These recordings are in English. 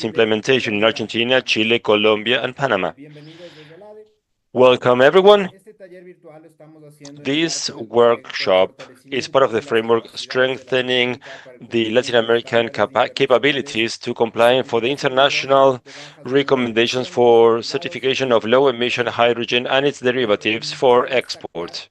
implementation in Argentina, Chile, Colombia, and Panama. Welcome, everyone. This workshop is part of the framework strengthening the Latin American capabilities to comply for the international recommendations for certification of low-emission hydrogen and its derivatives for export.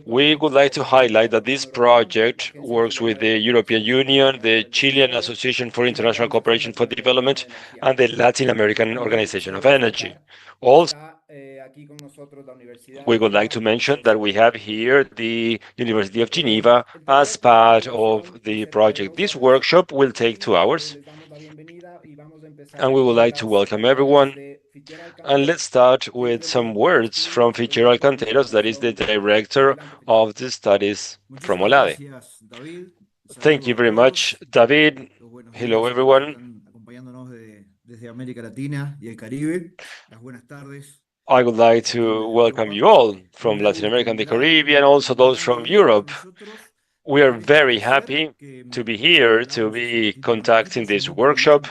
We would like to highlight that this project works with the European Union, the Chilean Association for International Cooperation for Development, and the Latin American Organization of Energy. Also, we would like to mention that we have here the University of Geneva as part of the project. This workshop will take 2 hours, and we would like to welcome everyone. And let's start with some words from Fitzgerald Canteros, that is the director of the studies from OLADE. Thank you very much, David. Hello, everyone. I would like to welcome you all from Latin America and the Caribbean, also those from Europe. We are very happy to be here, to be conducting this workshop.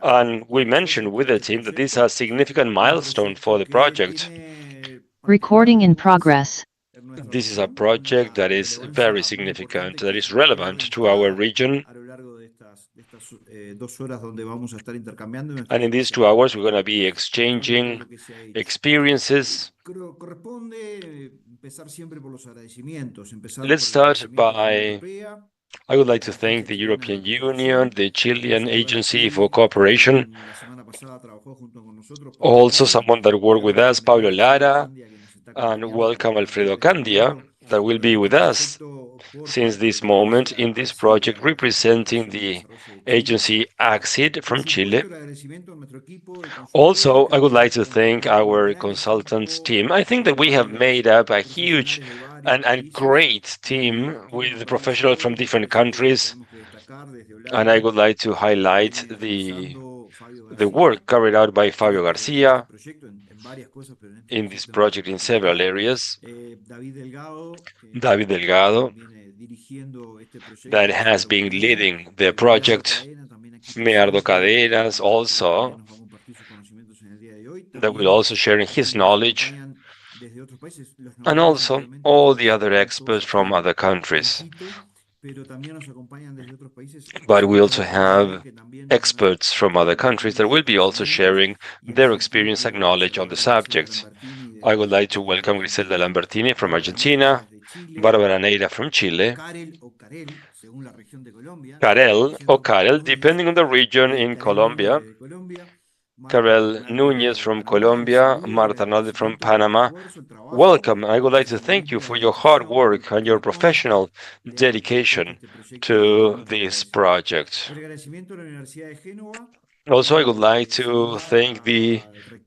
And we mentioned with the team that this is a significant milestone for the project. Recording in progress. This is a project that is very significant, that is relevant to our region. And in these 2 hours, we're going to be exchanging experiences. Let's start by, I would like to thank the European Union, the Chilean Agency for Cooperation, also someone that worked with us, Pablo Lara, and welcome Alfredo Candia, that will be with us since this moment in this project representing the agency ACCID from Chile. Also, I would like to thank our consultants team. I think that we have made up a huge and great team with professionals from different countries, and I would like to highlight the work carried out by Fabio Garcia in this project in several areas. David Delgado, that has been leading the project. Meardo Cadenas also, that will also sharing his knowledge, and also all the other experts from other countries. But we also have experts from other countries that will be also sharing their experience and knowledge on the subject. I would like to welcome Griselda Lambertini from Argentina, Barbara Neira from Chile, Karel or Karel, depending on the region in Colombia, Karel Núñez from Colombia, Marta Nalde from Panama. Welcome. I would like to thank you for your hard work and your professional dedication to this project. Also, I would like to thank the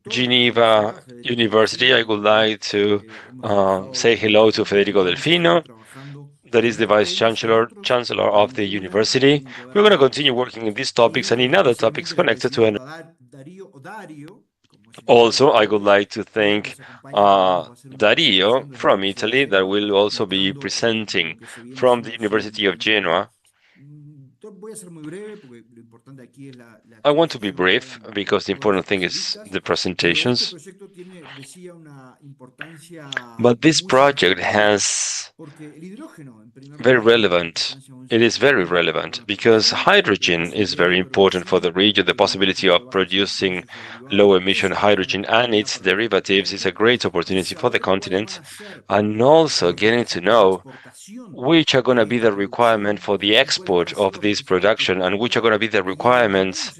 Geneva University. I would like to say hello to Federico Delfino, that is the Vice Chancellor of the university. We're going to continue working in these topics and in other topics connected to energy. Also, I would like to thank Dario from Italy, that will also be presenting from the University of Genoa. I want to be brief because the important thing is the presentations. But this project has very relevant. It is very relevant because hydrogen is very important for the region. The possibility of producing low-emission hydrogen and its derivatives is a great opportunity for the continent, and also getting to know which are going to be the requirement for the export of this production and which are going to be the requirements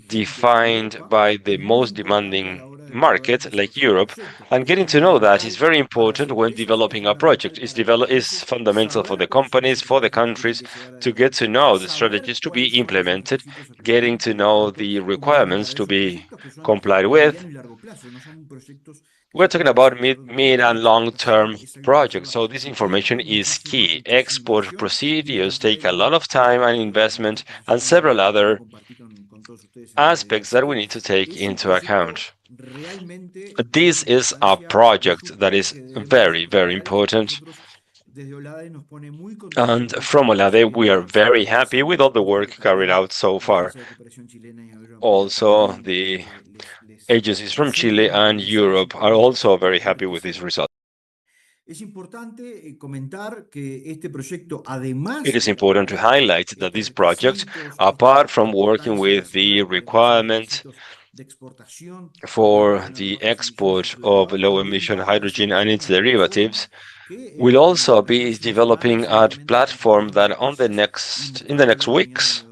defined by the most demanding market like Europe, and getting to know that is very important when developing a project. Is fundamental for the companies, for the countries, to get to know the strategies to be implemented, getting to know the requirements to be complied with. We're talking about mid and long-term projects, so this information is key. Export procedures take a lot of time and investment and several other aspects that we need to take into account. This is a project that is very, very important. And from OLADE, we are very happy with all the work carried out so far. Also, the agencies from Chile and Europe are also very happy with this result. It is important to highlight that this project, apart from working with the requirement for the export of low-emission hydrogen and its derivatives, will also be developing a platform that in the next weeks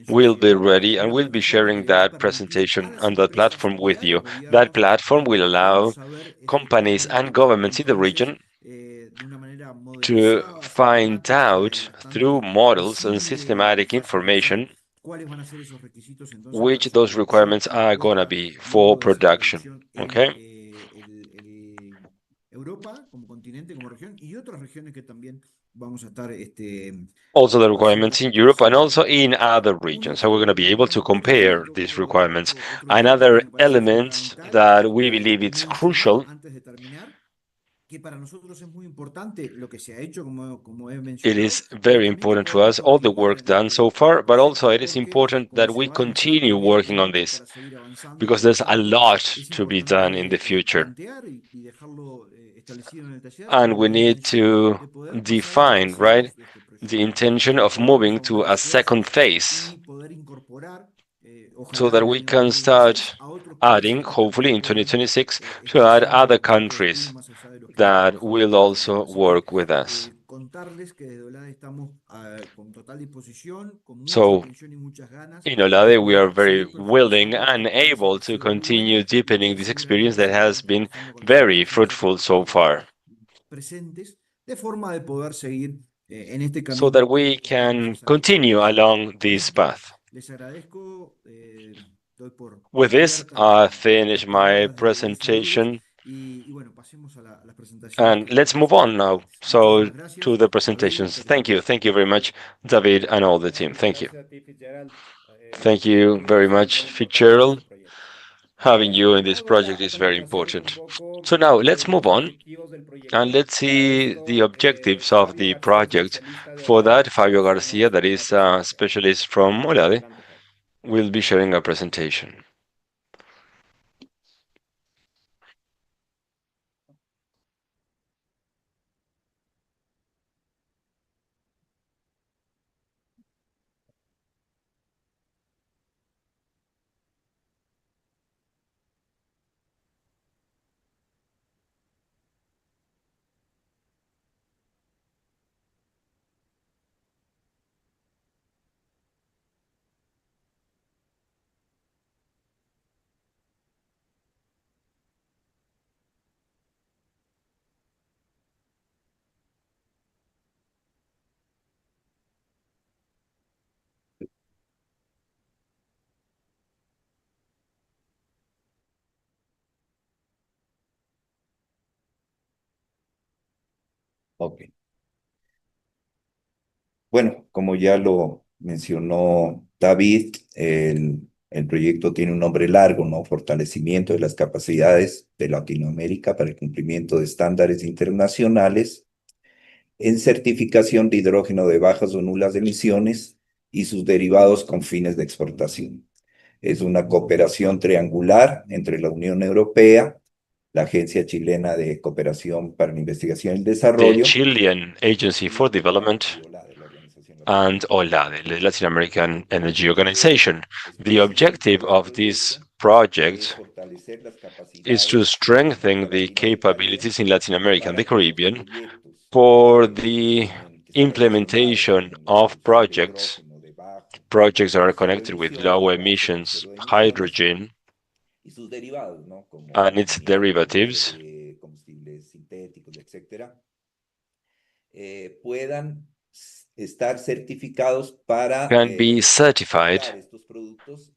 will be ready, and we'll be sharing that presentation on that platform with you. That platform will allow companies and governments in the region to find out through models and systematic information which those requirements are going to be for production. Okay? Also the requirements in Europe and also in other regions. So we're going to be able to compare these requirements. Another element that we believe it's crucial, it is very important to us, all the work done so far, but also it is important that we continue working on this because there's a lot to be done in the future. And we need to define, right, the intention of moving to a second phase so that we can start adding, hopefully in 2026, to add other countries that will also work with us. So in OLADE, we are very willing and able to continue deepening this experience that has been very fruitful so far, so that we can continue along this path. With this, I finish my presentation. And let's move on now. So to the presentations. Thank you. Thank you very much, David and all the team. Thank you. Thank you very much, Fitzgerald. Having you in this project is very important. So now let's move on and let's see the objectives of the project. For that, Fabio Garcia, that is a specialist from OLADE, will be sharing a presentation. Ok. Bueno, como ya lo mencionó David, el proyecto tiene un nombre largo, ¿no? Fortalecimiento de las capacidades de Latinoamérica para el cumplimiento de estándares internacionales en certificación de hidrógeno de bajas o nulas emisiones y sus derivados con fines de exportación. Es una cooperación triangular entre la Unión Europea, la Agencia Chilena de Cooperación para la Investigación y el The Desarrollo, Chilean Agency for Development, and OLADE, the Latin American Energy Organization. The objective of this project is to strengthen the capabilities in Latin America and the Caribbean for the implementation of projects that are connected with low emissions hydrogen and its derivatives can be certified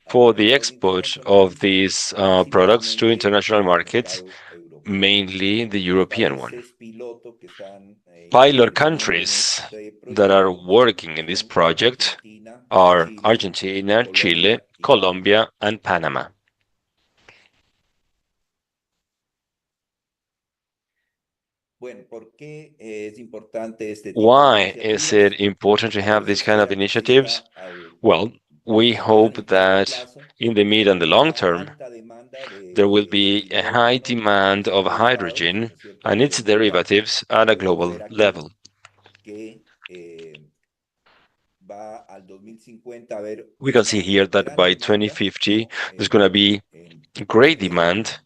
for the export of these products to international markets, mainly the European one. Pilot countries that are working in this project are Argentina, Chile, Colombia, and Panama. Why is it important to have these kind of initiatives? Well, we hope that in the mid and the long term, there will be a high demand of hydrogen and its derivatives at a global level. We can see here that by 2050, there's going to be great demand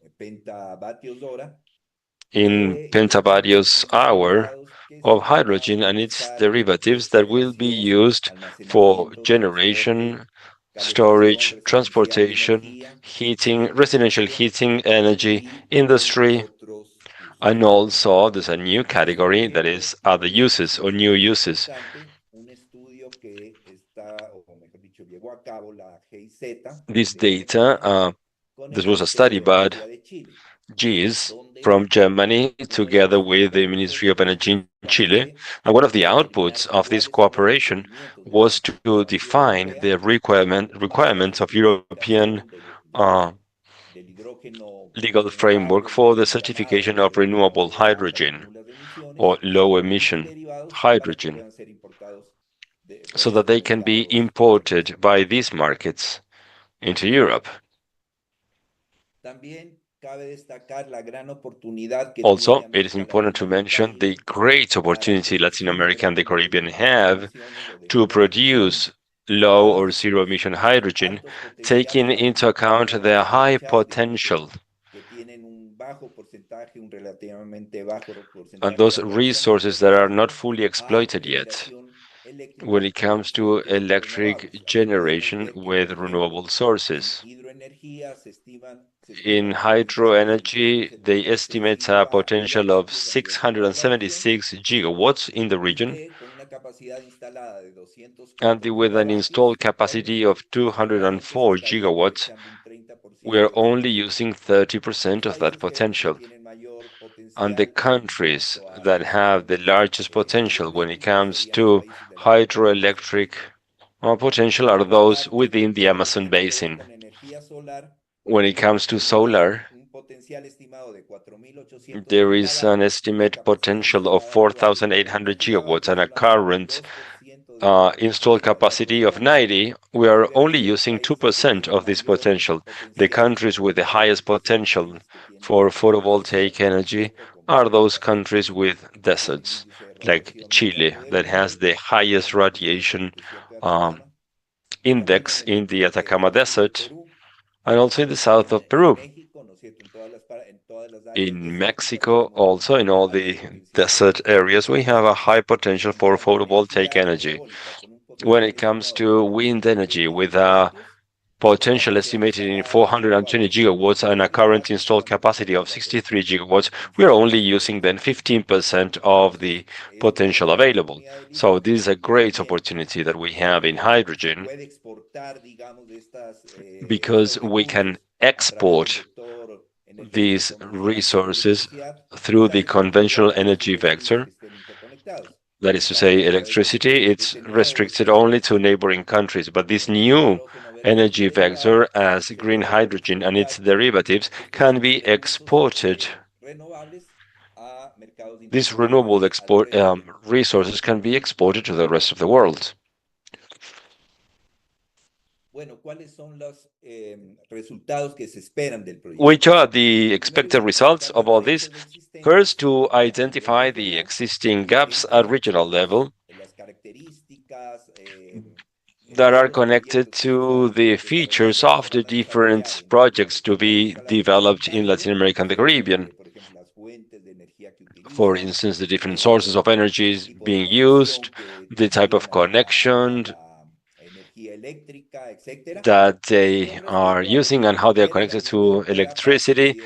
in pentabarios hour of hydrogen and its derivatives that will be used for generation, storage, transportation, heating, residential heating, energy, industry, and also there's a new category that is other uses or new uses. This data, this was a study, but GIS from Germany, together with the Ministry of Energy in Chile. And one of the outputs of this cooperation was to define the requirements of European legal framework for the certification of renewable hydrogen or low-emission hydrogen, so that they can be imported by these markets into Europe. Also, it is important to mention the great opportunity Latin America and the Caribbean have to produce low or zero emission hydrogen, taking into account their high potential and those resources that are not fully exploited yet when it comes to electric generation with renewable sources. In hydro energy, they estimate a potential of 676 gigawatts in the region, and with an installed capacity of 204 gigawatts, we are only using 30% of that potential. And the countries that have the largest potential when it comes to hydroelectric potential are those within the Amazon basin. When it comes to solar, there is an estimated potential of 4,800 gigawatts and a current installed capacity of 90. We are only using 2% of this potential. The countries with the highest potential for photovoltaic energy are those countries with deserts, like Chile, that has the highest radiation index in the Atacama Desert, and also in the south of Peru. In Mexico, also in all the desert areas, we have a high potential for photovoltaic energy. When it comes to wind energy, with a potential estimated in 420 gigawatts and a current installed capacity of 63 gigawatts, we are only using then 15% of the potential available. So this is a great opportunity that we have in hydrogen, because we can export these resources through the conventional energy vector. That is to say, electricity, it's restricted only to neighboring countries. But this new energy vector, as green hydrogen and its derivatives, can be exported. These renewable resources can be exported to the rest of the world. Which are the expected results of all this? First, to identify the existing gaps at regional level that are connected to the features of the different projects to be developed in Latin America and the Caribbean. For instance, the different sources of energy being used, the type of connection that they are using and how they are connected to electricity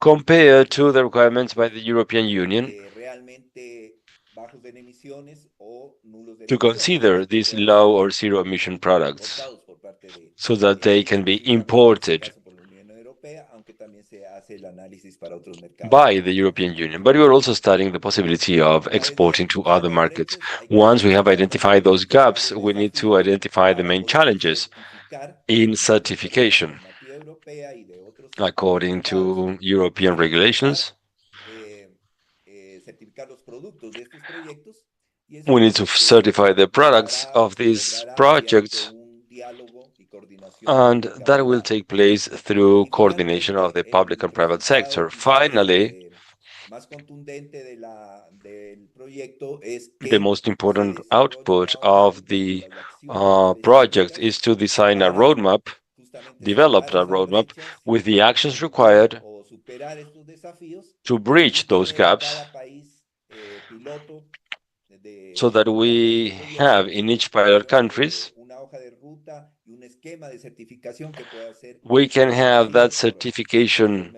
compared to the requirements by the European Union to consider these low or zero emission products so that they can be imported by the European Union. But we are also studying the possibility of exporting to other markets. Once we have identified those gaps, we need to identify the main challenges in certification. According to European regulations, We need to certify the products of these projects, and that will take place through coordination of the public and private sector. Finally, the most important output of the project is to design a roadmap, develop a roadmap with the actions required to bridge those gaps so that we have in each pilot countries, we can have that certification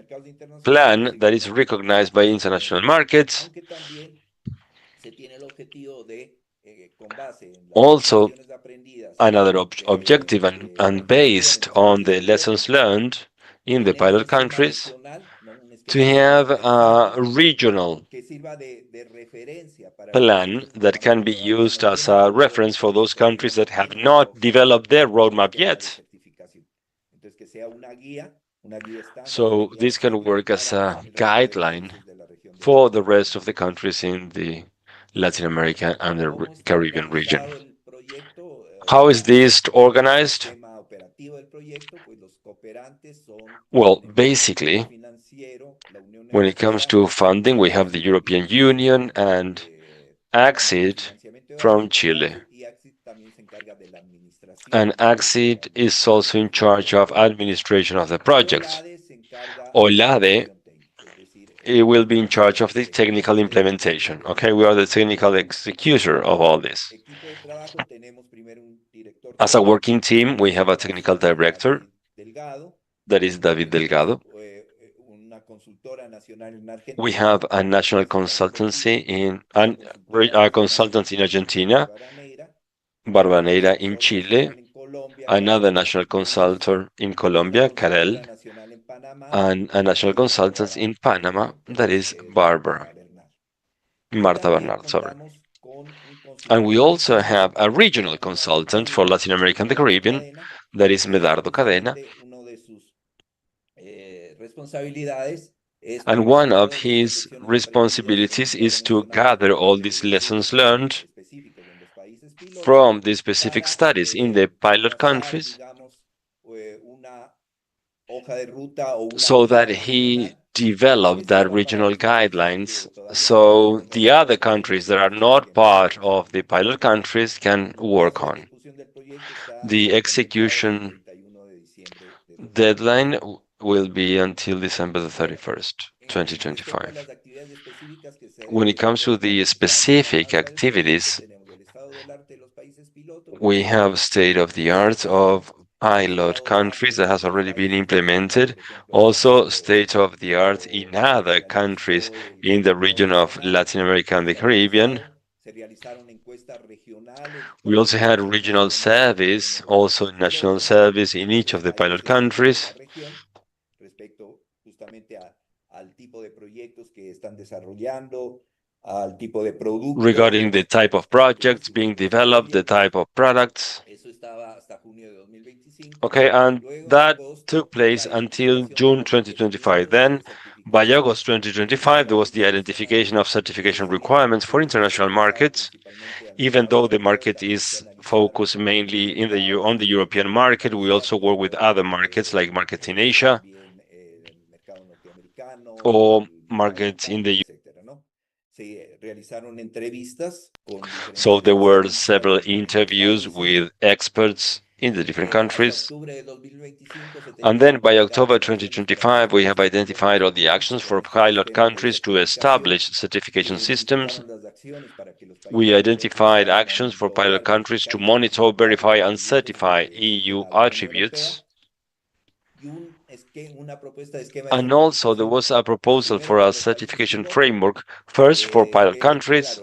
plan that is recognized by international markets. Also, another objective and based on the lessons learned in the pilot countries, to have a regional plan that can be used as a reference for those countries that have not developed their roadmap yet. So this can work as a guideline for the rest of the countries in the Latin America and the Caribbean region. How is this organized? Well, basically, when it comes to funding, we have the European Union and ACID from Chile. And ACID is also in charge of administration of the projects. OLADE, it will be in charge of the technical implementation. Okay, we are the technical executor of all this. As a working team, we have a technical director, that is David Delgado. We have a national consultancy in Argentina, Barbaneira in Chile, another national consultant in Colombia, Karel, and a national consultant in Panama, that is Marta Bernard, sorry. And we also have a regional consultant for Latin America and the Caribbean, that is Medardo Cadena. And one of his responsibilities is to gather all these lessons learned from the specific studies in the pilot countries, so that he developed that regional guidelines so the other countries that are not part of the pilot countries can work on. The execution deadline will be until December the 31st, 2025. When it comes to the specific activities, we have state-of-the-art of pilot countries that has already been implemented, also state-of-the-art in other countries in the region of Latin America and the Caribbean. We also had regional service, also national service in each of the pilot countries. Regarding the type of projects being developed, the type of products. Okay, and that took place until June 2025. Then, by August 2025, there was the identification of certification requirements for international markets. Even though the market is focused mainly on the European market, we also work with other markets, like markets in Asia or markets in the So there were several interviews with experts in the different countries. And then by October 2025, we have identified all the actions for pilot countries to establish certification systems. We identified actions for pilot countries to monitor, verify, and certify EU attributes. And also there was a proposal for a certification framework, first for pilot countries,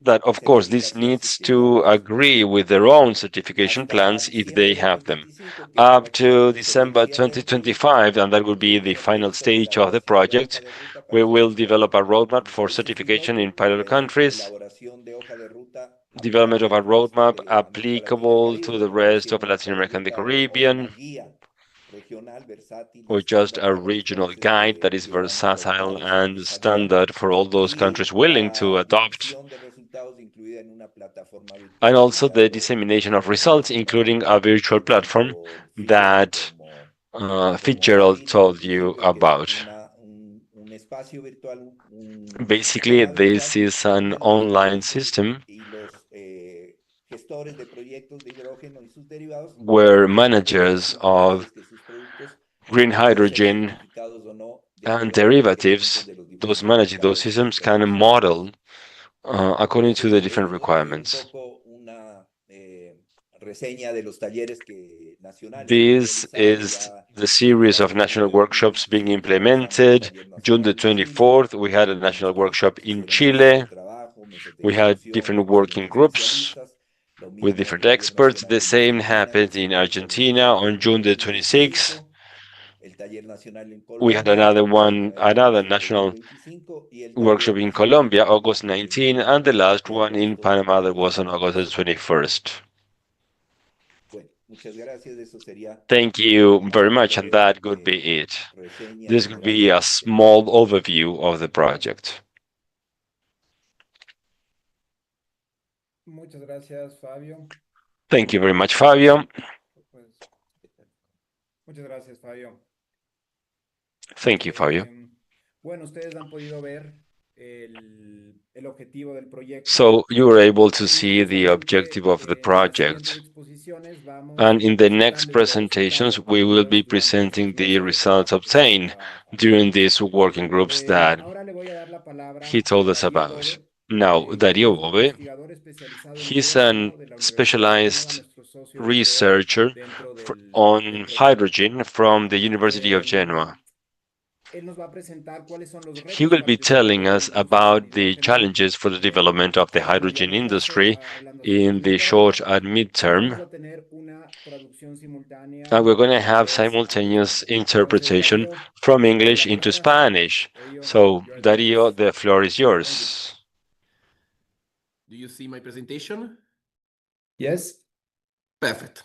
that of course this needs to agree with their own certification plans if they have them. Up to December 2025, and that will be the final stage of the project, we will develop a roadmap for certification in pilot countries, development of a roadmap applicable to the rest of Latin America and the Caribbean, or just a regional guide that is versatile and standard for all those countries willing to adopt. And also the dissemination of results, including a virtual platform that Fitzgerald told you about. Basically, this is an online system where managers of green hydrogen and derivatives, those managing those systems, can model according to the different requirements. This is the series of national workshops being implemented. June the 24th, we had a national workshop in Chile. We had different working groups with different experts. The same happened in Argentina on June the 26th. We had another national workshop in Colombia, August 19, and the last one in Panama that was on August the 21st. Thank you very much, and that could be it. This could be a small overview of the project. Thank you very much, Fabio. Thank you, Fabio. So you were able to see the objective of the project. And in the next presentations, we will be presenting the results obtained during these working groups that he told us about. Now, Dario Bove, he's a specialized researcher on hydrogen from the University of Genoa. He will be telling us about the challenges for the development of the hydrogen industry in the short and mid-term. And we're going to have simultaneous interpretation from English into Spanish. So, Dario, the floor is yours. Do you see my presentation? Yes. Perfect.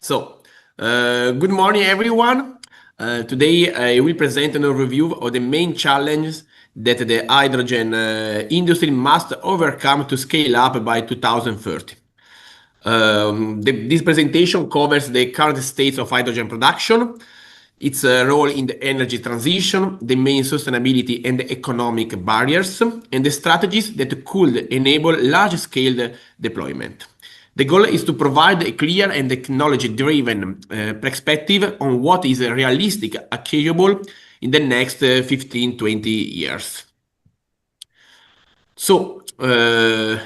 So, good morning, everyone. Today, I will present an overview of the main challenges that the hydrogen industry must overcome to scale up by 2030. This presentation covers the current states of hydrogen production, its role in the energy transition, the main sustainability and economic barriers, and the strategies that could enable large-scale deployment. The goal is to provide a clear and technology-driven perspective on what is realistic, achievable in the next 15-20 years. So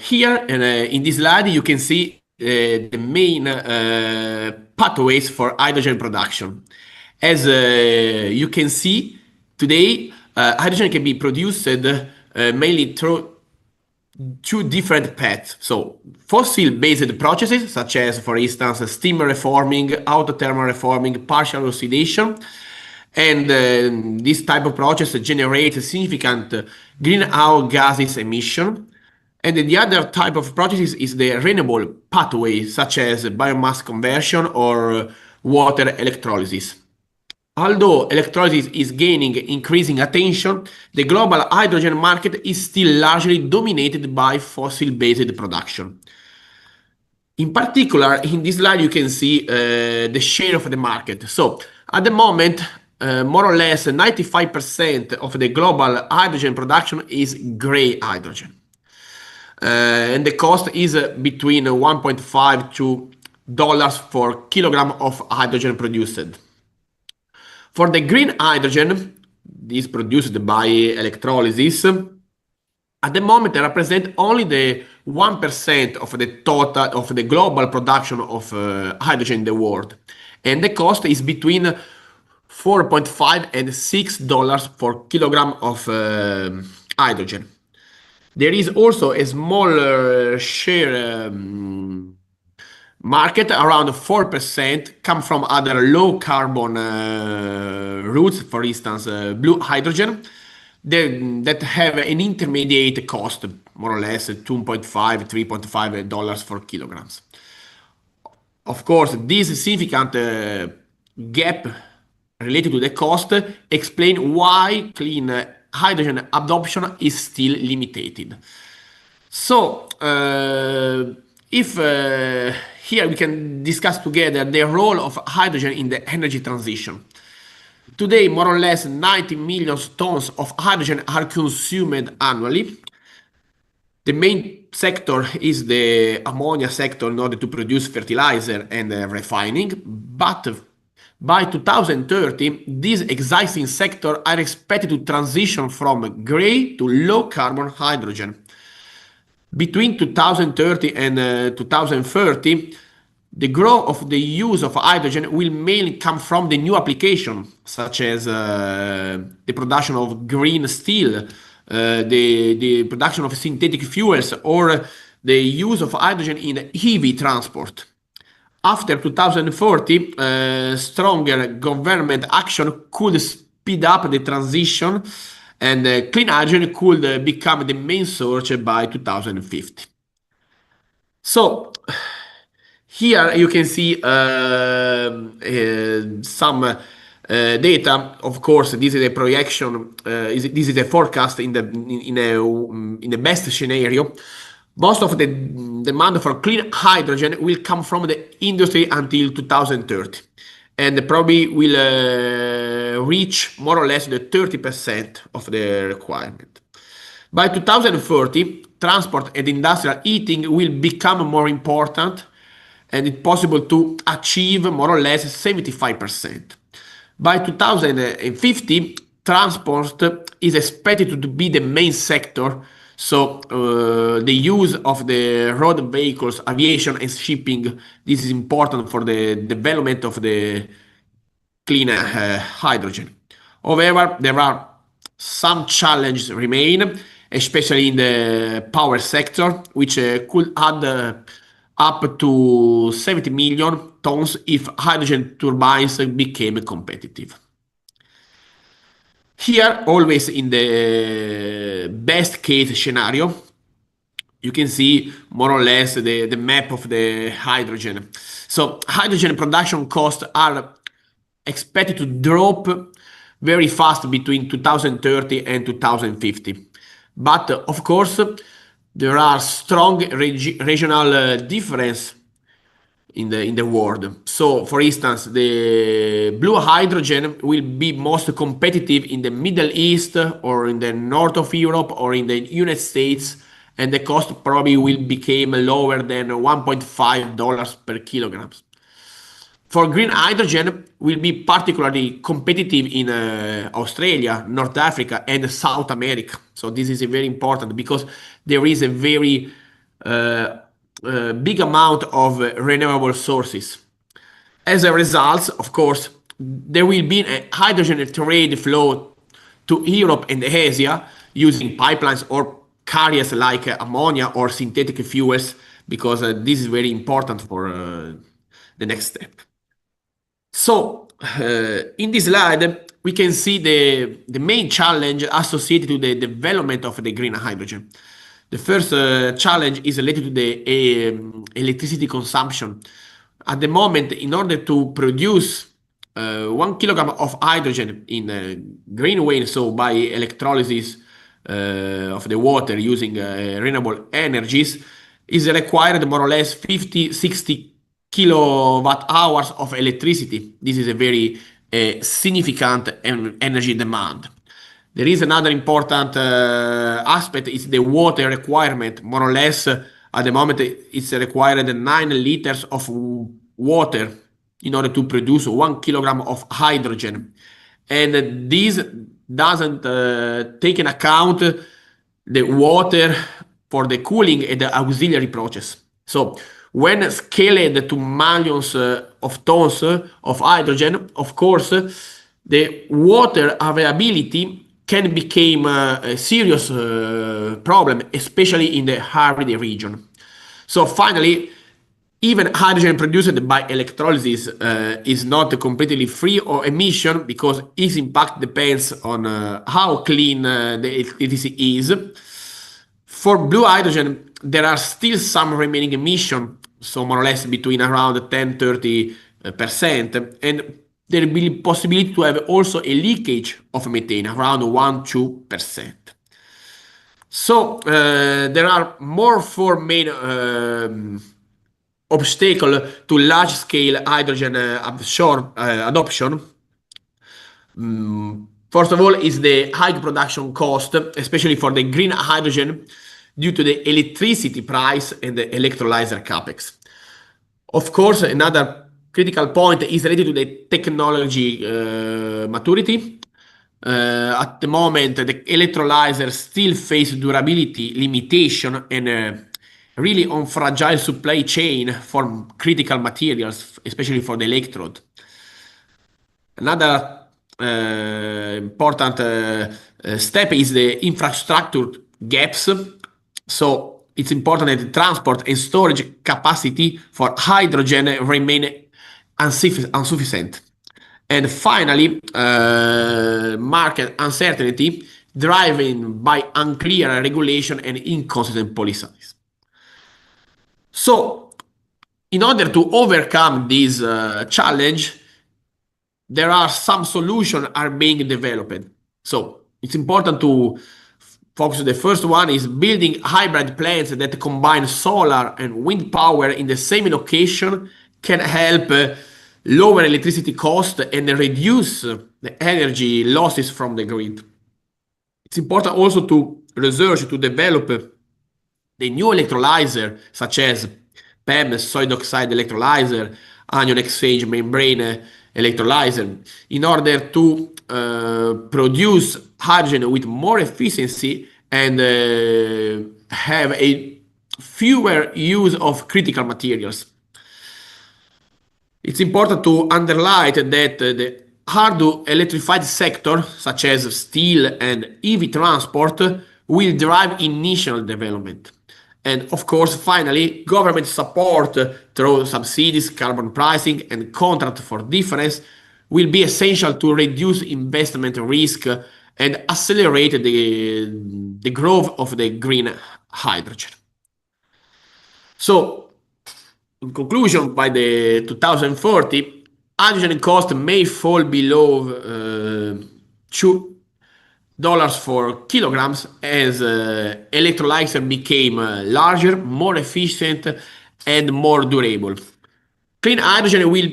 here in this slide, you can see the main pathways for hydrogen production. As you can see, today, hydrogen can be produced mainly through two different paths. So fossil-based processes, such as, for instance, steam reforming, autothermal reforming, partial oxidation. And this type of process generates significant greenhouse gases emission. And the other type of processes is the renewable pathway, such as biomass conversion or water electrolysis. Although electrolysis is gaining increasing attention, the global hydrogen market is still largely dominated by fossil-based production. In particular, in this slide, you can see the share of the market. So at the moment, more or less 95% of the global hydrogen production is gray hydrogen. And the cost is between $1.5 to $2 per kilogram of hydrogen produced. For the green hydrogen, this produced by electrolysis, at the moment they represent only the 1% of the total of the global production of hydrogen in the world. And the cost is between $4.5 and $6 per kilogram of hydrogen. There is also a smaller share market, around 4%, come from other low carbon routes, for instance, blue hydrogen, that have an intermediate cost, more or less $2.5, $3.5 per kilograms. Of course, this significant gap related to the cost explain why clean hydrogen adoption is still limited. So, if here we can discuss together the role of hydrogen in the energy transition. Today, more or less 90 million tons of hydrogen are consumed annually. The main sector is the ammonia sector in order to produce fertilizer and refining, but by 2030, these existing sectors are expected to transition from gray to low carbon hydrogen. Between 2030 and 2030, the growth of the use of hydrogen will mainly come from the new application, such as the production of green steel, the production of synthetic fuels, or the use of hydrogen in EV transport. After 2040, stronger government action could speed up the transition, and clean hydrogen could become the main source by 2050. So, here you can see some data. Of course, this is a projection. This is a forecast in the best scenario. Most of the demand for clean hydrogen will come from the industry until 2030, and probably will reach more or less the 30% of the requirement. By 2040, transport and industrial heating will become more important, and it's possible to achieve more or less 75%. By 2050, transport is expected to be the main sector, so the use of the road vehicles, aviation, and shipping, this is important for the development of the clean hydrogen. However, there are some challenges remain, especially in the power sector, which could add up to 70 million tons if hydrogen turbines became competitive. Here, always in the best case scenario, you can see more or less the map of the hydrogen. So hydrogen production costs are expected to drop very fast between 2030 and 2050. But of course, there are strong regional difference in the world. So, for instance, the blue hydrogen will be most competitive in the Middle East or in the north of Europe or in the United States, and the cost probably will become lower than $1.5 per kilogram. For green hydrogen, will be particularly competitive in Australia, North Africa, and South America. So this is very important because there is a very big amount of renewable sources. As a result, of course, there will be a hydrogen trade flow to Europe and Asia using pipelines or carriers like ammonia or synthetic fuels, because this is very important for the next step. So, in this slide, we can see the main challenge associated to the development of the green hydrogen. The first challenge is related to the electricity consumption. At the moment, in order to produce 1 kilogram of hydrogen in a green way, so by electrolysis of the water using renewable energies, is required more or less 50-60 kilowatt hours of electricity. This is a very significant energy demand. There is another important aspect, is the water requirement. More or less, at the moment, it's required 9 liters of water in order to produce 1 kilogram of hydrogen. And this doesn't take into account the water for the cooling and the auxiliary process. So when scaled to millions of tons of hydrogen, of course, the water availability can become a serious problem, especially in the arid region. So finally, even hydrogen produced by electrolysis is not completely free of emission, because its impact depends on how clean the electricity is. For blue hydrogen, there are still some remaining emission, so more or less between around 10-30%, and there will be possibility to have also a leakage of methane around 1-2%. So there are four main obstacles to large-scale hydrogen adoption. First of all, is the high production cost, especially for the green hydrogen, due to the electricity price and the electrolyzer capex. Of course, another critical point is related to the technology maturity. At the moment, the electrolyzers still face durability limitation and really on fragile supply chain for critical materials, especially for the electrode. Another important step is the infrastructure gaps. So it's important that the transport and storage capacity for hydrogen remain insufficient. And finally, market uncertainty driven by unclear regulation and inconsistent policies. So, in order to overcome this challenge, there are some solutions are being developed. So it's important to focus. The first one is building hybrid plants that combine solar and wind power in the same location can help lower electricity cost and reduce the energy losses from the grid. It's important also to research to develop the new electrolyzer such as PEM, solid oxide electrolyzer, anion exchange membrane electrolyzer, in order to produce hydrogen with more efficiency and have a fewer use of critical materials. It's important to underline that the hard-to-electrified sector, such as steel and EV transport, will drive initial development. And of course, finally, government support through subsidies, carbon pricing, and contract for difference will be essential to reduce investment risk and accelerate the growth of the green hydrogen. So, in conclusion, by the 2040, hydrogen cost may fall below $2 for kilograms as electrolyzer became larger, more efficient, and more durable. Clean hydrogen will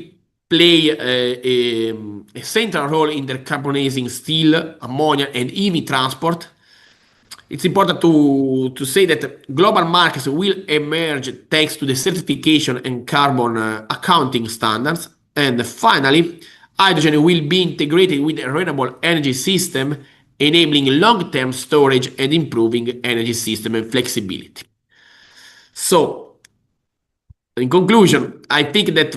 play a central role in decarbonizing steel, ammonia, and EV transport. It's important to say that global markets will emerge thanks to the certification and carbon accounting standards. And finally, hydrogen will be integrated with a renewable energy system, enabling long-term storage and improving energy system and flexibility. So, in conclusion, I think that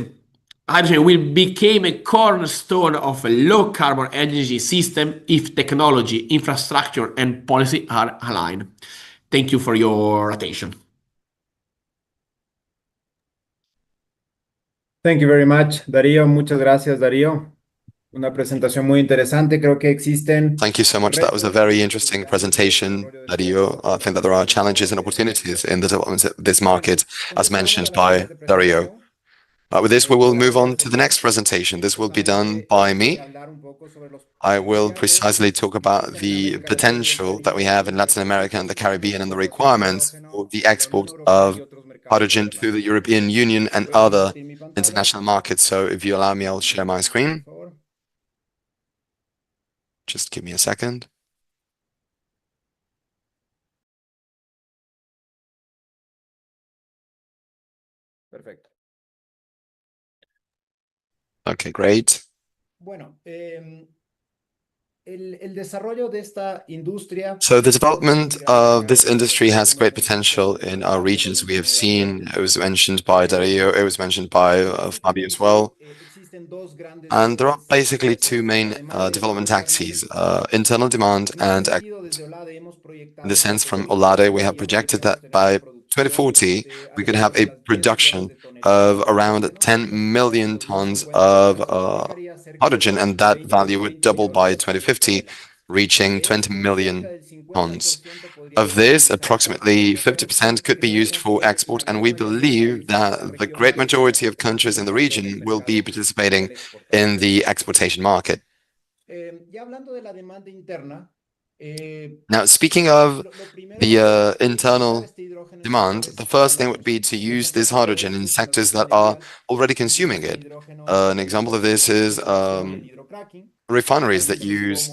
hydrogen will become a cornerstone of a low-carbon energy system if technology, infrastructure, and policy are aligned. Thank you for your attention. Thank you very much, Darío. Muchas gracias, Darío. Una presentación muy interesante. Creo que existen. Thank you so much. That was a very interesting presentation, Darío. I think that there are challenges and opportunities in the development of this market, as mentioned by Darío. With this, we will move on to the next presentation. This will be done by me. I will precisely talk about the potential that we have in Latin America and the Caribbean and the requirements for the export of hydrogen to the European Union and other international markets. So if you allow me, I'll share my screen. Just give me a second. Perfecto. Okay, great. Bueno, el desarrollo de esta industria. So the development of this industry has great potential in our regions. We have seen, it was mentioned by Darío, it was mentioned by Fabio as well. And there are basically two main development axes, internal demand and export. In the sense from Olade, we have projected that by 2040, we could have a production of around 10 million tons of hydrogen, and that value would double by 2050, reaching 20 million tons. Of this, approximately 50% could be used for export, and we believe that the great majority of countries in the region will be participating in the exportation market. Now, speaking of the internal demand, the first thing would be to use this hydrogen in sectors that are already consuming it. An example of this is refineries that use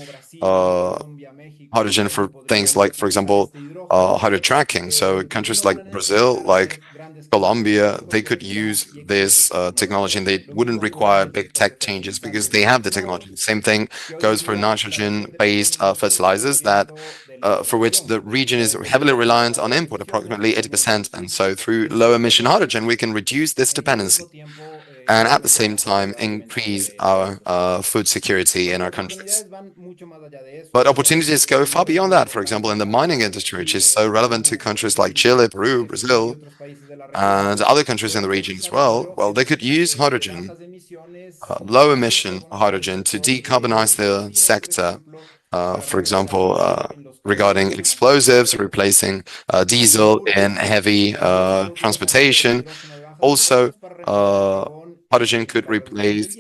hydrogen for things like, for example, hydrotracking. So countries like Brazil, like Colombia, they could use this technology and they wouldn't require big tech changes because they have the technology. Same thing goes for nitrogen-based fertilizers that for which the region is heavily reliant on import, approximately 80%. And so through low-emission hydrogen, we can reduce this dependency and at the same time increase our food security in our countries. But opportunities go far beyond that. For example, in the mining industry, which is so relevant to countries like Chile, Peru, Brazil, and other countries in the region as well, well, they could use hydrogen, low-emission hydrogen, to decarbonize the sector. For example, regarding explosives, replacing diesel in heavy transportation. Also, hydrogen could replace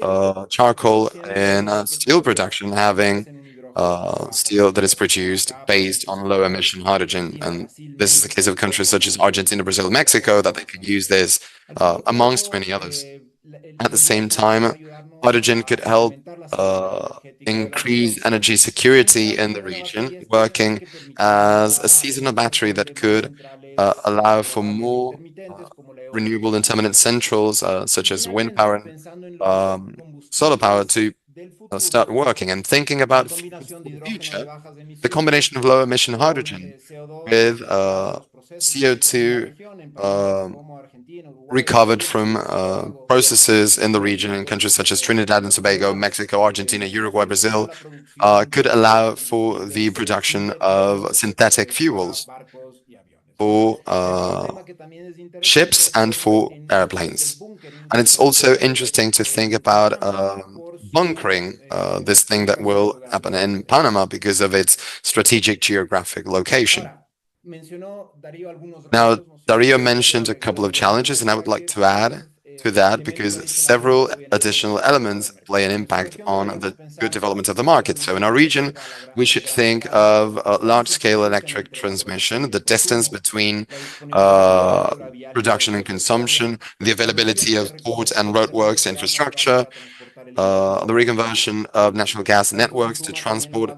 charcoal in steel production, having steel that is produced based on low-emission hydrogen. And this is the case of countries such as Argentina, Brazil, Mexico, that they could use this amongst many others. At the same time, hydrogen could help increase energy security in the region, working as a seasonal battery that could allow for more renewable intermittent centrals, such as wind power and solar power, to start working. And thinking about the future, the combination of low-emission hydrogen with CO2 recovered from processes in the region in countries such as Trinidad and Tobago, Mexico, Argentina, Uruguay, Brazil, could allow for the production of synthetic fuels for ships and for airplanes. And it's also interesting to think about bunkering, this thing that will happen in Panama because of its strategic geographic location. Now, Dario mentioned a couple of challenges, and I would like to add to that because several additional elements play an impact on the good development of the market. So in our region, we should think of large-scale electric transmission, the distance between production and consumption, the availability of port and roadworks infrastructure, the reconversion of natural gas networks to transport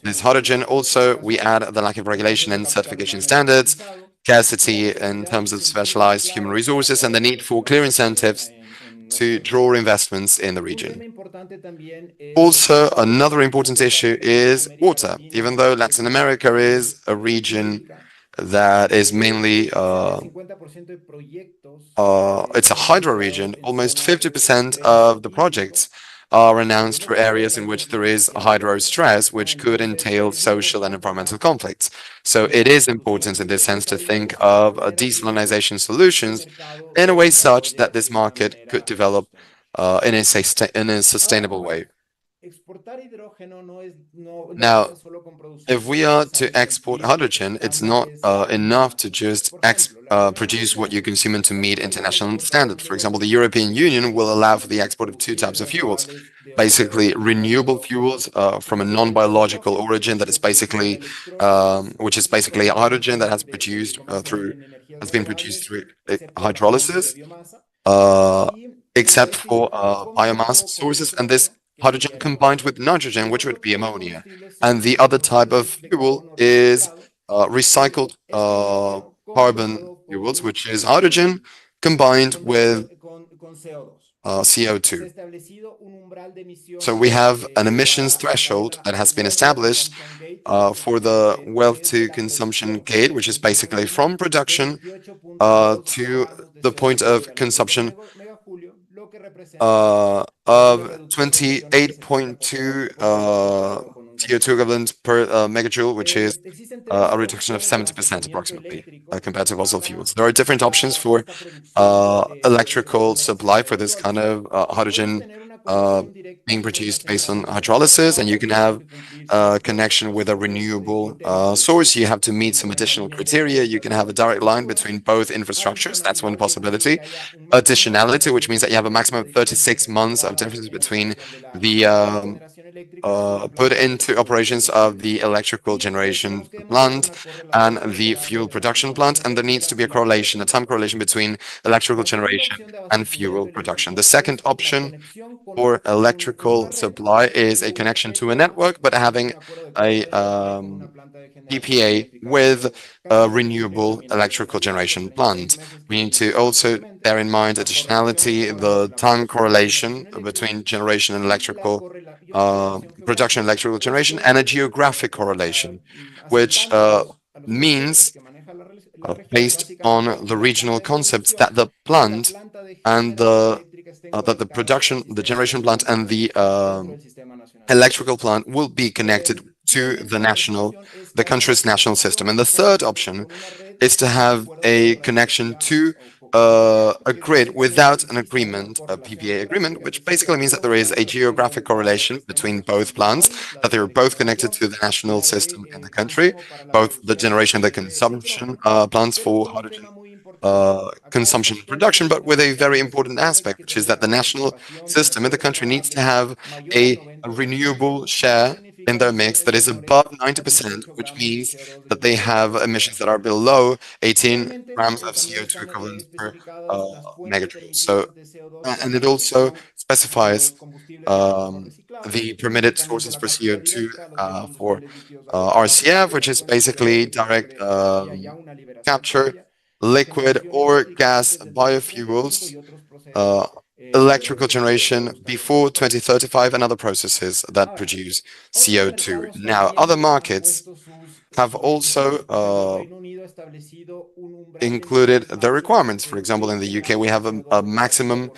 this hydrogen. Also, we add the lack of regulation and certification standards, scarcity in terms of specialized human resources, and the need for clear incentives to draw investments in the region. Also, another important issue is water. Even though Latin America is a region that is mainly it's a hydro region, almost 50% of the projects are announced for areas in which there is hydro stress, which could entail social and environmental conflicts. So it is important in this sense to think of desalination solutions in a way such that this market could develop in a sustainable way. Now, if we are to export hydrogen, it's not enough to just produce what you consume and to meet international standards. For example, the European Union will allow for the export of two types of fuels, basically renewable fuels from a non-biological origin that is basically, which is basically hydrogen that has been produced through hydrolysis, except for biomass sources, and this hydrogen combined with nitrogen, which would be ammonia. And the other type of fuel is recycled carbon fuels, which is hydrogen combined with CO2. So we have an emissions threshold that has been established for the wealth to consumption gate, which is basically from production to the point of consumption of 28.2 CO2 equivalent per megajoule, which is a reduction of 70% approximately compared to fossil fuels. There are different options for electrical supply for this kind of hydrogen being produced based on hydrolysis, and you can have a connection with a renewable source. You have to meet some additional criteria. You can have a direct line between both infrastructures. That's one possibility. Additionality, which means that you have a maximum of 36 months of difference between the put into operations of the electrical generation plant and the fuel production plant, and there needs to be a correlation, a time correlation between electrical generation and fuel production. The second option for electrical supply is a connection to a network, but having a PPA with a renewable electrical generation plant. We need to also bear in mind additionality, the time correlation between generation and electrical production, electrical generation, and a geographic correlation, which means based on the regional concepts that the plant and the production, the generation plant and the electrical plant will be connected to the country's national system. And the third option is to have a connection to a grid without an agreement, a PPA agreement, which basically means that there is a geographic correlation between both plants, that they are both connected to the national system in the country, both the generation and the consumption plants for hydrogen consumption and production, but with a very important aspect, which is that the national system in the country needs to have a renewable share in their mix that is above 90%, which means that they have emissions that are below 18 grams of CO2 equivalent per megajoule. So, and it also specifies the permitted sources for CO2 for RCF, which is basically direct capture, liquid or gas biofuels, electrical generation before 2035, and other processes that produce CO2. Now, other markets have also included the requirements. For example, in the UK, we have a maximum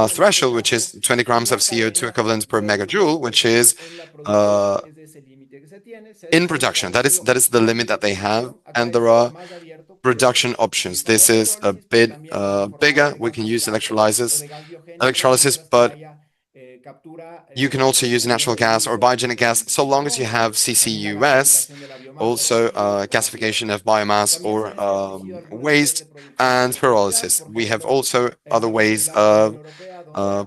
threshold, which is 20 grams of CO2 equivalent per megajoule, which is in production. That is the limit that they have, and there are production options. This is a bit bigger. We can use electrolysis, but you can also use natural gas or biogenic gas, so long as you have CCUS, also gasification of biomass or waste, and pyrolysis. We have also other ways of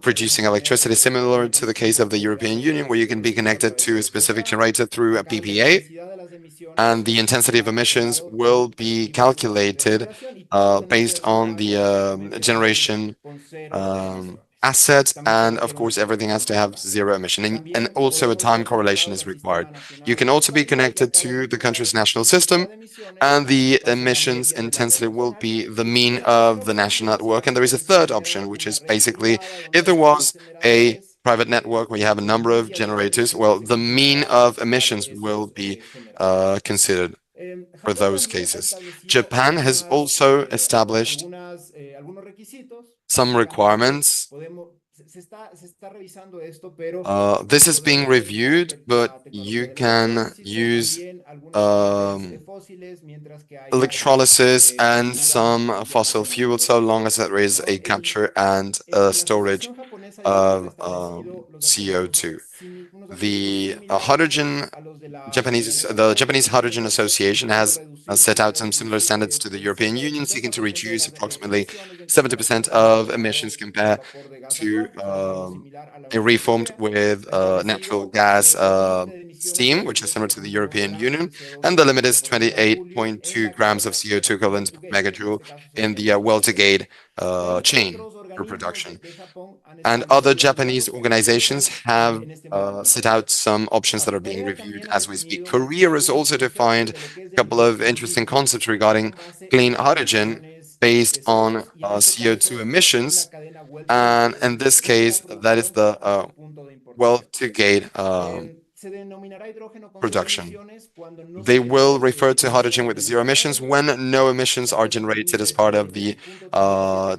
producing electricity, similar to the case of the European Union, where you can be connected to a specific generator through a PPA, and the intensity of emissions will be calculated based on the generation asset, and of course everything has to have zero emission, and also a time correlation is required. You can also be connected to the country's national system, and the emissions intensity will be the mean of the national network. And there is a third option, which is basically if there was a private network where you have a number of generators, well, the mean of emissions will be considered for those cases. Japan has also established some requirements. This is being reviewed, but you can use electrolysis and some fossil fuel, so long as there is a capture and storage of CO2. The Japanese Hydrogen Association has set out some similar standards to the European Union, seeking to reduce approximately 70% of emissions compared to a reformed with natural gas steam, which is similar to the European Union, and the limit is 28.2 grams of CO2 equivalent per megajoule in the well-to-gate chain for production. And other Japanese organizations have set out some options that are being reviewed as we speak. Korea has also defined a couple of interesting concepts regarding clean hydrogen based on CO2 emissions, and in this case, that is the well-to-gate production. They will refer to hydrogen with zero emissions when no emissions are generated as part of the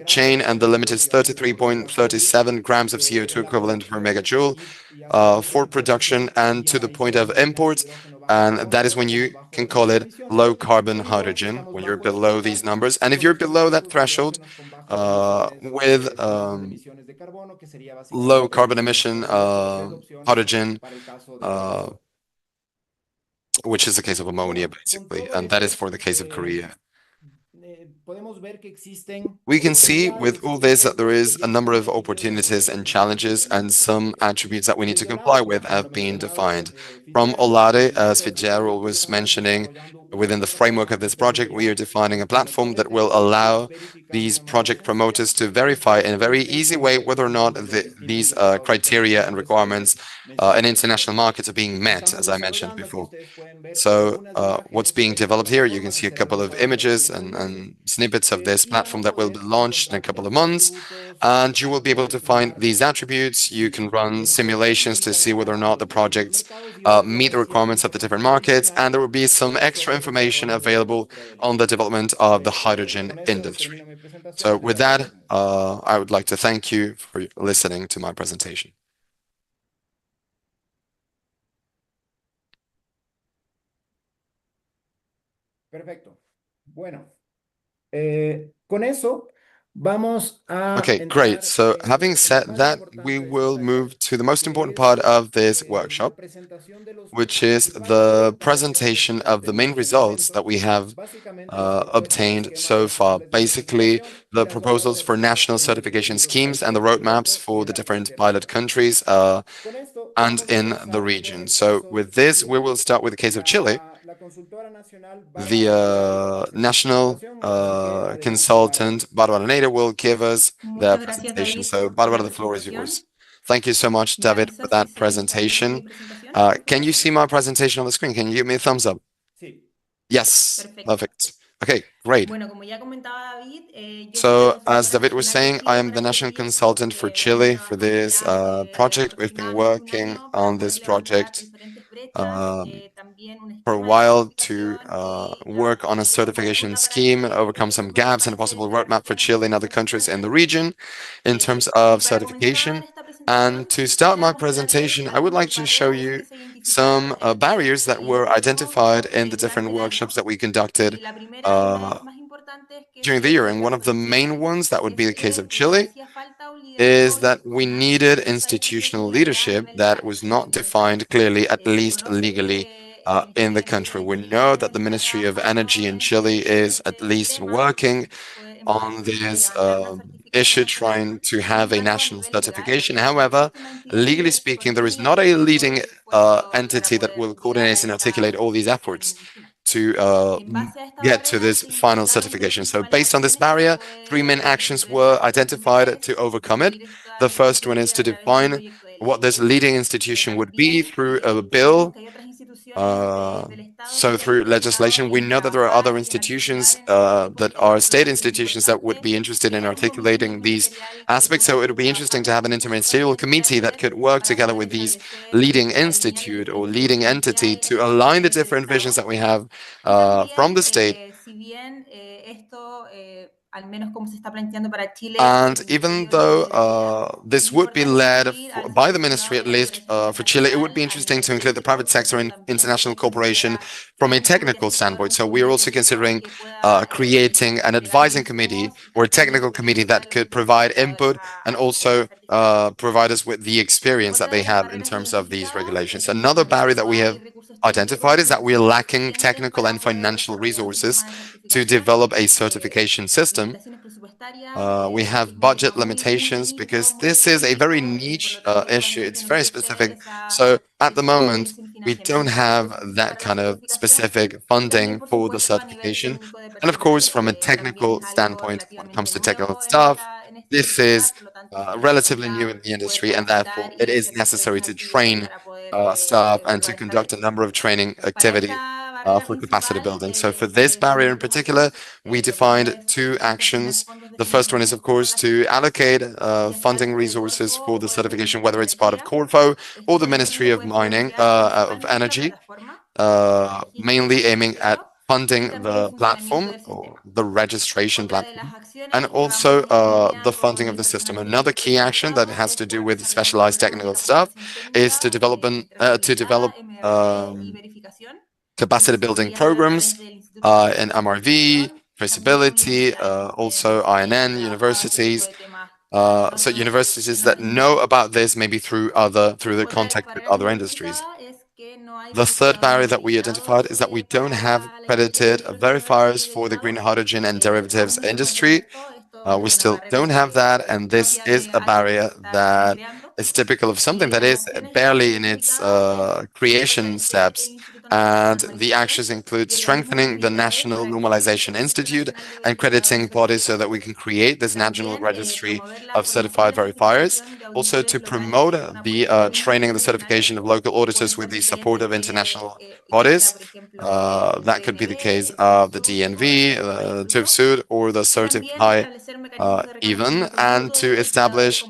chain, and the limit is 33.37 grams of CO2 equivalent per megajoule for production and to the point of import. And that is when you can call it low carbon hydrogen, when you're below these numbers. And if you're below that threshold, with low carbon emission hydrogen, which is the case of ammonia, basically, and that is for the case of Korea. We can see with all this that there is a number of opportunities and challenges, and some attributes that we need to comply with have been defined. From Olade, as Fitzgerald was mentioning, within the framework of this project, we are defining a platform that will allow these project promoters to verify in a very easy way whether or not these criteria and requirements in international markets are being met, as I mentioned before. So what's being developed here, you can see a couple of images and snippets of this platform that will be launched in a couple of months, and you will be able to find these attributes. You can run simulations to see whether or not the projects meet the requirements of the different markets, and there will be some extra information available on the development of the hydrogen industry. So with that, I would like to thank you for listening to my presentation. Perfecto. Bueno, con eso vamos a Okay, great. So having said that, we will move to the most important part of this workshop, which is the presentation of the main results that we have obtained so far. Basically, the proposals for national certification schemes and the roadmaps for the different pilot countries and in the region. So with this, we will start with the case of Chile. The national consultant, Barbara Nader, will give us the presentation. So Barbara, the floor is yours. Thank you so much, David, for that presentation. Can you see my presentation on the screen? Can you give me a thumbs up? Yes, perfect. Okay, great. So, as David was saying, I am the national consultant for Chile for this project. We've been working on this project for a while to work on a certification scheme, overcome some gaps, and a possible roadmap for Chile and other countries in the region in terms of certification. And to start my presentation, I would like to show you some barriers that were identified in the different workshops that we conducted during the year. And one of the main ones, that would be the case of Chile, is that we needed institutional leadership that was not defined clearly, at least legally, in the country. We know that the Ministry of Energy in Chile is at least working on this issue, trying to have a national certification. However, legally speaking, there is not a leading entity that will coordinate and articulate all these efforts to get to this final certification. So based on this barrier, 3 main actions were identified to overcome it. The first one is to define what this leading institution would be through a bill. So through legislation, we know that there are other institutions that are state institutions that would be interested in articulating these aspects. So it would be interesting to have an interministerial committee that could work together with these leading institute or leading entity to align the different visions that we have from the state. And even though this would be led by the ministry, at least for Chile, it would be interesting to include the private sector in international cooperation from a technical standpoint. So we are also considering creating an advising committee or a technical committee that could provide input and also provide us with the experience that they have in terms of these regulations. Another barrier that we have identified is that we are lacking technical and financial resources to develop a certification system. We have budget limitations because this is a very niche issue. It's very specific. So at the moment, we don't have that kind of specific funding for the certification. And of course, from a technical standpoint, when it comes to technical stuff, this is relatively new in the industry, and therefore it is necessary to train staff and to conduct a number of training activities for capacity building. So for this barrier in particular, we defined 2 actions. The first one is, of course, to allocate funding resources for the certification, whether it's part of Corfo or the Ministry of Energy, mainly aiming at funding the platform or the registration platform, and also the funding of the system. Another key action that has to do with specialized technical staff is to develop capacity building programs in MRV, traceability, also INN, universities. So universities that know about this maybe through the contact with other industries. The third barrier that we identified is that we don't have accredited verifiers for the green hydrogen and derivatives industry. We still don't have that, and this is a barrier that is typical of something that is barely in its creation steps. And the actions include strengthening the National Normalization Institute and crediting bodies so that we can create this national registry of certified verifiers. Also to promote the training and the certification of local auditors with the support of international bodies. That could be the case of the DNV, TÜV or the Certify even, and to establish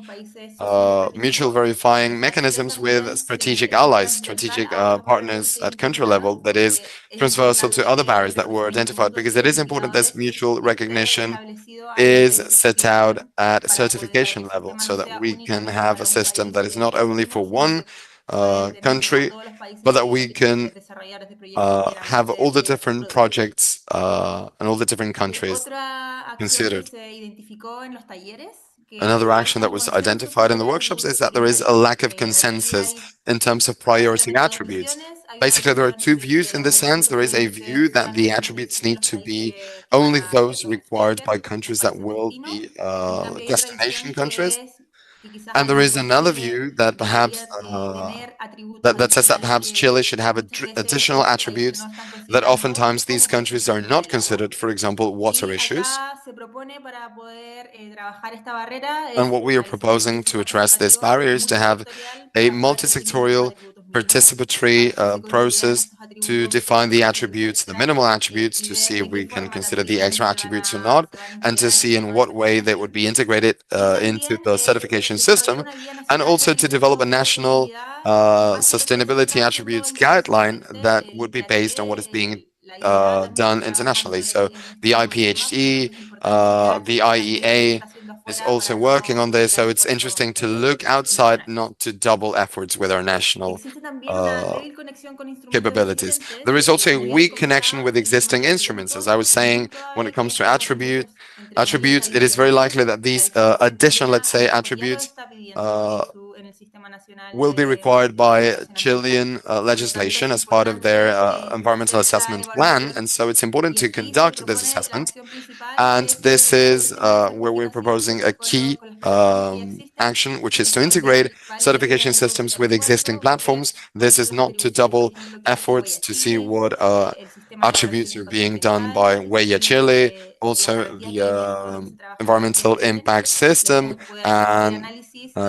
mutual verifying mechanisms with strategic allies, strategic partners at country level that is transversal to other barriers that were identified, because it is important that mutual recognition is set out at certification level so that we can have a system that is not only for one country, but that we can have all the different projects and all the different countries considered. Another action that was identified in the workshops is that there is a lack of consensus in terms of priority attributes. Basically, there are two views in this sense. There is a view that the attributes need to be only those required by countries that will be destination countries. And there is another view that perhaps that says that perhaps Chile should have additional attributes that oftentimes these countries are not considered, for example, water issues. And what we are proposing to address this barrier is to have a multi-sectorial participatory process to define the attributes, the minimal attributes, to see if we can consider the extra attributes or not, and to see in what way they would be integrated into the certification system, and also to develop a national sustainability attributes guideline that would be based on what is being done internationally. So the IPHE, the IEA is also working on this. So it's interesting to look outside, not to double efforts with our national capabilities. There is also a weak connection with existing instruments. As I was saying, when it comes to attributes, it is very likely that these additional, let's say, attributes will be required by Chilean legislation as part of their environmental assessment plan. And so it's important to conduct this assessment. And this is where we're proposing a key action, which is to integrate certification systems with existing platforms. This is not to double efforts to see what attributes are being done by Huella Chile, also the environmental impact system and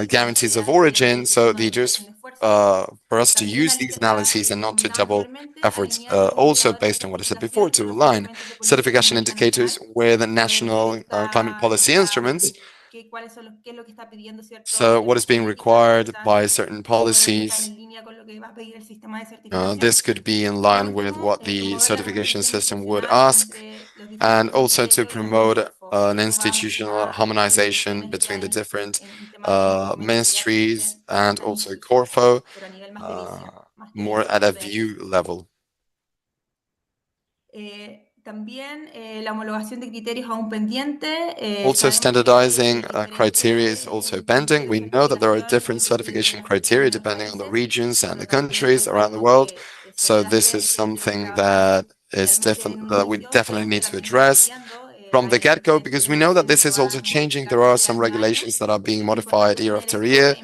guarantees of origin. So the just for us to use these analyses and not to double efforts, also based on what I said before, to align certification indicators with the national climate policy instruments. So what is being required by certain policies, this could be in line with what the certification system would ask, and also to promote an institutional harmonization between the different ministries and also Corfo, more at a view level. Also, standardizing criteria is also pending. We know that there are different certification criteria depending on the regions and the countries around the world. So this is something that we definitely need to address from the get-go, because we know that this is also changing. There are some regulations that are being modified year after year,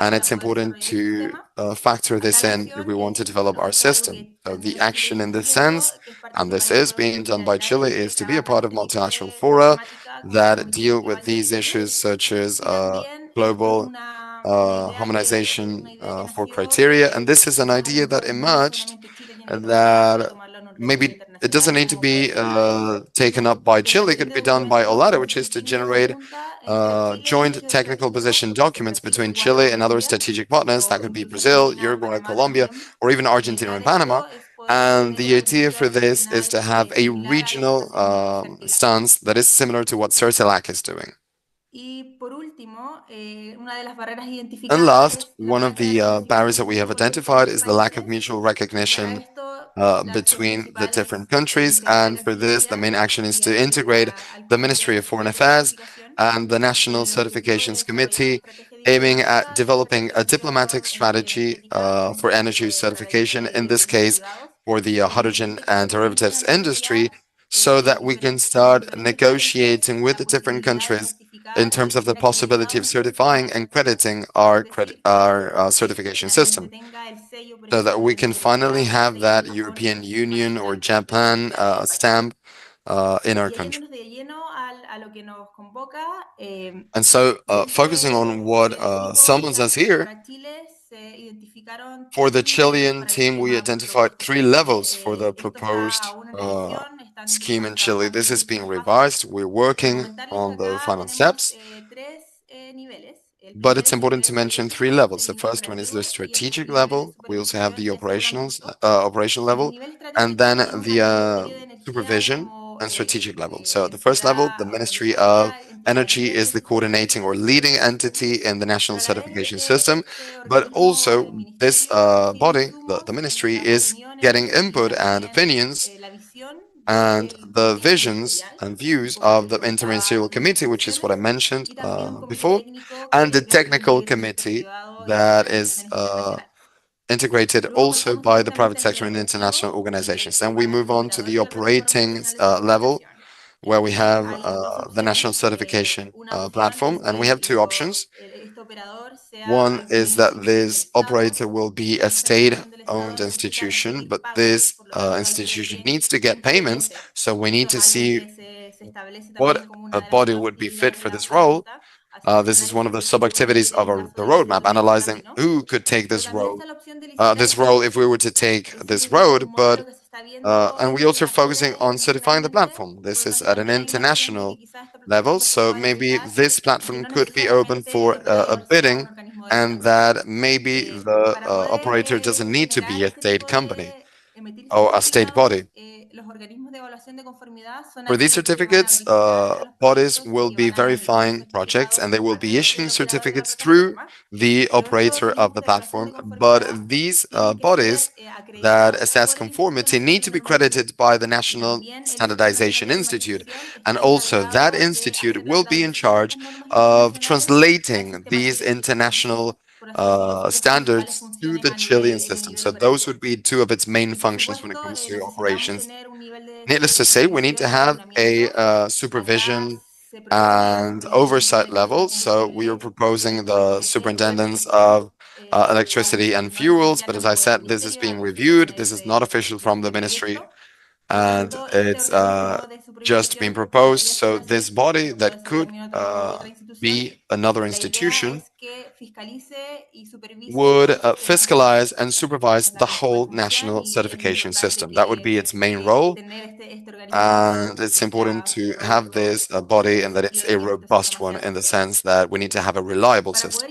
and it's important to factor this in if we want to develop our system. So the action in this sense, and this is being done by Chile, is to be a part of multilateral fora that deal with these issues, such as global harmonization for criteria. And this is an idea that emerged that maybe it doesn't need to be taken up by Chile, it could be done by OLADA, which is to generate joint technical position documents between Chile and other strategic partners. That could be Brazil, Uruguay, Colombia, or even Argentina and Panama. And the idea for this is to have a regional stance that is similar to what CERCELAC is doing. And last, one of the barriers that we have identified is the lack of mutual recognition between the different countries. And for this, the main action is to integrate the Ministry of Foreign Affairs and the National Certifications Committee, aiming at developing a diplomatic strategy for energy certification, in this case, for the hydrogen and derivatives industry, so that we can start negotiating with the different countries in terms of the possibility of certifying and crediting our certification system, so that we can finally have that European Union or Japan stamp in our country. And so, focusing on what summons us here, for the Chilean team, we identified 3 levels for the proposed scheme in Chile. This is being revised. We're working on the final steps. But it's important to mention 3 levels. The first one is the strategic level. We also have the operational level, and then the supervision and strategic level. So the first level, the Ministry of Energy is the coordinating or leading entity in the national certification system, but also this body, the ministry, is getting input and opinions and the visions and views of the interministerial committee, which is what I mentioned before, and the technical committee that is integrated also by the private sector and international organizations. Then we move on to the operating level, where we have the national certification platform, and we have 2 options. One is that this operator will be a state-owned institution, but this institution needs to get payments, so we need to see what a body would be fit for this role. This is one of the sub-activities of the roadmap, analyzing who could take this role if we were to take this road, and we also are focusing on certifying the platform. This is at an international level, so maybe this platform could be open for a bidding, and that maybe the operator doesn't need to be a state company or a state body. For these certificates, bodies will be verifying projects, and they will be issuing certificates through the operator of the platform. But these bodies that assess conformity need to be credited by the National Standardization Institute, and also that institute will be in charge of translating these international standards to the Chilean system. So those would be 2 of its main functions when it comes to operations. Needless to say, we need to have a supervision and oversight level. So we are proposing the superintendents of electricity and fuels, but as I said, this is being reviewed. This is not official from the ministry, and it's just being proposed. So this body that could be another institution would fiscalize and supervise the whole national certification system. That would be its main role, and it's important to have this body and that it's a robust one, in the sense that we need to have a reliable system.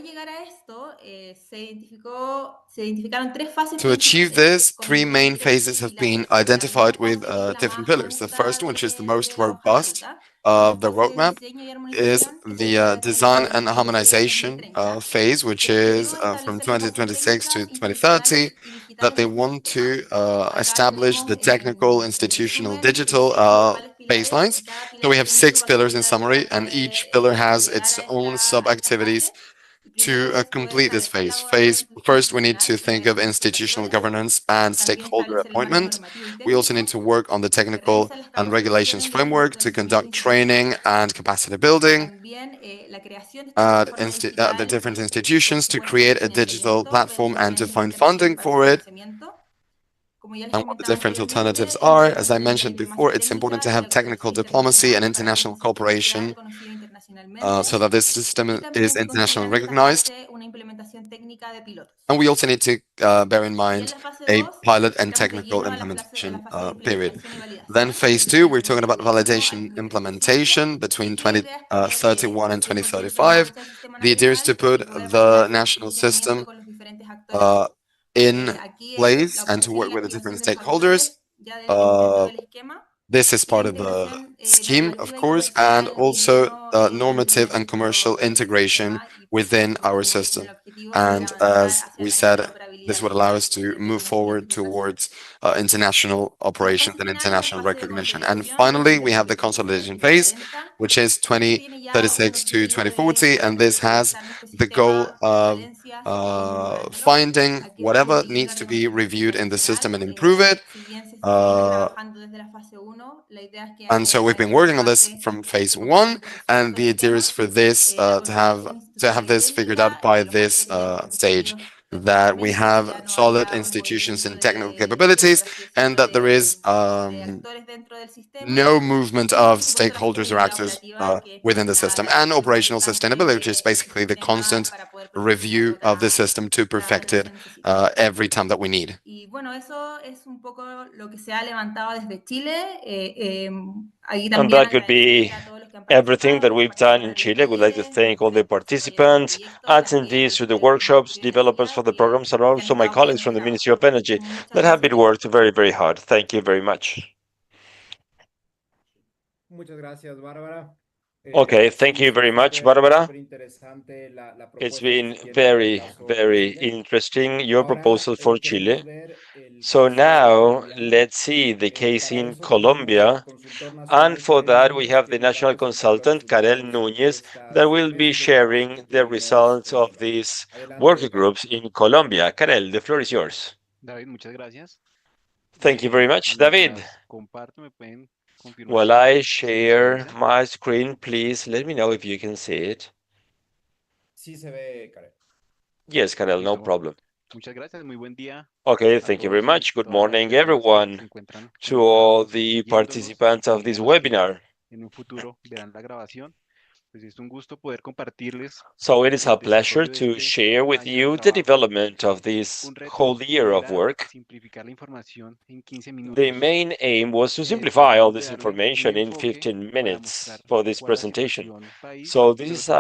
To achieve this, 3 main phases have been identified with different pillars. The first one, which is the most robust of the roadmap, is the design and harmonization phase, which is from 2026 to 2030, that they want to establish the technical, institutional, digital baselines. So we have 6 pillars in summary, and each pillar has its own sub-activities to complete this phase. First, we need to think of institutional governance and stakeholder appointment. We also need to work on the technical and regulations framework to conduct training and capacity building at the different institutions, to create a digital platform and to find funding for it. And what the different alternatives are, as I mentioned before, it's important to have technical diplomacy and international cooperation so that this system is internationally recognized. And we also need to bear in mind a pilot and technical implementation period. Then phase 2, we're talking about validation implementation between 2031 and 2035. The idea is to put the national system in place and to work with the different stakeholders. This is part of the scheme, of course, and also normative and commercial integration within our system. And as we said, this would allow us to move forward towards international operations and international recognition. And finally, we have the consolidation phase, which is 2036 to 2040, and this has the goal of finding whatever needs to be reviewed in the system and improve it. And so we've been working on this from phase one, and the idea is for this to have this figured out by this stage, that we have solid institutions and technical capabilities, and that there is no movement of stakeholders or actors within the system, and operational sustainability, which is basically the constant review of the system to perfect it every time that we need. And that could be everything that we've done in Chile. We'd like to thank all the participants, attendees to the workshops, developers for the programs, and also my colleagues from the Ministry of Energy that have been worked very, very hard. Thank you very much. Okay, thank you very much, Barbara. It's been very, very interesting, your proposal for Chile. So now let's see the case in Colombia. And for that, we have the national consultant, Karel Núñez, that will be sharing the results of these working groups in Colombia. Karel, the floor is yours. David, muchas gracias. Thank you very much, David. Comparto, me pueden confirmar. While I share my screen, please let me know if you can see it. Yes, Karel, no problem. Muchas gracias, muy buen día. Okay, thank you very much. Good morning, everyone, to all the participants of this webinar. En un futuro verán la grabación. Pues es un gusto poder compartirles. So it is a pleasure to share with you the development of this whole year of work. Simplificar la información en 15 minutos. The main aim was to simplify all this information in 15 minutes for this presentation. So this is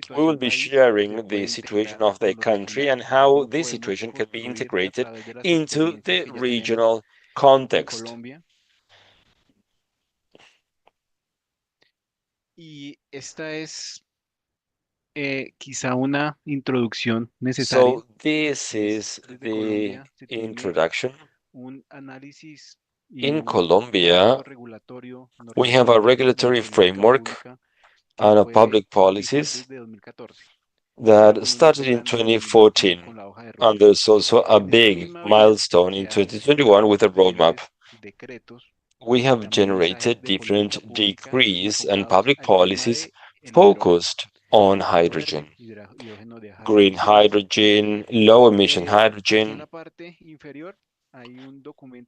we will be sharing the situation of the country and how this situation can be integrated into the regional context. Y esta es quizá una introducción necesaria. So this is the introduction. Un análisis In Colombia, we have a regulatory framework and a public policies that started in 2014, and there's also a big milestone in 2021 with a roadmap. We have generated different decrees and public policies focused on hydrogen, green hydrogen, low-emission hydrogen.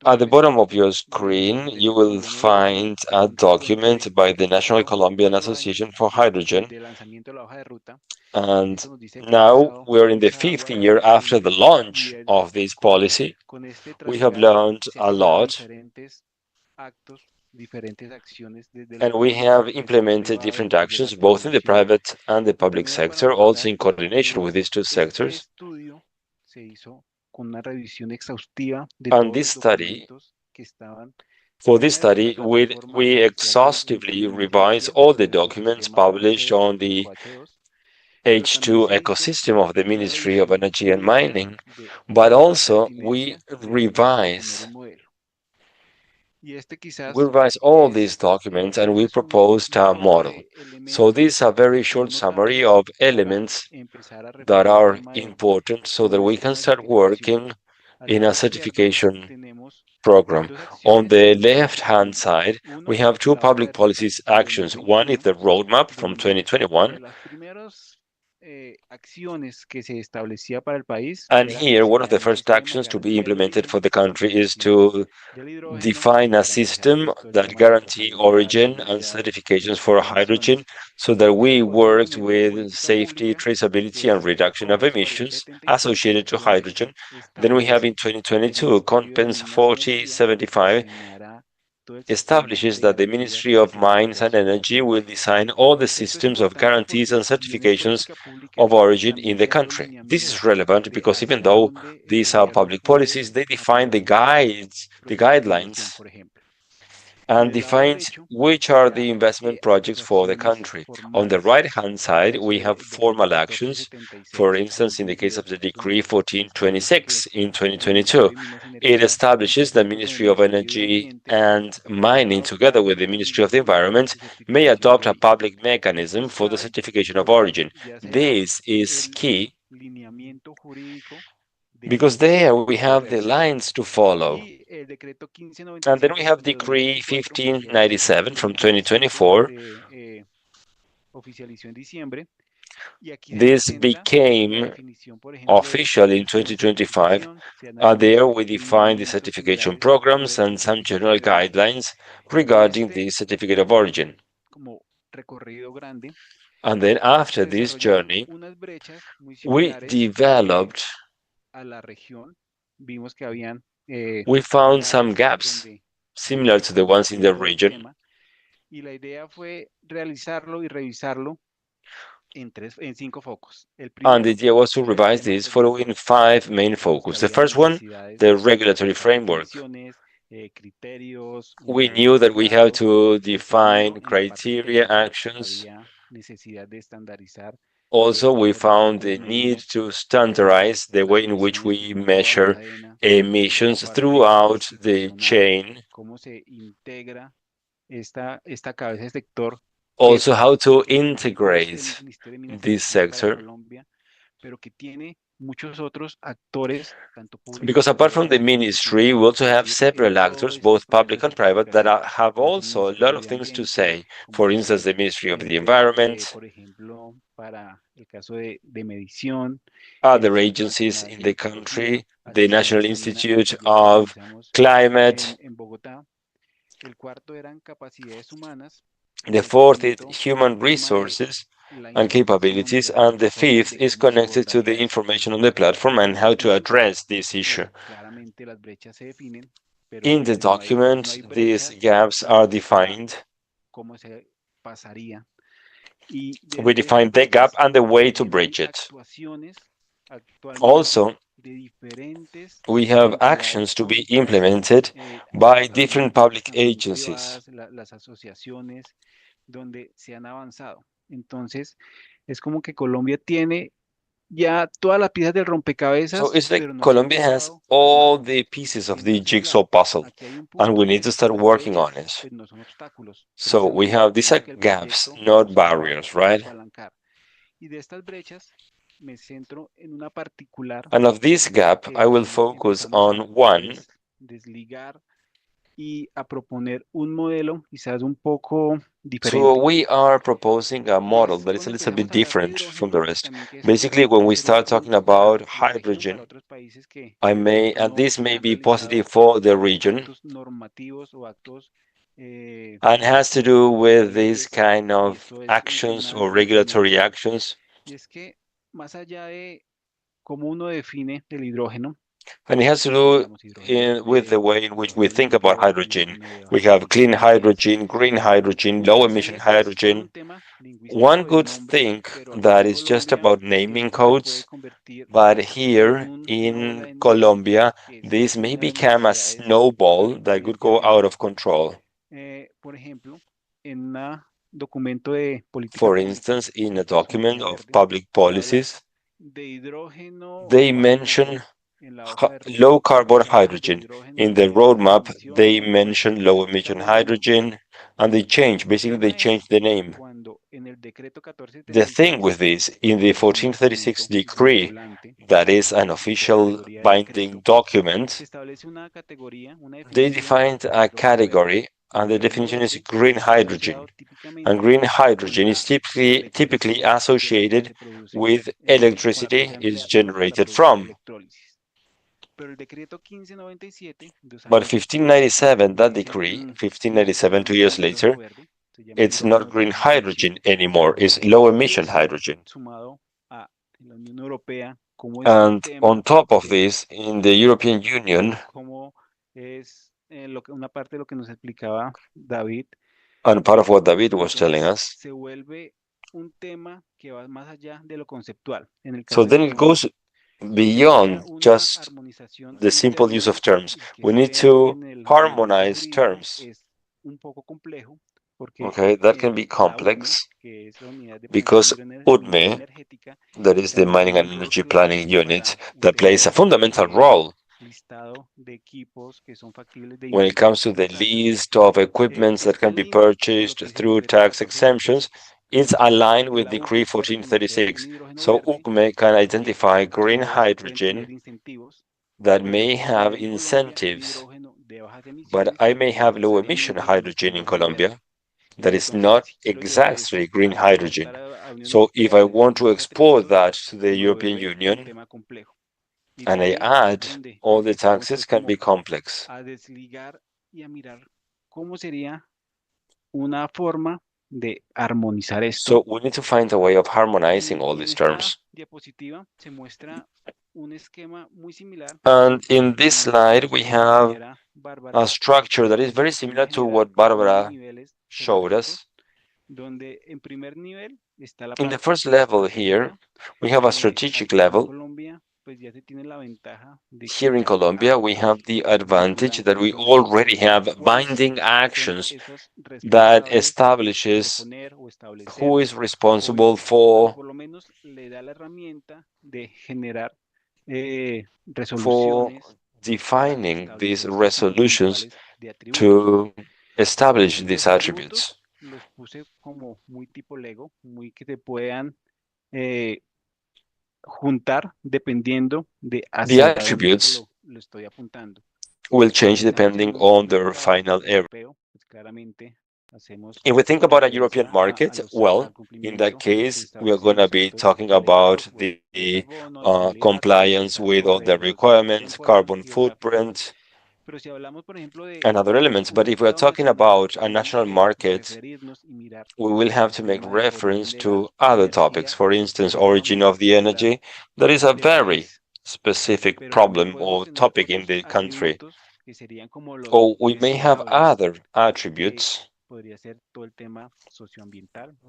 At the bottom of your screen, you will find a document by the National Colombian Association for Hydrogen. And now we're in the 5th year after the launch of this policy. We have learned a lot, and we have implemented different actions, both in the private and the public sector, also in coordination with these two sectors. And this study, for this study, we exhaustively revise all the documents published on the H2 ecosystem of the Ministry of Energy and Mining, but also we revise all these documents and we proposed a model. So this is a very short summary of elements that are important so that we can start working in a certification program. On the left-hand side, we have two public policies actions. One is the roadmap from 2021. And here, one of the first actions to be implemented for the country is to define a system that guarantees origin and certifications for hydrogen so that we worked with safety, traceability, and reduction of emissions associated to hydrogen. Then we have in 2022, Compens 4075 establishes that the Ministry of Mines and Energy will design all the systems of guarantees and certifications of origin in the country. This is relevant because even though these are public policies, they define the guidelines and defines which are the investment projects for the country. On the right-hand side, we have formal actions. For instance, in the case of the Decree 1426 in 2022, it establishes the Ministry of Energy and Mining, together with the Ministry of the Environment, may adopt a public mechanism for the certification of origin. This is key because there we have the lines to follow. And then we have Decree 1597 from 2024. This became official in 2025. There we define the certification programs and some general guidelines regarding the certificate of origin. And then after this journey, we developed, we found some gaps similar to the ones in the region. And the idea was to revise this following 5 main focus. The first one, the regulatory framework. We knew that we have to define criteria, actions. Also, we found the need to standardize the way in which we measure emissions throughout the chain. Also, how to integrate this sector. Because apart from the ministry, we also have several actors, both public and private, that have also a lot of things to say. For instance, the Ministry of the Environment, other agencies in the country, the National Institute of Climate. The fourth is human resources and capabilities, and the fifth is connected to the information on the platform and how to address this issue. In the document, these gaps are defined. We define the gap and the way to bridge it. Also, we have actions to be implemented by different public agencies. So it's like Colombia has all the pieces of the jigsaw puzzle, and we need to start working on it. So we have these are gaps, not barriers, right? And of this gap, I will focus on one. So we are proposing a model that is a little bit different from the rest. Basically, when we start talking about hydrogen, and this may be positive for the region, and has to do with these kind of actions or regulatory actions. And it has to do with the way in which we think about hydrogen. We have clean hydrogen, green hydrogen, low-emission hydrogen. One could think that it's just about naming codes, but here in Colombia, this may become a snowball that could go out of control. For instance, in a document of public policies, they mention low carbon hydrogen. In the roadmap, they mention low emission hydrogen, and they change the name. The thing with this, in the 1436 decree, that is an official binding document, they defined a category, and the definition is green hydrogen. And green hydrogen is typically associated with electricity is generated from. But 1597, that decree, 1597, 2 years later, it's not green hydrogen anymore, it's low-emission hydrogen. And on top of this, in the European Union, and part of what David was telling us, so then it goes beyond just the simple use of terms. We need to harmonize terms. Okay, that can be complex because UDME, that is the Mining and Energy Planning Unit, that plays a fundamental role when it comes to the list of equipments that can be purchased through tax exemptions. It's aligned with Decree 1436. So UCME can identify green hydrogen that may have incentives, but I may have low emission hydrogen in Colombia that is not exactly green hydrogen. So if I want to export that to the European Union and I add all the taxes, can be complex. So we need to find a way of harmonizing all these terms. And in this slide, we have a structure that is very similar to what Barbara showed us. In the first level here, we have a strategic level. Here in Colombia, we have the advantage that we already have binding actions that establishes who is responsible for defining these resolutions to establish these attributes. The attributes will change depending on their final area. If we think about a European market, well, in that case, we are going to be talking about the compliance with all the requirements, carbon footprint, and other elements. But if we are talking about a national market, we will have to make reference to other topics. For instance, origin of the energy. That is a very specific problem or topic in the country. Or we may have other attributes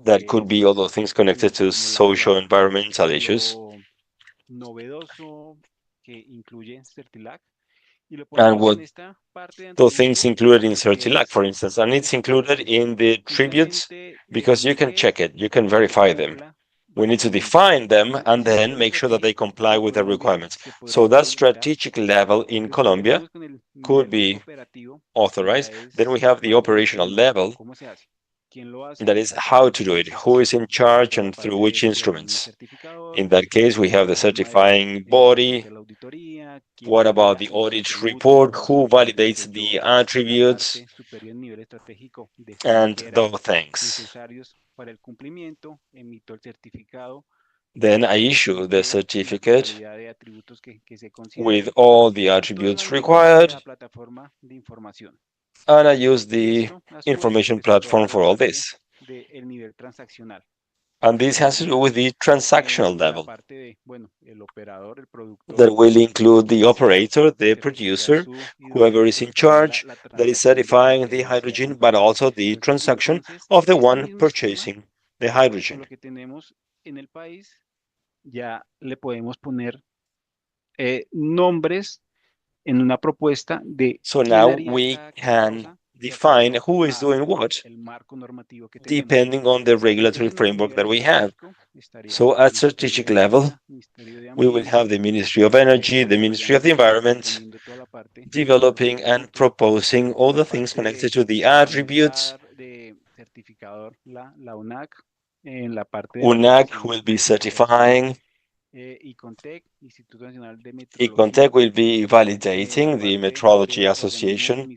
that could be other things connected to social environmental issues. And what those things included in Certilac, for instance, and it's included in the tributes because you can check it, you can verify them. We need to define them and then make sure that they comply with the requirements. So that strategic level in Colombia could be authorized. Then we have the operational level, that is how to do it, who is in charge and through which instruments. In that case, we have the certifying body. What about the audit report? Who validates the attributes? And those things. Then I issue the certificate with all the attributes required, and I use the information platform for all this. And this has to do with the transactional level that will include the operator, the producer, whoever is in charge that is certifying the hydrogen, but also the transaction of the one purchasing the hydrogen. So now we can define who is doing what, depending on the regulatory framework that we have. So at strategic level, we will have the Ministry of Energy, the Ministry of the Environment, developing and proposing all the things connected to the attributes. UNAC will be certifying. Icontec will be validating, the Metrology Association.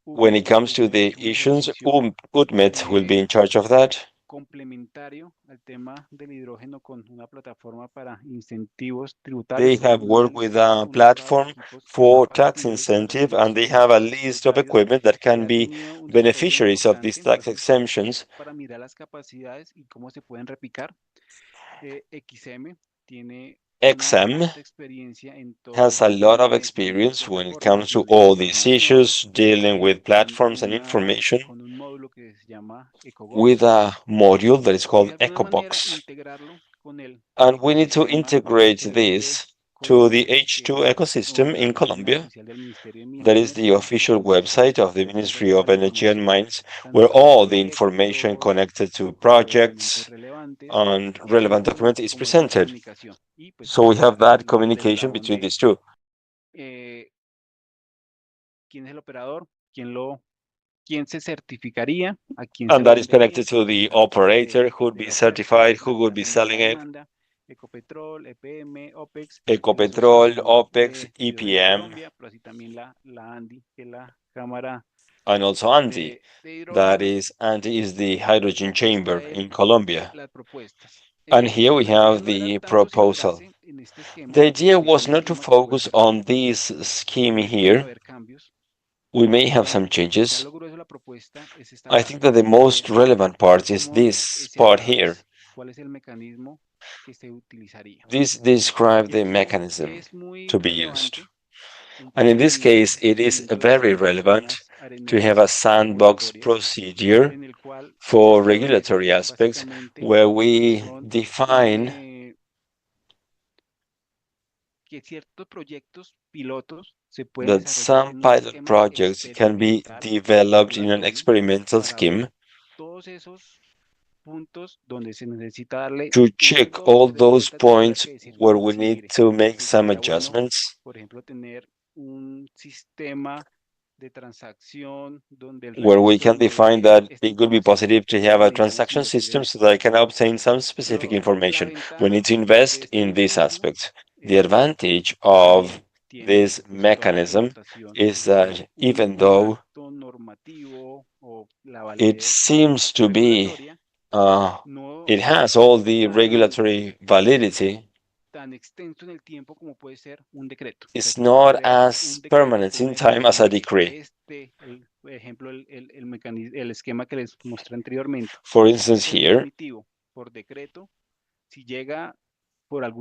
When it comes to the issues, UDMET will be in charge of that. They have worked with a platform for tax incentive, and they have a list of equipment that can be beneficiaries of these tax exemptions. XM has a lot of experience when it comes to all these issues, dealing with platforms and information, with a module that is called EcoBox. And we need to integrate this to the H2 ecosystem in Colombia. That is the official website of the Ministry of Energy and Mines, where all the information connected to projects and relevant documents is presented. So we have that communication between these two. And that is connected to the operator who would be certified, who would be selling it. Ecopetrol, OPEX, EPM, and also ANDI. That is, ANDI is the hydrogen chamber in Colombia. And here we have the proposal. The idea was not to focus on this scheme here. We may have some changes. I think that the most relevant part is this part here. This describes the mechanism to be used. And in this case, it is very relevant to have a sandbox procedure for regulatory aspects where we define that some pilot projects can be developed in an experimental scheme to check all those points where we need to make some adjustments. Where we can define that it would be positive to have a transaction system so that I can obtain some specific information. We need to invest in this aspect. The advantage of this mechanism is that even though it seems to be, it has all the regulatory validity, it's not as permanent in time as a decree. For instance, here, a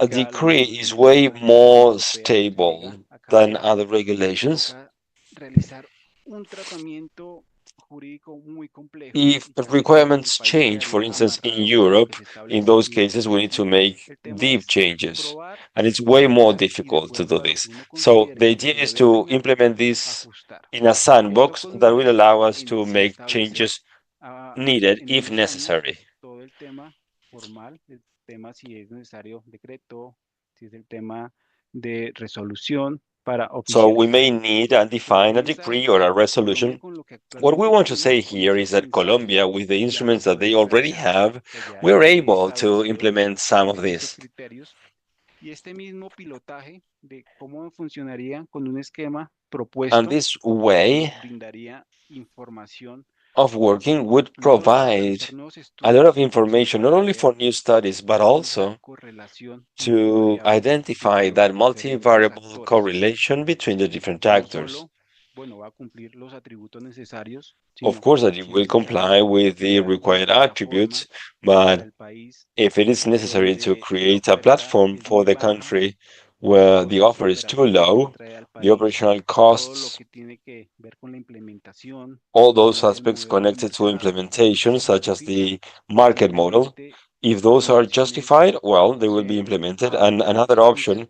decree is way more stable than other regulations. If requirements change, for instance, in Europe, in those cases, we need to make deep changes, and it's way more difficult to do this. So the idea is to implement this in a sandbox that will allow us to make changes needed if necessary. So we may need and define a decree or a resolution. What we want to say here is that Colombia, with the instruments that they already have, we're able to implement some of this. And this way of working would provide a lot of information, not only for new studies, but also to identify that multivariable correlation between the different actors. Of course, that it will comply with the required attributes, but if it is necessary to create a platform for the country where the offer is too low, the operational costs, all those aspects connected to implementation, such as the market model, if those are justified, well, they will be implemented. And another option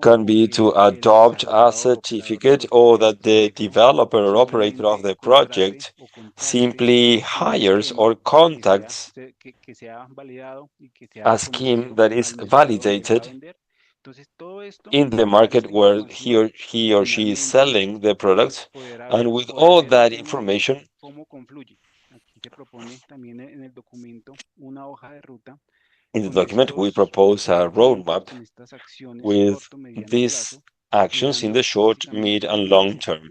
can be to adopt a certificate, or that the developer or operator of the project simply hires or contacts a scheme that is validated in the market where he or she is selling the product. And with all that information, in the document, we propose a roadmap with these actions in the short, mid, and long term,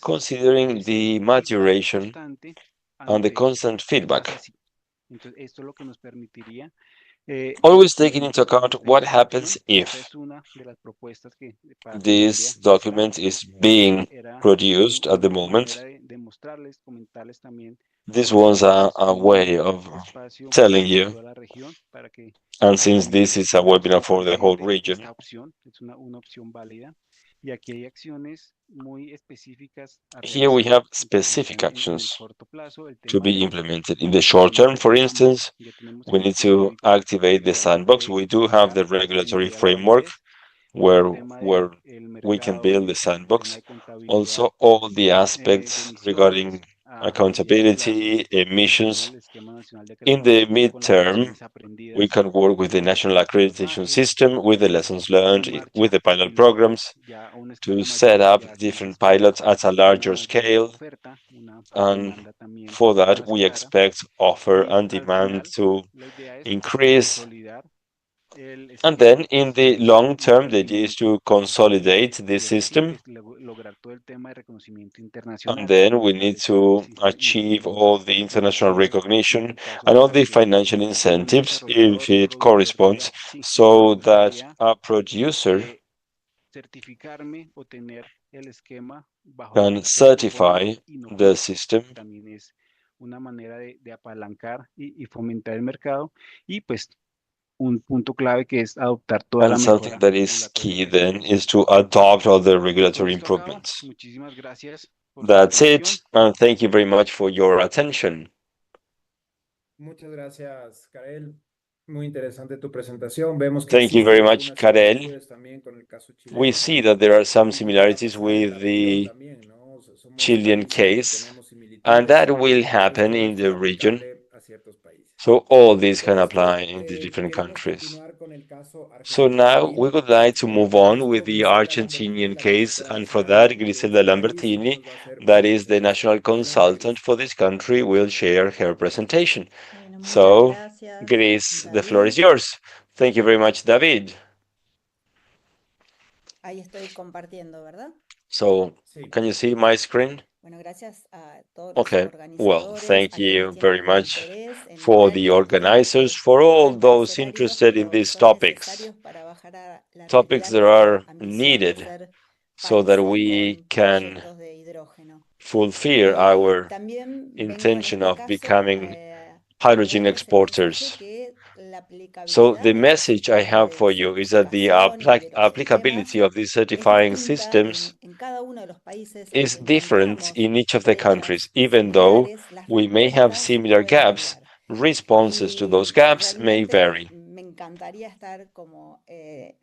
considering the maturation and the constant feedback. Always taking into account what happens if this document is being produced at the moment. This was a way of telling you, and since this is a webinar for the whole region, Y aquí hay acciones muy específicas a Here we realizar. have Entonces specific están en el actions corto plazo, el to tema be de implemented. In the short term, mantenimiento for del campo. instance, Ya tenemos we el need sistema to activate the igual sandbox. de We do have seguridad the que regulatory tendría la framework validez, el where tema where de el we can mercado build y the el tema sandbox. de contabilidad Also, all the de aspects regarding emisiones a mediano plazo, accountability, también emissions. el esquema nacional de In the acreditación con las midterm, lecciones we aprendidas can work with the de national este accreditation pilotaje, system, with the lessons puesta learned, en with marcha the pilot programs, pilotos ya a una to escala set mayor, up ya se different espera pilots at a una larger mayor scale. oferta, una And demanda también for that, más we clara expect offer y and al demand final to la idea es increase. consolidar el And esquema then in the hacia long un term, the idea is crecimiento to consolidate the y así system. lograr todo el tema de reconocimiento And internacional then we need que to existen achieve all incentivos the international financieros, en recognition el caso and de all the que financial un incentives, if desarrollador, un it productor corresponds, diga, sí, me so that gustaría a producer certificarme o tener el esquema bajo can lo que él propone certify y no the compra. system. También es una manera de apalancar y fomentar el mercado y pues un punto clave que es adoptar toda la And something mejora that is regulatoria key que se then is necesite. to adopt all the Con regulatory esto acabo. improvements. Muchísimas gracias por su That's atención. it, and thank you very much for your attention. Muchas gracias, Karel. Muy interesante tu presentación. Vemos que Thank you very existen much, algunas Karel. similitudes también con el caso We chileno. see that there are some Y qué va a similarities pasar en with la región the también, ¿no? Somos Chilean países que case, tenemos and similitudes that will y happen esto in es the region. aplicable a ciertos países. So all these Con can apply esto in the different queremos countries. continuar con el caso So now we Argentina-Argentina. would like to move Para on with esto, the Griselda Lambertini es Argentinian la case, consultora and for nacional that, de Griselda este país y Lambertini, nos va a hacer that una is the national presentación, una consultant entrevista. for this country, will share her presentation. Bueno, muchas So, gracias, Gris, the floor is David. yours. Thank you very much, David. Ahí estoy compartiendo, ¿verdad? So, Sí. can you see my screen? Bueno, gracias a todos los Okay, well, organizadores, thank a quienes you tienen very un much interés en for lograr the estos temas organizers, que for all pueden those parecer áridos, interested in pero these son topics, necesarios para bajar a la topics realidad that nuestra are ambición de needed ser so that país we con can proyectos de hidrógeno. fulfill Y our también vengo en intention este of caso becoming a hydrogen darles el mensaje exporters. que la So aplicabilidad the de estos message I sistemas have de for you is that the certificación y de los sistemas applicability of these es certifying distinta systems en cada uno de los países is aunque different encontramos in each of the countries, brechas even though similares, las we may have respuestas se similar pueden gaps. variar. Responses to those Y gaps may realmente vary. me encantaría estar como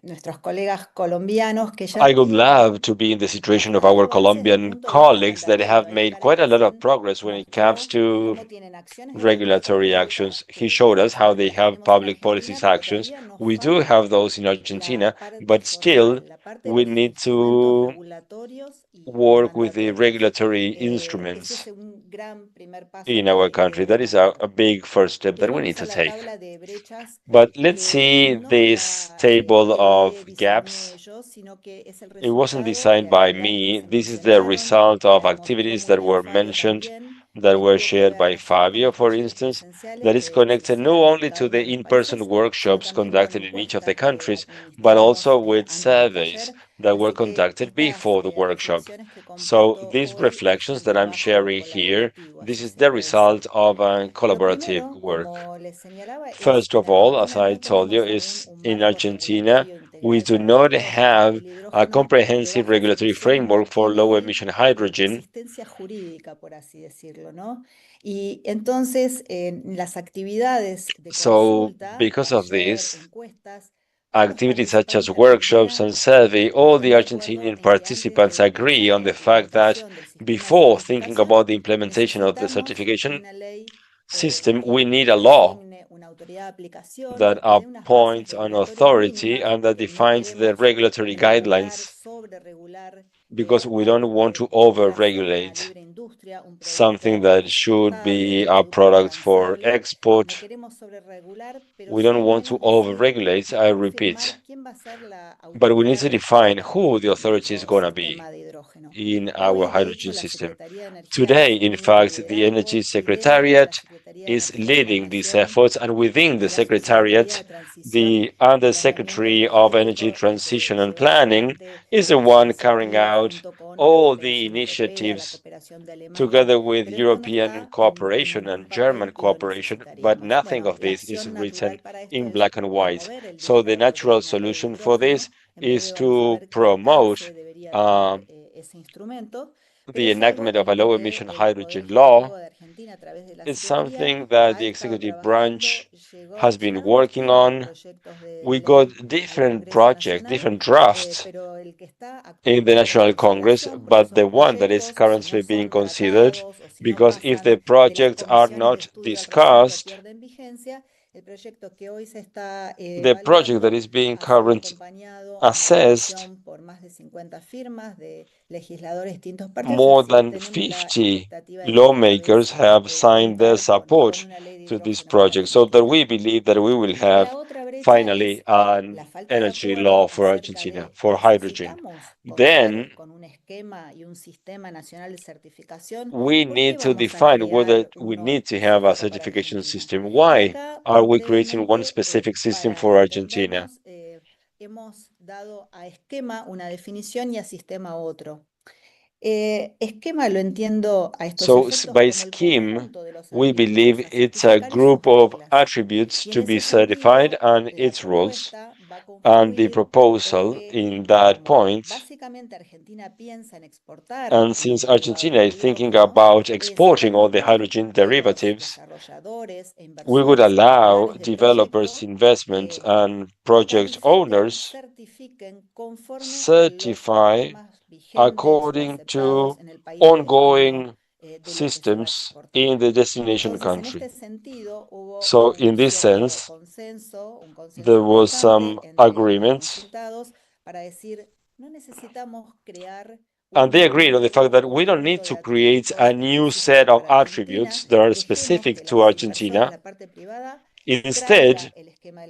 nuestros colegas colombianos que ya I would tienen love to be in the situation of bastante our avances desde el Colombian punto de vista colleagues that reglamentario. have Ahí made Karel quite a lot of recién progress when it comes mostró to cómo tienen acciones de regulación regulatory pública actions. He que showed por us how suerte they las have tenemos en public policies Argentina, pero actions. todavía nos We do falta have those in Argentina, la parte but still, social, la parte de we los need instrumentos to regulatorios y work with the mandatorios. regulatory Ese instruments es un gran primer paso in our que country. That is debemos dar. a big first step that we need Venimos to a la take. tabla de brechas But let's que see no this la table of diseñé gaps. yo, sino que es el It wasn't resultado de designed by actividades que me. se This is the mencionaron, result que of las mostró activities muy that bien were Fabio mentioned, también, that que were tuvo que shared by ver allí con Fabio, los for talleres instance, presenciales that is que se connected not hicieron en only cada to uno the de los in-person países, sino workshops también con conducted in each of the encuestas que countries, but administramos also with antes del surveys taller. that were Así que conducted estas before the workshop. reflexiones que So comparto these hoy es reflections el that I'm trabajo sharing here, colaborativo, this así is se the puede decir. result of a Lo collaborative primero, work. como les señalaba, es First en of all, as Argentina I no told you, tenemos aún is un in marco Argentina, regulatorio we integral do para el not hidrógeno. have El a hidrógeno de comprehensive bajas regulatory emisiones no framework for tiene low hoy emission hydrogen. existencia jurídica, por así decirlo, ¿no? Y entonces, en las actividades de So, consulta, because of taller, this, encuestas, todos los activities such as participantes de workshops Argentina and survey, all están the de acuerdo Argentinian en que antes participants de agree pensar on en la the fact that implementación del sistema de before thinking certificación, about the implementation of the necesitamos certification una ley system, we que need a law designe una autoridad de aplicación that y que dé unas bases appoints an regulatorias authority mínimas, and that porque no defines the queremos regulatory regular, guidelines, sobre regular because we don't algo want to que pudiera ser una over-regulate libre industria, un something producto that should exportable, be un a producto product for transable. No export. queremos sobre regular, pero We don't sí al want to menos decir over-regulate, y I repeat, confirmar quién va a ser la but we need autoridad to define rectora who the de authority is nuestro going to be sistema de hidrógeno. in our Hoy, de hecho, hydrogen la system. Secretaría de Energía Today, in asumió el fact, the Energy liderazgo y dentro de la Secretariat Secretaría de is Energía y leading these Transición efforts, and within the y la Subsecretaría Secretariat, de Transición the y Planeamiento Undersecretary of Energy Energético Transition and llevará Planning adelante is the las one carrying iniciativas out junto con la all the cooperación europea, la initiatives cooperación de Alemania, together with pero esto no European está en cooperation ningún and German papel y lo cooperation, but necesitaríamos. nothing Bueno, of la this is acción written natural para esto in es black and white. promover el So the diálogo natural regional de solution for this hidrógeno. En is breve vamos a to ver qué promote alcance debería the enactment of a low-emission hydrogen law is something that the executive branch has been working on. We got different projects, different drafts in the National Congress, but the one that is currently being considered, because if the projects are not discussed, the project that is being currently assessed, more than 50 lawmakers have signed their support to this project, so that we believe that we will have finally an energy law for Argentina for hydrogen. Then we need to define whether we need to have a certification system. Why are we creating one specific system for Argentina? Hemos dado a esquema una definición y a sistema otro. So by scheme, we believe it's a group of attributes to be certified and its rules. And the proposal in that point, and since Argentina is thinking about exporting all the hydrogen derivatives, we would allow developers, investment, and project owners certify according to ongoing systems in the destination country. So in this sense, there was some agreement, and they agreed on the fact that we don't need to create a new set of attributes that are specific to Argentina. Instead,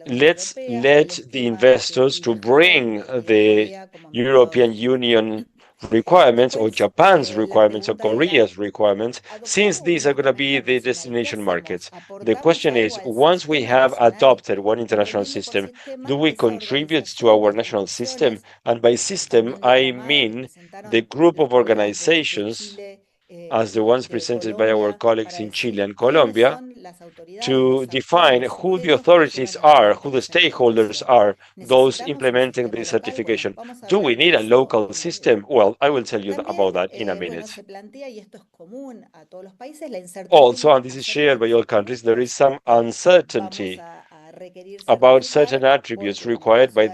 let's let the investors to bring the European Union requirements or Japan's requirements or Korea's requirements, since these are going to be the destination markets. The question is, once we have adopted one international system, do we contribute to our national system? And by system, I mean the group of organizations as the ones presented by our colleagues in Chile and Colombia, to define who the authorities are, who the stakeholders are, those implementing the certification. Do we need a local system? Well, I will tell you about that in a minute. Also, and this is shared by all countries, there is some uncertainty about certain attributes required by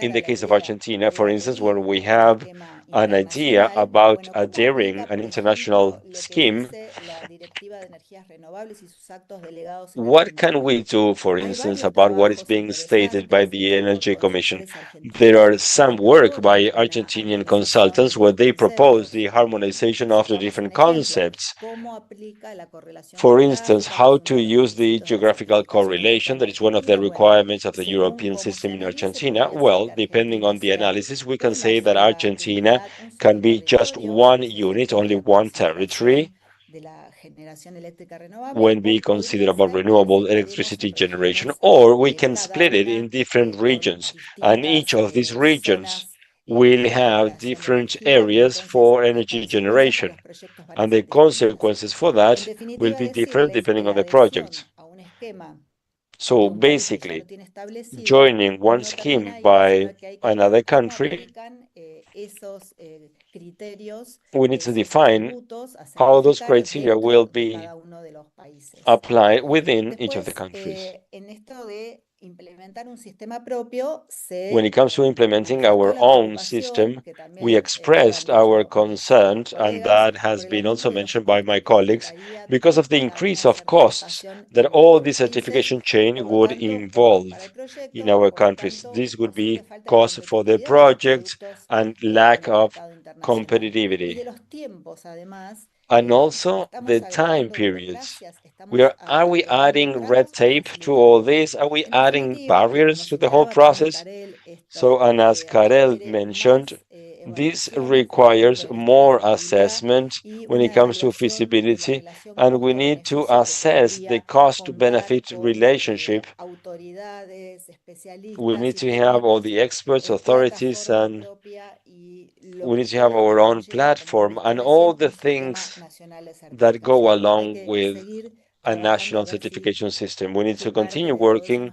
in the case of Argentina, for instance, when we have an idea about adhering an international scheme, what can we do, for instance, about what is being stated by the Energy Commission? There are some work by Argentinian consultants where they propose the harmonization of the different concepts. For instance, how to use the geographical correlation, that is one of the requirements of the European system in Argentina. Well, depending on the analysis, we can say that Argentina can be just one unit, only one territory, when we consider about renewable electricity generation, or we can split it in different regions, and each of these regions will have different areas for energy generation, and the consequences for that will be different depending on the project. So basically, joining one scheme by another country, we need to define how those criteria will be applied within each of the countries. When it comes to implementing our own system, we expressed our concern, and that has been also mentioned by my colleagues, because of the increase of costs that all the certification chain would involve in our countries. This would be cost for the project and lack of competitivity. And also the time periods. Are we adding red tape to all this? Are we adding barriers to the whole process? So, and as Karel mentioned, this requires more assessment when it comes to feasibility, and we need to assess the cost-benefit relationship. We need to have all the experts, authorities, and we need to have our own platform and all the things that go along with a national certification system. We need to continue working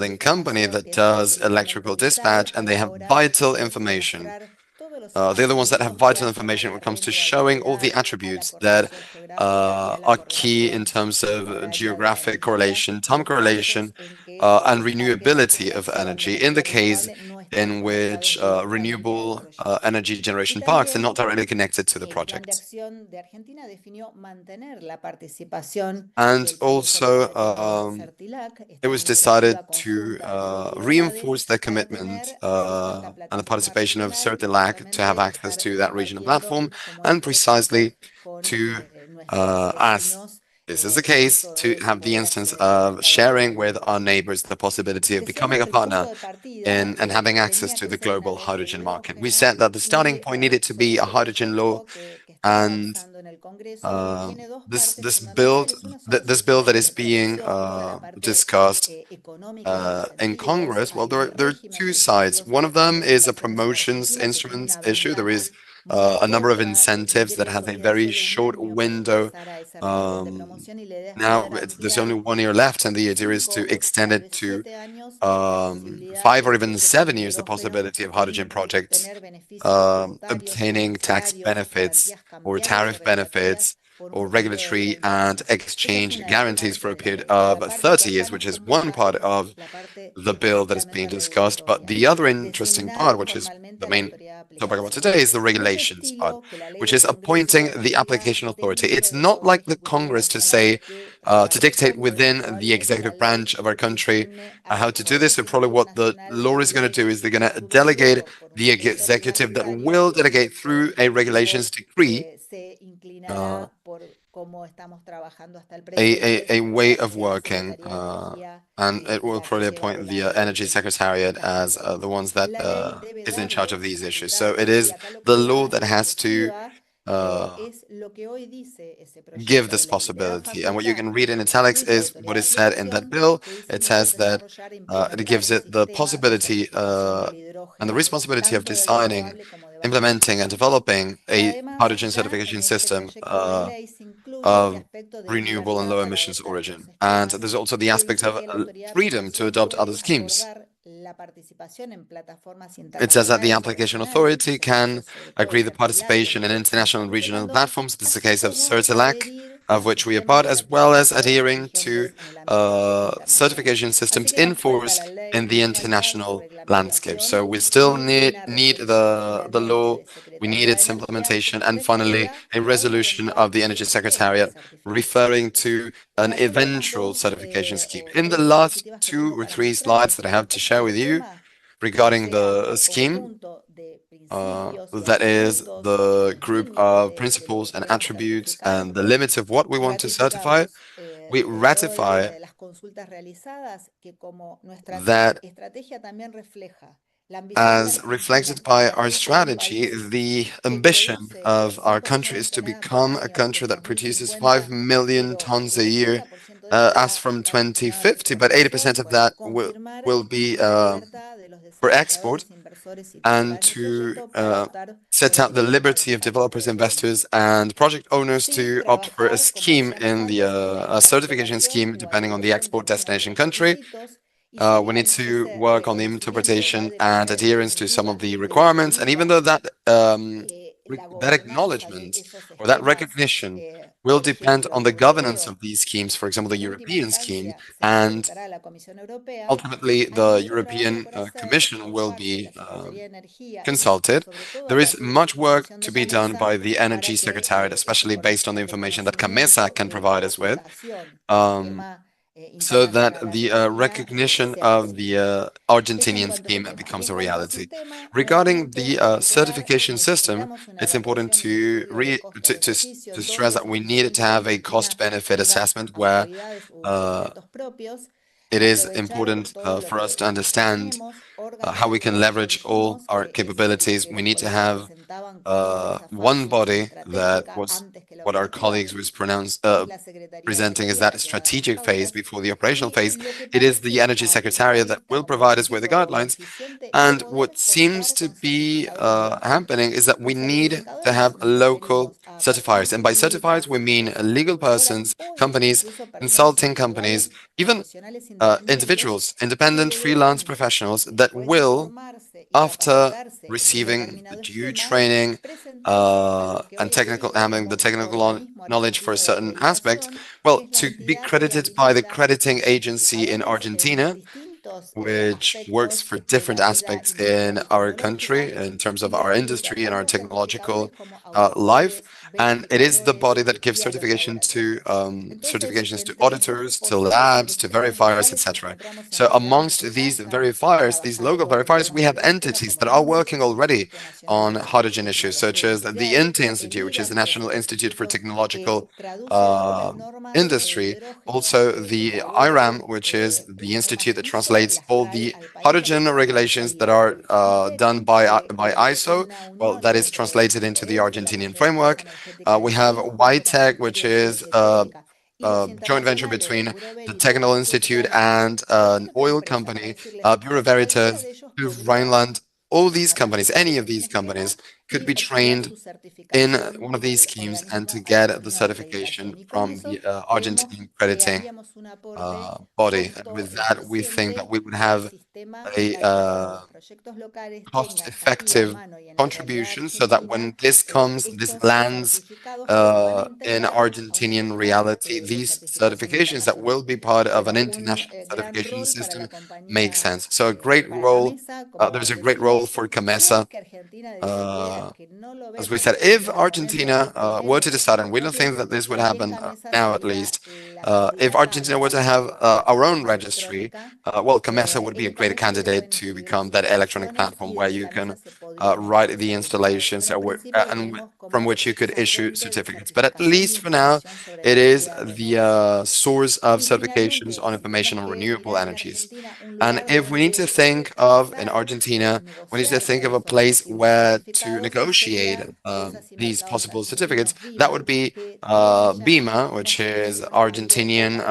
Sterling company that does electrical dispatch, and they have vital information. They're the ones that have vital information when it comes to showing all the attributes that are key in terms of geographic correlation, time correlation, and renewability of energy in the case in which renewable energy generation parks are not directly connected to the project. And also, it was decided to reinforce their commitment and the participation of CERTELAC to have access to that regional platform, and precisely to, as this is the case, to have the instance of sharing with our neighbors the possibility of becoming a partner in and having access to the global hydrogen market. We said that the starting point needed to be a hydrogen law, and this bill that is being discussed in Congress, well, there are two sides. One of them is a promotions instruments issue. There is a number of incentives that have a very short window. Now there's only 1 year left, and the idea is to extend it to 5 or even 7 years, the possibility of hydrogen projects obtaining tax benefits or tariff benefits or regulatory and exchange guarantees for a period of 30 years, which is one part of the bill that is being discussed. But the other interesting part, which is the main topic about today, is the regulations part, which is appointing the application authority. It's not like the Congress to say, to dictate within the executive branch of our country how to do this. So probably what the law is going to do is they're going to delegate the executive that will delegate through a regulations decree a way of working, and it will probably appoint the Energy Secretariat as the ones that is in charge of these issues. So it is the law that has to give this possibility. And what you can read in italics is what is said in that bill. It says that it gives it the possibility and the responsibility of designing, implementing, and developing a hydrogen certification system of renewable and low emissions origin. And there's also the aspect of freedom to adopt other schemes. It says that the application authority can agree the participation in international and regional platforms. This is the case of CERTELAC, of which we are part, as well as adhering to certification systems in force in the international landscape. So we still need the law, we need its implementation, and finally, a resolution of the Energy Secretariat referring to an eventual certification scheme. In the last 2 or 3 slides that I have to share with you regarding the scheme, that is the group of principles and attributes and the limits of what we want to certify, we ratify that as reflected by our strategy, the ambition of our country is to become a country that produces 5 million tons a year as from 2050, but 80% of that will be for export, and to set out the liberty of developers, investors, and project owners to opt for a scheme in the a certification scheme depending on the export destination country. We need to work on the interpretation and adherence to some of the requirements, and even though that that acknowledgement or that recognition will depend on the governance of these schemes, for example, the European scheme, and ultimately the European Commission will be consulted. There is much work to be done by the Energy Secretariat, especially based on the information that CAMESA can provide us with, so that the recognition of the Argentinian scheme becomes a reality. Regarding the certification system, it's important to stress that we need to have a cost-benefit assessment where it is important for us to understand how we can leverage all our capabilities. We need to have one body that was what our colleagues was presenting as that strategic phase before the operational phase. It is the Energy Secretariat that will provide us with the guidelines. And what seems to be happening is that we need to have local certifiers. And by certifiers, we mean legal persons, companies, consulting companies, even individuals, independent freelance professionals that will after receiving the due training and having the technical knowledge for a certain aspect, well, to be credited by the crediting agency in Argentina, which works for different aspects in our country in terms of our industry and our technological life. And it is the body that gives certifications to auditors, to labs, to verifiers, etc. So amongst these verifiers, these local verifiers, we have entities that are working already on hydrogen issues, such as the INTI Institute, which is the National Institute for Technological Industry, also the IRAM, which is the institute that translates all the hydrogen regulations that are done by ISO. Well, that is translated into the Argentinian framework. We have YTech, which is a joint venture between the Technical Institute and an oil company, Bureau Veritas, Rhineland. All these companies, any of these companies, could be trained in one of these schemes and to get the certification from the Argentine crediting body. And with that, we think that we would have a cost-effective contribution so that when this lands in Argentinian reality, these certifications that will be part of an international certification system make sense. So a great role, there's a great role for CAMESA. As we said, if Argentina were to decide, and we don't think that this would happen now at least, if Argentina were to have our own registry, well, CAMESA would be a great candidate to become that electronic platform where you can write the installations and from which you could issue certificates. But at least for now, it is the source of certifications on information on renewable energies. And if we need to think of, in Argentina, we need to think of a place where to negotiate these possible certificates, that would be BIMA, which is Argentinian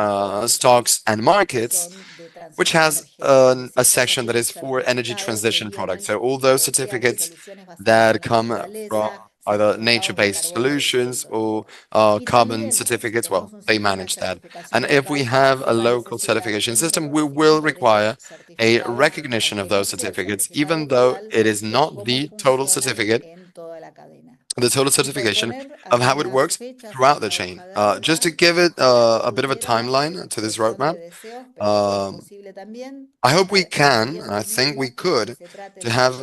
Stocks and Markets, which has a section that is for energy transition products. So all those certificates that come from either nature-based solutions or carbon certificates, well, they manage that. And if we have a local certification system, we will require a recognition of those certificates, even though it is not the total certificate, the total certification of how it works throughout the chain. Just to give it a bit of a timeline to this roadmap, I hope we can, and I think we could, to have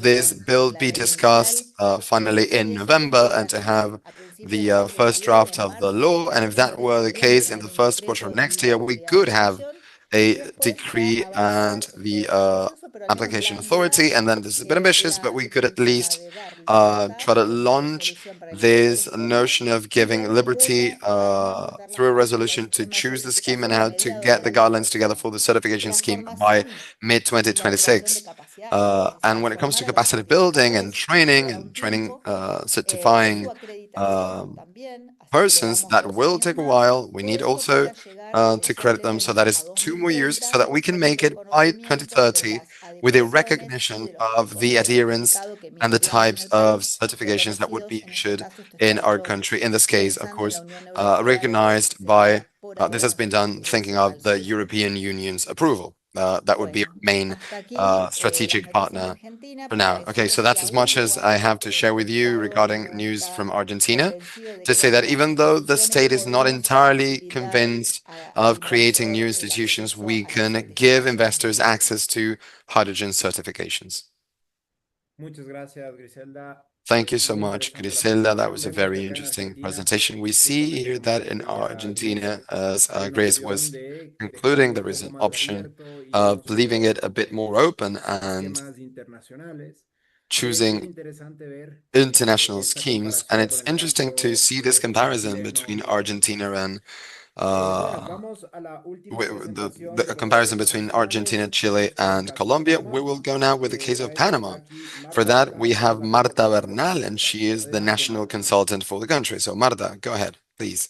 this bill be discussed finally in November and to have the first draft of the law. And if that were the case in the first quarter of next year, we could have a decree and the application authority. And then this is a bit ambitious, but we could at least try to launch this notion of giving liberty through a resolution to choose the scheme and how to get the guidelines together for the certification scheme by mid-2026. And when it comes to capacity building and training certifying persons, that will take a while. We need also to credit them, so that is 2 more years, so that we can make it by 2030 with a recognition of the adherence and the types of certifications that would be issued in our country. In this case, of course, recognized by, this has been done thinking of the European Union's approval. That would be our main strategic partner for now. Okay, so that's as much as I have to share with you regarding news from Argentina. To say that even though the state is not entirely convinced of creating new institutions, we can give investors access to hydrogen certifications. Thank you so much, Griselda. That was a very interesting presentation. We see here that in Argentina, as Grace was concluding, there is an option of leaving it a bit more open and choosing international schemes. And it's interesting to see this comparison between Argentina and the comparison between Argentina, Chile, and Colombia. We will go now with the case of Panama. For that, we have Marta Bernal, and she is the national consultant for the country. So, Marta, go ahead, please.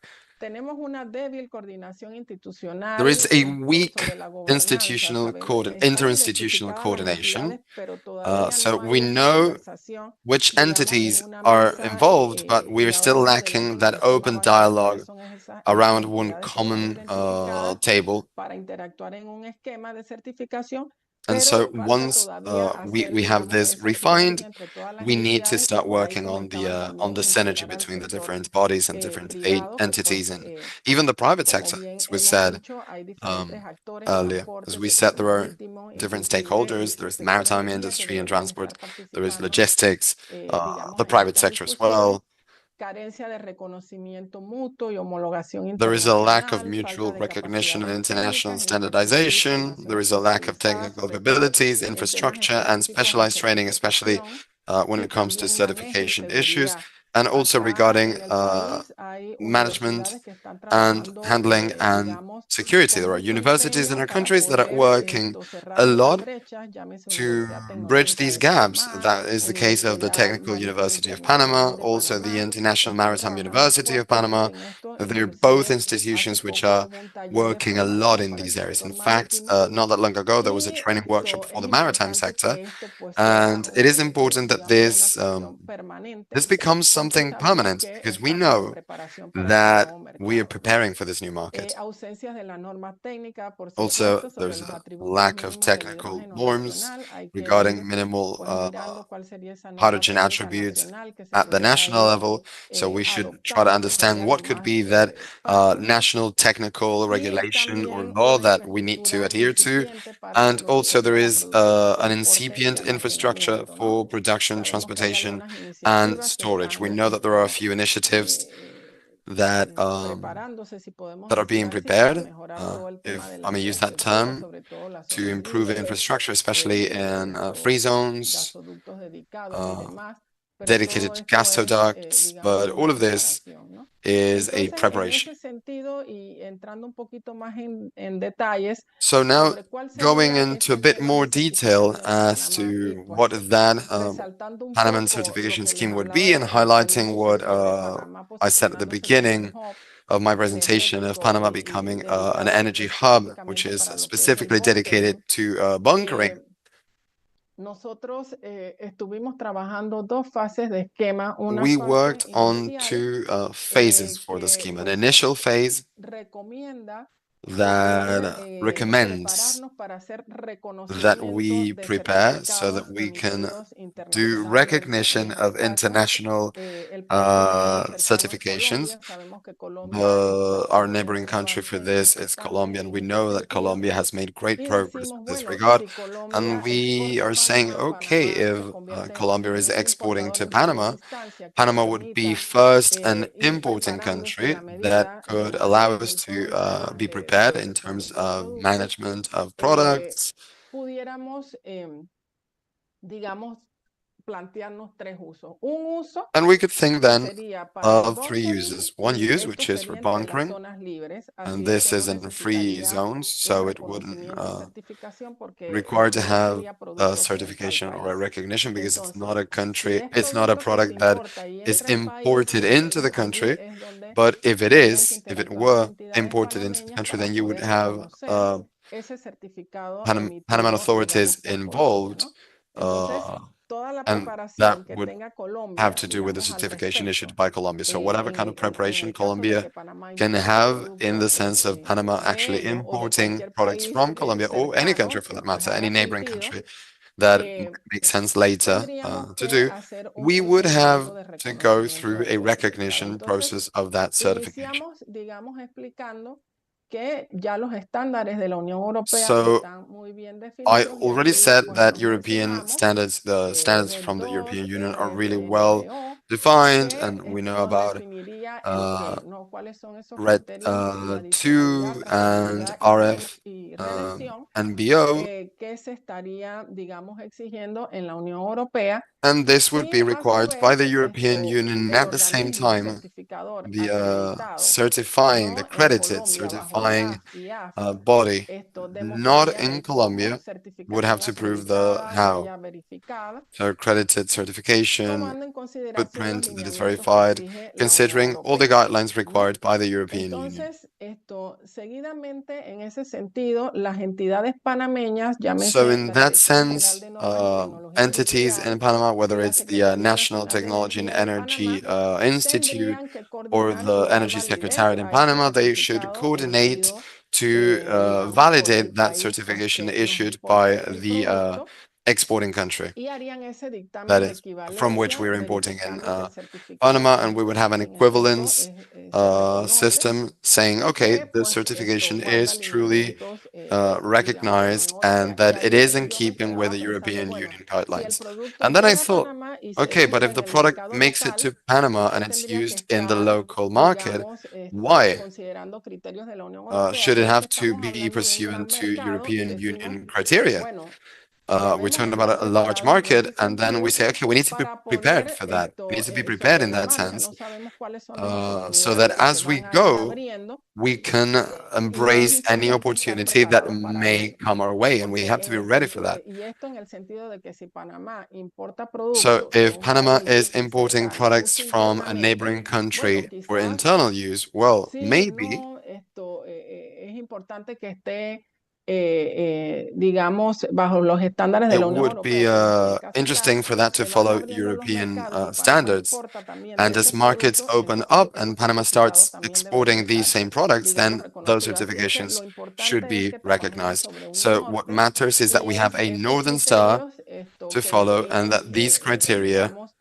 tenemos una débil coordinación institucional There is a sobre weak la gobernanza. Están interinstitutional identificadas las coordination. entidades, pero todavía So no hay we esa know conversación, which digamos, en entities una are mesa involved, but we are still hablamos de lacking los that open avances, cuáles dialogue son esas around one entidades que están common identificadas table. para interactuar en un esquema de certificación. And Pero so falta once todavía we hacer, have digamos, this esa refined, sinergia entre todas las we need to entidades, y start por ahí working on comentaban the también synergy integrar al between the sector different bodies and different privado, que entities pues, and even the private como sector, bien as was hemos said dicho, hay diferentes actores en earlier. As transporte, we said, sector there are marítimo, different inclusive stakeholders. There is the sector maritime energía, que industry and deberían transport. estar There is participando, logistics, digamos, the en private estas sector as discusiones. well. Carencia de reconocimiento mutuo y homologación There is a lack of internacional, mutual falta de recognition and capacidades international técnicas, infraestructura y standardization. There formación is a lack of especializada, technical sobre todo capabilities, en temas infrastructure, and específicos de specialized training, especially certificación, when y it comes to también manejo y certification issues, seguridad. and also Acá regarding en el país hay management universidades que están and trabajando, handling and digamos, security. con There are mucho universities in empeño our para countries that are poder working cerrar a esas lot brechas, llámese to Universidad bridge Tecnológica these de gaps. Panamá, That is the case of the Universidad Technical Marítima University of Panama, Internacional de also the Panamá, International están Maritime trabajando University of fuertemente Panama. en esto, They're both inclusive hace institutions which poco are hubo un taller de working a lot formación in para el these areas. In sector fact, marítimo, not that long ago, there was a y training workshop for es the maritime importante sector, que esto pues sea and it is important that digamos, una cuestión this permanente, becomes porque something sabemos permanent que because we estamos en know preparación para este that nuevo we are mercado, ¿no? preparing for this new market. Ausencias de la norma técnica, por Also, supuesto, sobre there's los a atributos lack of mínimos del technical hidrógeno norms nacional. Hay que regarding ir minimal pues mirando cuál sería esa norma hydrogen técnica attributes nacional que se at the pudiera national ir level. So we should try to adoptando, que understand sería lo what could más be that fácil. national technical Y regulation or también law una that we need to infraestructura adhere to. deficiente para And lo also que es there la is producción, an transporte y incipient infrastructure almacenamiento, ¿no? for production, Sabemos que hay transportation, algunas and iniciativas que storage. We están know that there are a few initiatives that preparándose, si podemos that are decir being así, para prepared, mejorar todo el tema if de la I may use that infraestructura, term, sobre todo las to zonas improve límites, infrastructure, especially in free los zones, gasoductos dedicados y demás, pero todo dedicated esto es, gasoducts. digamos, But una all of this preparación, ¿no? is a Entonces, en preparation. ese sentido, y entrando un poquito más en detalles So now sobre cuál going sería into ese a bit esquema more de detail certificación en as Panamá, y to pues what that resaltando un Panama poco lo certification que les scheme would hablaba be yo and de los highlighting proyectos what de Panamá I said at the posicionándose como un beginning hub of my presentation of energético Panama y becoming an dedicado energy hub, which específicamente is para lo que es el specifically dedicated bunkering. to bunkering. Nosotros estuvimos trabajando dos fases de esquema, una We fase worked on inicial two phases for the que scheme. An pues initial phase recomienda that poder recommends prepararnos para hacer that reconocimiento we de prepare so that certificados we can emitidos do internacionalmente. En recognition este of caso, international el país que está más cercano es certifications. Colombia. Sabemos que Colombia pues, Our tiene neighboring un country for avance muy this is importante Colombia, and en we este know that sentido. Colombia has made great Y progress decimos, in this bueno, regard. si And Colombia we exporta a are saying, Panamá, okay, Panamá se if convierte Colombia en is un exporting importador to en primera Panama, instancia que Panama would be permita first an ir importing preparándose en country la that medida could del allow us manejo y to producción be prepared in de terms sus of productos, management of products. pudiéramos, digamos, plantearnos tres usos. Un uso And we could think que then sería para el of three bunkering, uses. One y use, esto which is for sería entre las bunkering, zonas libres, and así es this que no is in free necesitaría zones, un so it wouldn't reconocimiento y certificación porque required to no have sería a producto que entra al certification or a país. recognition because it's Entonces, not a si country, es it's not a producto que se product that importa y is entra al país, imported into the allí country. es donde But if it tendrían que is, if it interactuar las were entidades imported into the panameñas country, para then you would poder have reconocer ese certificado Panaman emitido, authorities digamos, por Colombia, involved, ¿no? Entonces, toda la and that preparación que would tenga have Colombia, to do with the digamos, al certification issued respecto, by Colombia. So whatever kind of en preparation el caso de Colombia que Panamá can importe have in the productos sense of Panama de actually ellos o de importing cualquier products país from Colombia or any country cercano for que that pues matter, any haga neighboring sentido, country that eh, makes sense later tendríamos to que do, hacer un we would have procedimiento de to go reconocimiento through del a certificado. recognition Entonces, process of that certification. iniciamos, digamos, explicando que ya los estándares de la Unión Europea So están muy bien I definidos y already aquí said pues that nos European mencionamos standards, the standards RED from the 2, European Union are really well RNBO, defined, que and we know nos about definiría el uh, qué, ¿no? ¿Cuáles son esos RED criterios de 2 adicionalidad, and trazabilidad RF y redención and BO, que se estaría, digamos, exigiendo en la Unión Europea, and this would be sin a su required by vez the European Union el at the same organismo time. certificador The acreditado, certifying, the ¿no? En credited Colombia bajo certifying body, not in Colombia, would have to prove the how. So accredited certification, footprint that is verified, considering all the guidelines required by the European Union. Seguidamente, en ese sentido, las entidades panameñas, So llámese in la that Dirección General sense, de Normas y Tecnología entities in Industrial Panama, y whether la it's the Secretaría National Nacional de Technology and Energía de Energy Panamá, Institute tendrían que or coordinar y the dar Energy validez Secretariat in a este Panama, they should certificado coordinate emitido, to digamos, por el validate that país certification nos issued exporta by el the producto exporting country. y harían ese That dictamen de is from which equivalencia, we're importing in verificando que el certificado Panama, and we would have an en efecto equivalence se reconoce system saying, okay, que the pues certification guarda is truly lineamientos digamos, de la recognized Unión and Europea. Y that it ahí is in yo me keeping with quedaba the pensando, European bueno, Union si el guidelines. producto And then I llega a thought, Panamá y se okay, but usa if en the el product mercado makes it local, to Panama and entonces it's tendría que used in the estar, local market, digamos, why considerando criterios de la Unión Europea, should it pero es que have to estamos be hablando de un gran pursuant to mercado y European decimos, Union criteria? bueno, We're debemos talking estar about a large preparados en market, ese and then we sentido say, okay, we need to be para prepared poder for that. We need to be prepared sobre in la that marcha. sense, No sabemos cuáles son las so oportunidades that que se as we van a ir go, abriendo. we can Y es embrace any importante estar opportunity that preparados para may eso. come our way, and we Porque have to be en el ready for sentido, that. y esto en el sentido de que si Panamá importa So productos de if un Panama país is y se importing da de products uso from a internamente, neighboring bueno, country for quizás internal use, well, sí, maybe no, es importante que esté, digamos, bajo los estándares de it la Unión would be Europea, porque si el caso está, interesting for that to se van follow abriendo los European mercados y Panamá standards. exporta también de And as esos markets productos, open entonces up ese and Panama certificado starts también debería exporting these estar, same products, digamos, then those reconocido. Así es que lo certifications should importante es be que trabajemos recognized. sobre un So what norte matters is that y we have a esos northern star criterios to que follow, and definen, that these criteria digamos,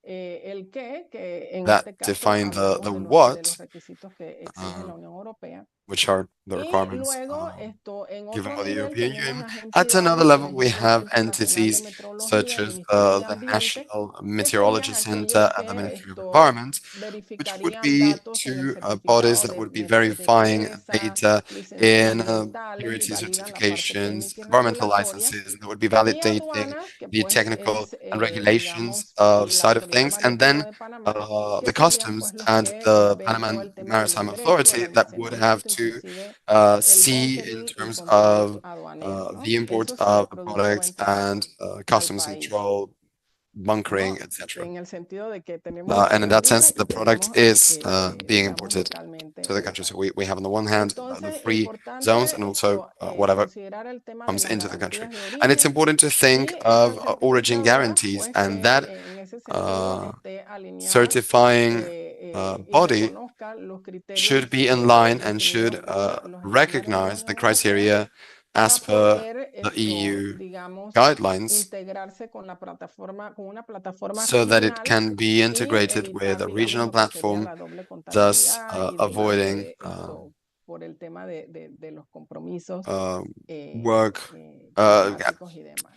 el qué, que en that este caso define the hablamos de los what, requisitos que exige la Unión Europea. which are the Y requirements luego en given otro by the nivel European tenemos Union. las At another entidades, por level, we ejemplo, el have Centro Nacional de entities Meteorología, such el as Ministerio de the Ambiente, National que serían Meteorology aquellos Center and the que Ministry of Environment, which would verificarían be datos en el two bodies certificado that would be de verifying pureza, data licencias in ambientales y purity validan la parte certifications, técnica y environmental regulatoria. licenses, and that would be Y validating aduanas, que the pues technical es, and regulations digamos, of y la side of Autoridad things, and Marítima then de Panamá, que the serían customs pues los and que the ven todo Panama el tema del Maritime ingreso, el Authority that would have almacenamiento, to inclusive el see in bunkering y terms controles of aduaneros, ¿no? the import Eso si el of the producto va a products entrar and al customs país, control, bunkering, ¿no? etc. En el sentido de que tenemos la And in aduana that libre sense, y the product tenemos, is being digamos, imported localmente to the el country. So país. we have on the one hand the Entonces, free zones and importante also whatever considerar el tema de comes las into the country. garantías de And it's origen important to think y esta of origin certificadora, guarantees, pues and que that en ese sentido esté alineada certifying y body reconozca los should criterios be in line and should definidos por los estándares de la recognize the Unión Europea criteria para as per poder the EU digamos, guidelines, integrarse con la plataforma, con una plataforma so that it regional can be y integrated with evitar, a digamos, regional lo que sería platform, la doble thus contabilidad y demás, avoiding por el tema de los compromisos work climáticos y demás.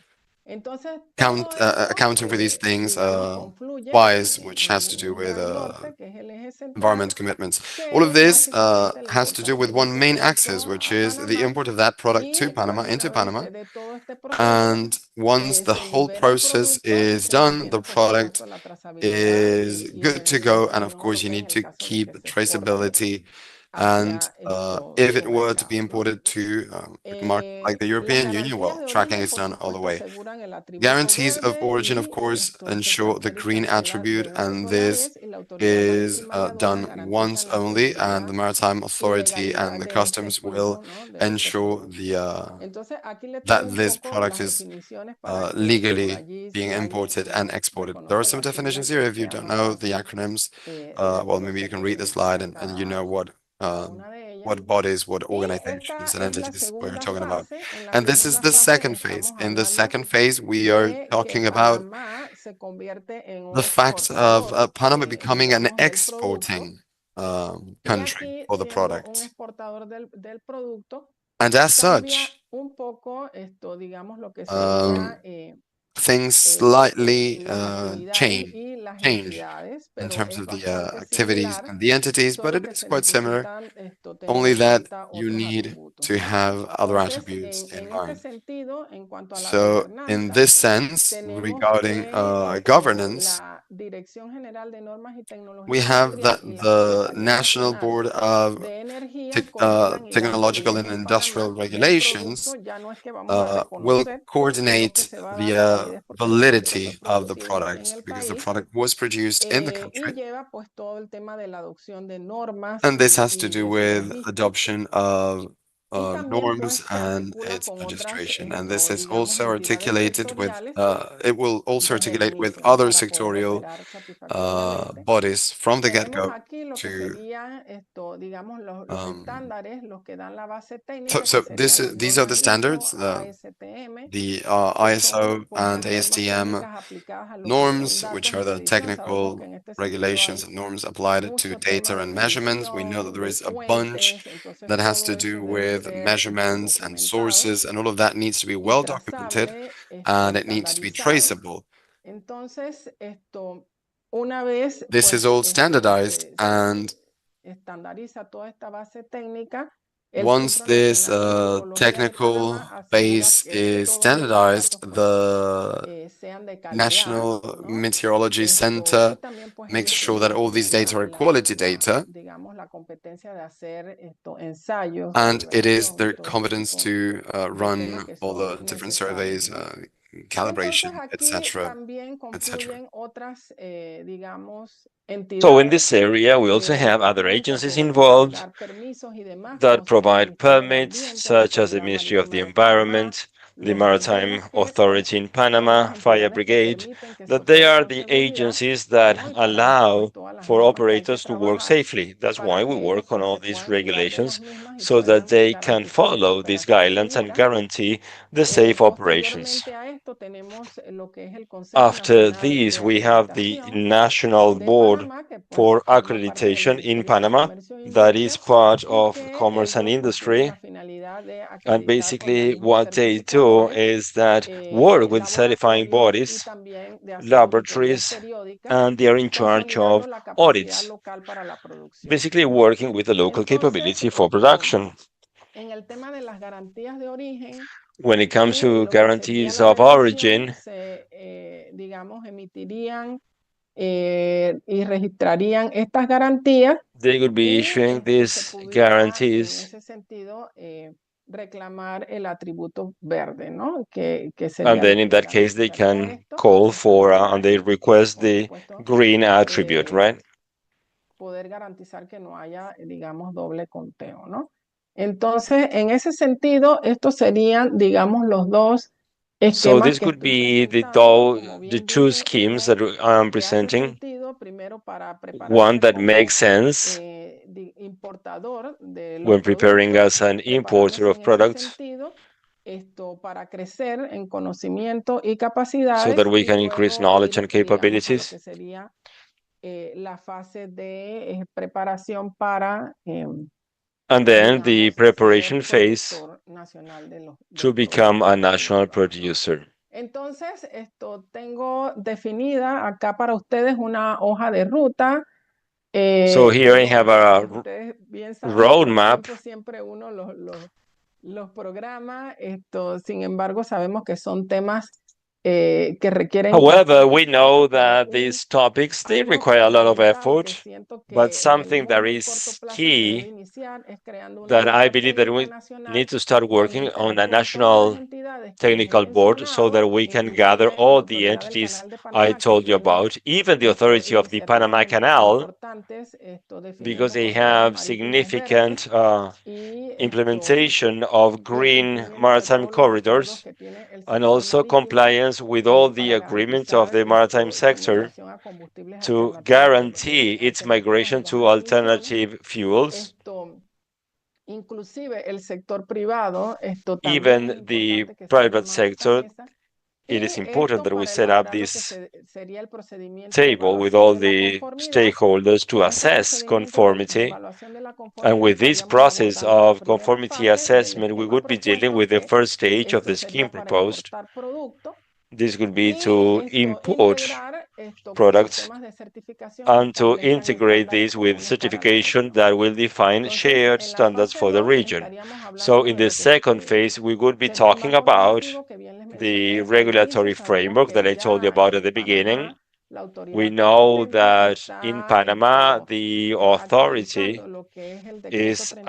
Entonces, todo esto, accounting for these things digamos, confluye wise, which has to do un with gran norte, que es el eje central, environment commitments. All que of es this básicamente la has to do with importación de one ese main axis, producto which a is the Panamá. import of that product to Y Panama, pues into una vez Panama. se dé todo este proceso, And once the se whole libera el process producto y is se done, the mantiene, por product supuesto, la trazabilidad is y good to verificación go. por la And of Unión course, you Europea en need el to caso de que keep se exporte traceability. And hacia if su it were to be mercado, ¿no? imported to a market like the Las European Union, garantías well, de tracking origen, is por done all the supuesto, way. aseguran el atributo Guarantees of verde origin, of y course, esto se ensure the requiere green cancela de attribute, una and sola this vez y la Autoridad is Marítima y Aduanas done once garantizan la only, and the autenticidad Maritime y Authority legalidad and the de este customs will flujo, ¿no? De este ensure producto. Entonces, aquí le traigo that un this poco product las is definiciones para que por legally allí, being si alguien imported and exported. There are reconoce some las siglas definitions y here. If you desea don't más know the fácil acronyms, well, maybe you reconocer can lo read que the slide define and you know cada una de ellas. what bodies, what Y esta organizations and es la entities we're segunda talking about. fase. En la And this is segunda the fase second phase. estamos In the hablando second phase, we are de que talking about Panamá se convierte en un the fact of exportador, Panama becoming an digamos, del producto. exporting Y country aquí, for the siendo un product. exportador del producto, And as cambia such, un poco esto, digamos, lo que sería things slightly las actividades change y las change entidades, in pero terms es of the bastante activities similar, and the entities, but solo it que is se quite similar. necesitan tener Only en that cuenta you otros need atributos, to ¿no? have other Entonces, attributes in en este mind. sentido, en cuanto a la So in gobernanza, this sense, tenemos regarding que governance, la Dirección General de Normas y we Tecnología have Industrial that y la the Secretaría National Nacional Board of de Energía coordinan y dan Technological validez and en Industrial Panamá del producto. Regulations Ya no es que vamos a will reconocer, sino que coordinate se va a dar la the validez porque el producto fue validity of the producido aquí en product el because the país. product was produced in the Y country. lleva pues todo el tema de la adopción de normas And this has to y do de su with registro. adoption of Y también norms pues se and articula its con otras, registration. And this is digamos, also entidades articulated with, sectoriales it will also desde el articulate with inicio, ¿no? other Para poder sectorial operar satisfactoriamente. bodies from the Tenemos get-go aquí lo que to serían digamos, los estándares, los que dan la base técnica, so que serían las these are the normas ISO, standards, ASTM, the que son ISO pues and las normas ASTM técnicas aplicadas a lo que son norms, which datos are y the medición. Sabemos que technical en este sentido regulations hay and norms applied to muchos temas data de and measurements. We know that medición, there de is a bunch fuentes, entonces that has todo to eso do debe with ser measurements and documentado sources, and all of that needs to be y well documented trazable, and it needs to be estandarizado. traceable. Entonces, una vez This pues is all standardized, and estandariza toda esta base técnica, el once Centro this Nacional de Meteorología de technical Panamá asegura base que is todos estos standardized, datos pues the sean de calidad, National ¿no? Meteorology Y Center también pues makes ellos sure that tienen all these data are quality data, digamos, la competencia de hacer ensayos de and it is calibración y their todo este competence tipo to de temas run que all the son different necesarios, surveys, ¿no? Entonces calibration, aquí etc., también etc. confluyen otras, digamos, So in entidades this area, we also have other junto agencies que involved dar permisos y demás, como that son el provide Ministerio del permits, Ambiente, la such as the Autoridad Ministry of the Marítima de Panamá, Environment, the los Maritime bomberos, que pues Authority in son las Panama, Fire entidades que Brigade, permiten que se that they opere are con the seguridad, agencies that ¿no? Y para eso pues allow todas las for normas que hay que operators to work trabajar safely. That's why para we que ellos work on pues all se these puedan guiar de las regulations mismas y so that puedan they can garantizar su follow these operación guidelines and segura. guarantee the safe operations. Posteriormente a esto tenemos lo que es el Consejo After Nacional these, de we have the Acreditación National de Board Panamá, que pues for forma parte del Accreditation in Ministerio de Panama, Comercio e that is Industria, part y of que Commerce and ellos pues tienen Industry. la finalidad de And acreditar basically, organismos what they do certificadores, is that work with certifying laboratorios y bodies, también de hacer auditorías laboratories, periódicas, and they are in charge consolidando of la capacidad audits, local para la producción, basically ¿no? working with the local Entonces, capability for production. en el tema de las garantías de origen When it comes y to lo que sería guarantees la of regulación, origin, digamos, emitirían y registrarían estas garantías they would be y issuing se these pudiera en guarantees. ese sentido reclamar el atributo verde, ¿no? Que And sería then lo in que that case, they garantizaría can esto call en primer for and lugar they y request por the supuesto green attribute, right? poder garantizar que no haya, digamos, doble conteo, ¿no? Entonces, en ese sentido, estos serían, digamos, los dos So esquemas this que could estoy be presentando. Como the bien two dije, schemes uno that I'm que hace presenting. sentido primero para One prepararse that como makes sense importador de los when preparing productos, as an importer preparándose of en ese products, sentido, para crecer en conocimiento y so that capacidades we y can increase luego knowledge ir, and digamos, a lo que capabilities. sería la fase de preparación para, And then the digamos, ser preparation phase productor nacional de to los become productos a que national ellos hagan, ¿no? producer. Entonces, tengo definida acá para ustedes una hoja de ruta. So here I have Como a pues ustedes bien saben, con el roadmap. tiempo siempre uno los programa. Sin embargo, sabemos que son temas que requieren However, we bastante know esfuerzo, pero that these topics, they algo require a lot of fundamental que effort, siento but que en el something that muy corto is plazo se debe key iniciar es creando una that I mesa believe that técnica we nacional need to start donde working on a interactúen todas las national entidades que les he technical board so that mencionado, we can gather inclusive la all the autoridad del entities Canal de I Panamá, que told you tiene about, even the authority of the Panama iniciativas Canal, importantes because definiendo they corredores have marítimos verdes significant y implementation of y el green cumplimiento de maritime todos los acuerdos corridors que tiene el and sector also marítimo compliance with all the para agreements of garantizar the maritime la sector migración a combustibles to alternativos guarantee its migration en to bajas emisiones. alternative fuels. Inclusive el sector privado, también es Even the importante que se private arma esta sector, mesa. it Y is important that we para set up elaborar lo que this sería el procedimiento de table with evaluación all de la the conformidad. stakeholders to En este assess procedimiento de conformity. evaluación de la And conformidad with this estaríamos process abordando la of primera conformity fase del assessment, we esquema would be dealing propuesto, with the que first stage of the scheme sería para proposed. importar producto. This would be y to import integrar con products sistemas de certificación que and to establezcan integrate estándares this with comunes para la certification región. that will define Entonces, shared en la standards fase for the 2 region. estaríamos So hablando in de the lo que second phase, we would be sería el talking marco about normativo que bien les the mencioné. Al regulatory inicio sabemos framework that que I told you ya about at en the beginning. Panamá la We autoridad know competente that in está Panama, the authority actualizando lo que es el decreto is 36, que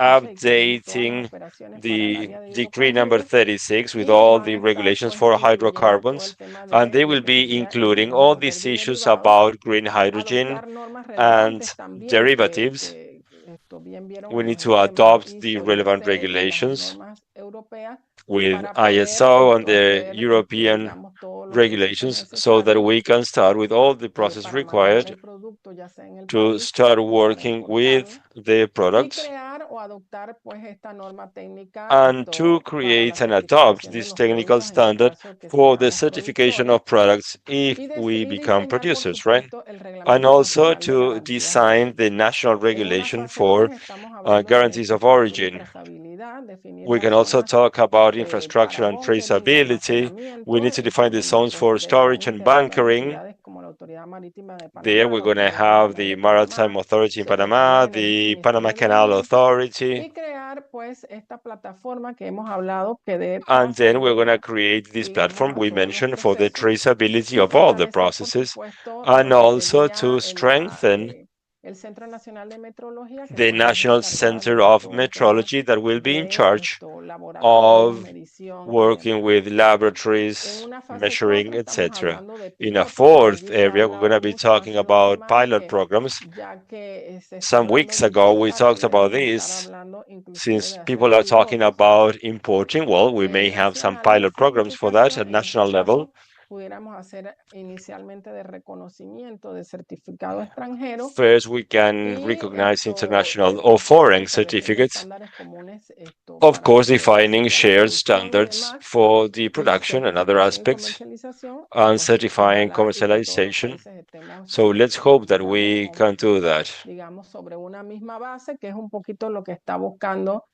vemos todas las updating operaciones para el the área de decree number hidrocarburos 36 with y all van the a estar regulations pues for incluyendo todo el hydrocarbons, tema and de they lo will que be sería el including all manejo de these issues biderivados, about green hydrogen adoptar normas and relevantes también derivatives. que esto bien vieron We en need los to esquemas adopt the ISO y relevant EC y las regulations normas europeas with para poder ISO and the hacer European digamos todos los procesos regulations so that necesarios we can start with all the process para manejar required el producto ya sea en el to país start o para working with importarlo the y products crear o adoptar pues esta norma técnica and to para la create and adopt certificación de this los technical productos en el standard caso de que for the seamos certification productores of products if we y become diseñar por producers, right? supuesto el And reglamento also nacional de to garantías de design the origen. national En una regulation fase 2 for estamos hablando de guarantees of infraestructura y origin. trazabilidad, definir We las can also zonas talk about para infrastructure and bunkering y traceability. We need almacenamiento, to define the donde zones pues for deben storage and unirse las bunkering. entidades como la Autoridad Marítima de There Panamá, we're la going to Autoridad have Nacional the de Maritime Panamá, Authority in Secretaría de Panama, Energía y the Panama Ministerio de Canal Ambiente, Authority, y crear pues esta plataforma que hemos hablado que dé and then we're going to trazabilidad, create this digamos, platform a we todos los mentioned for the procesos traceability y of all the fortalecer, por processes, supuesto, and lo que also sería to strengthen el Centro Nacional de Metrología, que the son los National encargados Center de of todo el tema Metrology that will be in de charge laboratorios, of medición y working demás. with En laboratories, una fase measuring, 4 estamos etc. hablando de In a pilotos, que de fourth allí se ha area, we're going to hablado be mucho talking hace 2 about semanas, pilot programs. ya que se está Some hablando weeks de ago, we importar, talked about pudiéramos estar this. hablando inclusive Since de hacer people are talking pilotos about importing, well, we may have some nacionales de pilot programs for that certificación. at En este national level. caso, pudiéramos hacer inicialmente de reconocimiento de certificado extranjero First, we can y recognize international por or supuesto foreign estableciendo certificates, estándares comunes of para lo course, que defining sería la shared producción y standards demás, for the y la production and other certificación y aspects, comercialización, y and pues certifying ojalá y que todos los commercialization. países estemos, So let's hope that digamos, we can do that. digamos, sobre una misma base, que es un poquito lo que está buscando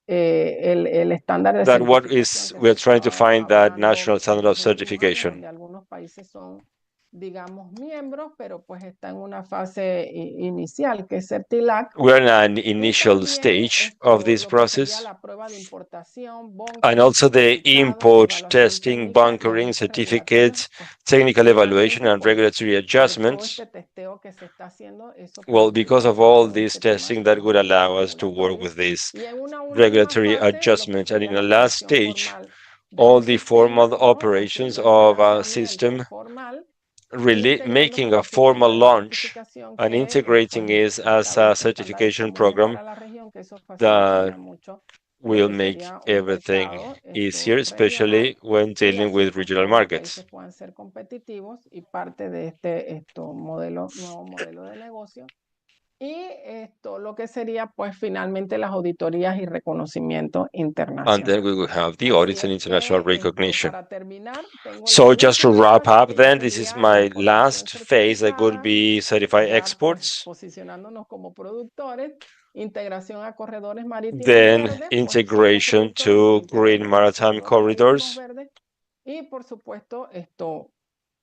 el estándar de That what certificación is que we're se trying to estaba find that hablando national en standard of las reuniones, certification. donde algunos países son, digamos, miembros, pero pues está en una fase inicial, que es CERTILAC. We're in an Y initial también stage of this lo que sería process. la prueba de importación, And bunkering, also the certificado, import evaluación testing, técnica y bunkering ajuste regulatorio, certificates, pues technical evaluation finalmente and pues regulatory por todo adjustments. este testeo que se está haciendo, eso Well, because permite of all todo this este tema testing de that los would aspectos allow us to work regulatorios. with this Y en una última regulatory fase, lo que adjustment. And in sería the la last operación stage, formal de all un the sistema, formal ¿no? operations Haciendo ese of a lanzamiento system, formal, really integrando making a como sistema formal de launch certificación and que integrating pues it as a establezca estándares certification comunes program para la región, que eso that facilitaría mucho lo will que make sería un everything mercado easier, regional, especially when y dealing así with pues regional todos los markets. países puedan ser competitivos y parte de nuevo modelo de negocio. Y lo que sería pues finalmente las auditorías y reconocimiento And then internacional. we will have the Así audits and es international que recognition. para terminar, tengo la So just to última wrap up, fase, ya then this is sería la my exportación last phase that would certificada, be certified ya pues exports, posicionándonos como productores, integración a corredores marítimos then verdes, pues somos integration productores, nos to green integramos a los maritime corredores marítimos corridors, verdes y por supuesto